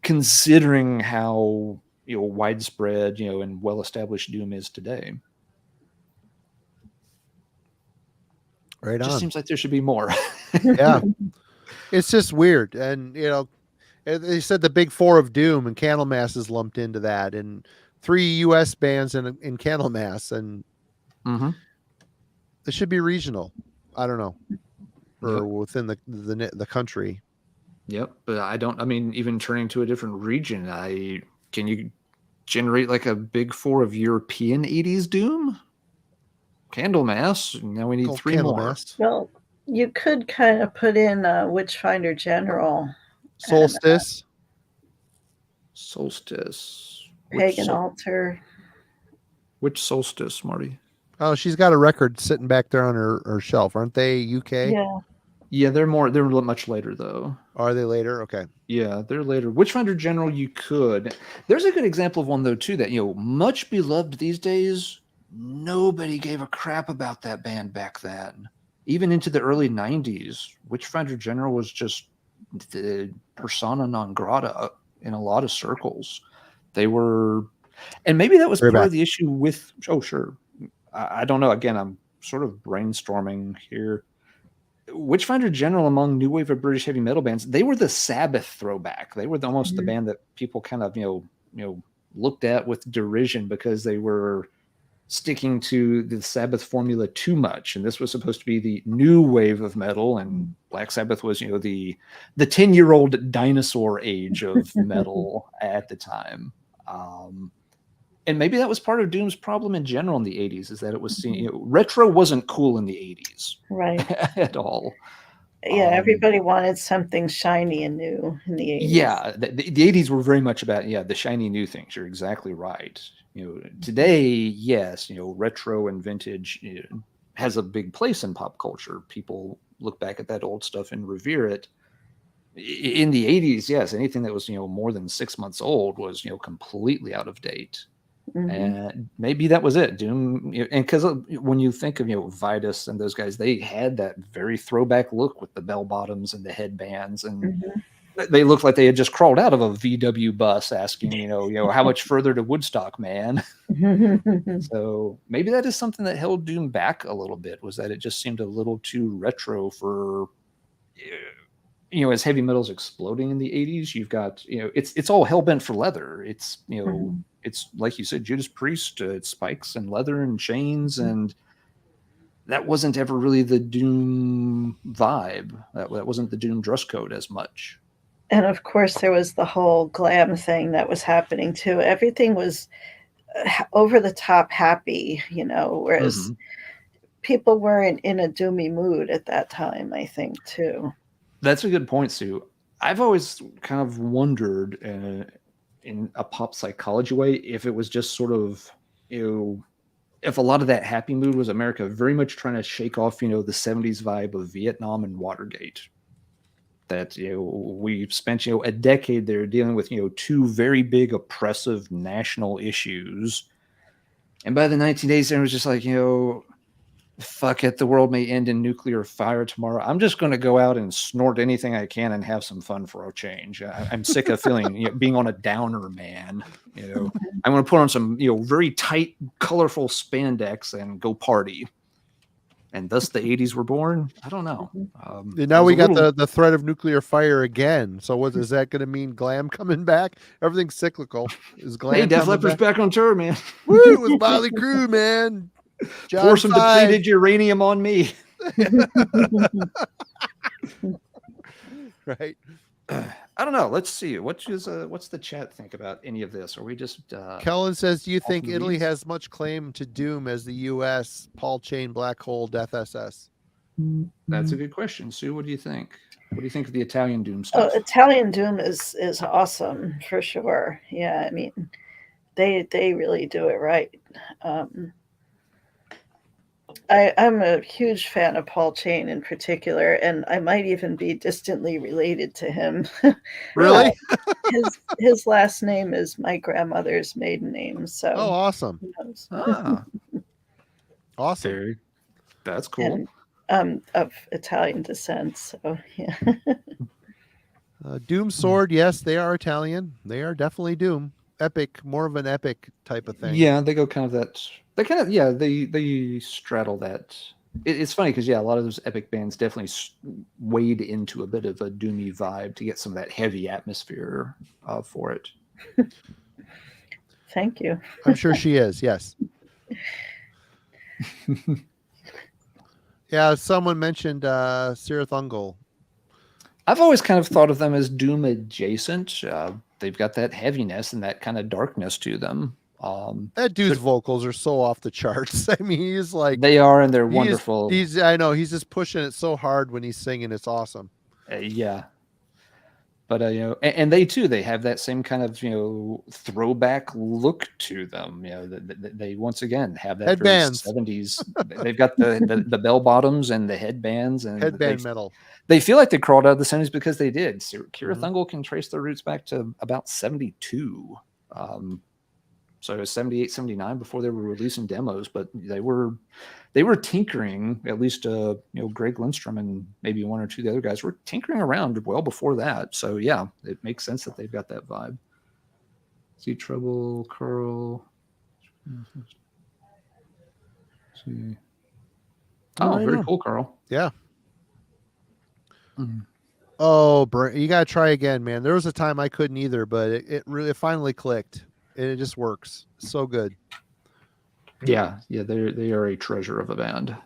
considering how widespread and well-established doom is today. Right It on. just seems like there should be more. Yeah, it's just weird, and they said the big 4 of doom, and Candlemass is lumped into that, and 3 U.S. bands in Candlemass, and it should be regional. I don't know, or within the country. Yep, but I mean, even turning to a different region, can you generate like a big 4 of European 80s doom? Candlemass. Now we need 3 more. Well, you could kind of put in Witchfinder General. Solstice. Pagan Altar. Which Solstice, Marty? Oh, she's got a record sitting back there on her shelf. Aren't they UK? Yeah, they're much later though. Are they later? Okay. Yeah, they're later. Witchfinder General, you could. There's a good example of one though too that much beloved these days. Nobody gave a crap about that band back then. Even into the early 90s, Witchfinder General was just the persona non grata in a lot of circles. They were, and maybe that was part of the issue with. Oh, sure. I don't know. Again, I'm sort of brainstorming here. Witchfinder General, among new wave of British heavy metal bands, they were the Sabbath throwback. They were almost the band that people kind of looked at with derision because they were sticking to the Sabbath formula too much, and this was supposed to be the new wave of metal, and Black Sabbath was the 10-year-old dinosaur age of metal at the time. And maybe that was part of Doom's problem in general in the 80s, is that it was seen, retro wasn't cool in the 80s. Right. At all. Yeah, everybody wanted something shiny and new in the 80s. Yeah, the 80s were very much about, the shiny new things. You're exactly right. Today, yes, retro and vintage has a big place in pop culture. People look back at that old stuff and revere it. In the 80s, yes, anything that was, more than 6 months old was, completely out of date. And maybe that was it. Doom, and because when you think of Vitus and those guys, they had that very throwback look with the bell bottoms and the headbands, and they looked like they had just crawled out of a VW bus, asking how much further to Woodstock, man. So maybe that is something that held Doom back a little bit, was that it just seemed a little too retro for as heavy metal's exploding in the 80s. You've got it's all hell bent for leather. It's it's like you said, Judas Priest, it's spikes and leather and chains, and that wasn't ever really the Doom vibe. That wasn't the Doom dress code as much. And of course, there was the whole glam thing that was happening too. Everything was over the top happy, whereas people weren't in a doomy mood at that time, I think, too. That's a good point, Sue. I've always kind of wondered in a pop psychology way if it was just sort of, if a lot of that happy mood was America very much trying to shake off, the 70s vibe of Vietnam and Watergate. That, we spent, a decade there dealing with, 2 very big oppressive national issues. And by the 1980s, it was just like, fuck it, the world may end in nuclear fire tomorrow. I'm just going to go out and snort anything I can and have some fun for a change. I'm sick of feeling, being on a downer, man. I'm going to put on some, very tight, colorful spandex and go party. And thus the 80s were born. I don't know. Now we got the threat of nuclear fire again. So what is that going to mean? Glam coming back? Everything's cyclical. Is glam? Hey, Def Leppard's back on tour, man. Woo! It was Motley Crue, man. Pour some depleted uranium on me. Right. I don't know. Let's see. What's the chat think about any of this? Are we just Kellen says, do you think Italy has much claim to doom as the US? Paul Chain, Black Hole, Death SS? That's a good question. Sue, what do you think? What do you think of the Italian doom Oh, stuff? Italian doom is awesome for sure. Yeah, I mean, they really do it right. Um, I'm a huge fan of Paul Chain in particular, and I might even be distantly related to him. Really? His last name is my grandmother's maiden name, Oh, so awesome. who knows? Ah, Awesome. very. That's cool. And of Italian descent, so yeah. Doom Sword, yes, they are Italian. They are definitely Doom. Epic, more of an epic type of thing. Yeah, they go kind of that. They kind of they straddle that. It's funny because a lot of those epic bands definitely wade into a bit of a doomy vibe to get some of that heavy atmosphere for it. Thank you. I'm sure she is. Yes. Yeah, someone mentioned Sirathungal. I've always kind of thought of them as doom adjacent. They've got that heaviness and that kind of darkness to them. That dude's vocals are so off the charts. I mean, he's like they are, and they're wonderful. I know he's just pushing it so hard when he's singing. It's awesome. Yeah. But and they too, they have that same kind of throwback look to them. They once again have that Headbands. very 70s. They've got the bell bottoms and the headbands and headband metal. They feel like they crawled out of the 70s because they did. Sirathungal can trace their roots back to about 72. So it was 78, 79 before they were releasing demos, but they were tinkering, at least Greg Lindstrom and maybe one or two of the other guys were tinkering around well before that. So yeah, it makes sense that they've got that vibe. See Trouble, Curl. See. Oh, very cool, Carl. Yeah. Oh, you gotta try again, man. There was a time I couldn't either, but it really finally clicked. It just works so good. Yeah, they are a treasure of a band.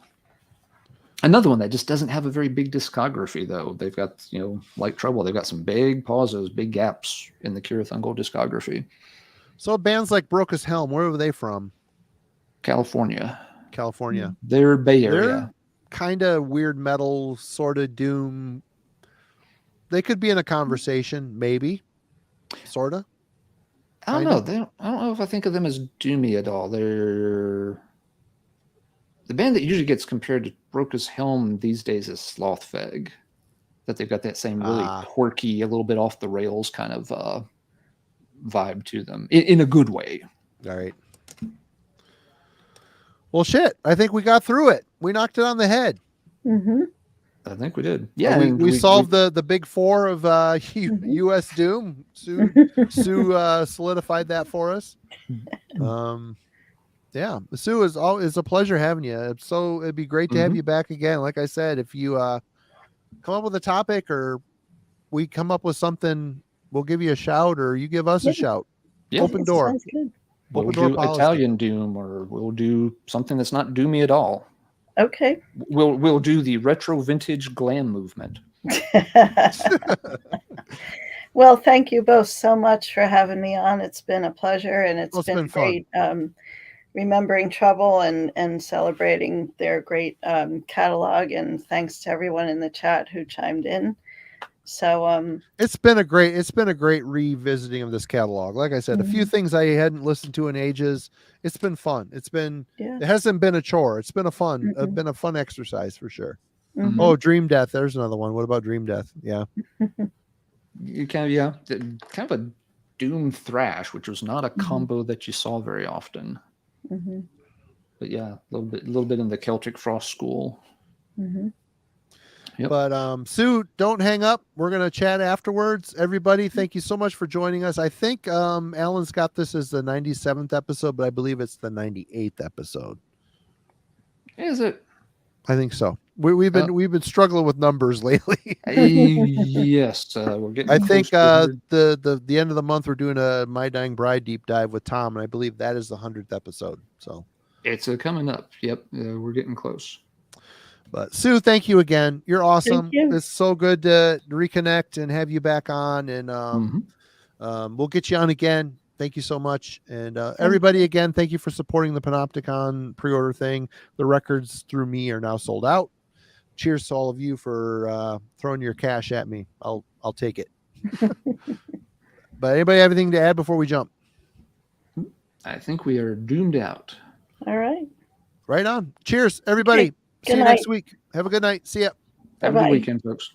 Another one that just doesn't have a very big discography, though. They've got like Trouble. They've got some big pauses, big gaps in the Sirathungal discography. So bands like Brokus Helm, where are they from? California. They're Bay Area. They're kind of weird metal, sort of doom. They could be in a conversation, maybe, sort of. I don't know. I don't know if I think of them as doomy at all. They're the band that usually gets compared to Brokus Helm these days is Slothfeg. That they've got that same really quirky, a little bit off the rails kind of vibe to them in a good way. All right. Well, shit. I think we got through it. We knocked it on the head. Mm-hmm. I think we did. Yeah, we solved the big four of U.S. Doom. Sue solidified that for us. Yeah, Sue is a pleasure having you. So it'd be great to have you back again. Like I said, if you come up with a topic or we come up with something, we'll give you a shout or you give us a shout. Yeah. Open door. Sounds good. We'll do Italian doom, or we'll do something that's not doomy at all. Okay. We'll do the retro vintage glam movement. Well, thank you both so much for having me on. It's been a pleasure, and it's been great remembering Trouble and celebrating their great catalog. And thanks to everyone in the chat who chimed in. So it's been a great revisiting of this catalog. Like I said, a few things I hadn't listened to in ages. It's been fun. It hasn't been a chore. It's been a fun exercise for sure. Oh, Dream Death. There's another one. What about Dream Death? Yeah. You kind of a doom thrash, which was not a combo that you saw very often. But yeah, a little bit in the Celtic Frost school. Yep. But Sue, don't hang up. We're gonna chat afterwards. Everybody, thank you so much for joining us. I think Alan's got this as the 97th episode, but I believe it's the 98th episode. Is it? I think so. We've been struggling with numbers lately. Yes, we're getting. I think the end of the month we're doing a My Dying Bride deep dive with Tom, and I believe that is the 100th episode. So it's coming up. Yep, we're getting close. But Sue, thank you again. You're awesome. Thank you. It's so good to reconnect and have you back on, and we'll get you on again. Thank you so much. And everybody, again, thank you for supporting the Panopticon pre-order thing. The records through me are now sold out. cheers to all of you for throwing your cash at me. I'll take it. But anybody have anything to add before we jump? I think we are doomed out. All right. Right on. Cheers, everybody. Okay. See you Good next night. week. Have a good night. See ya. Have a Bye-bye. good weekend, folks.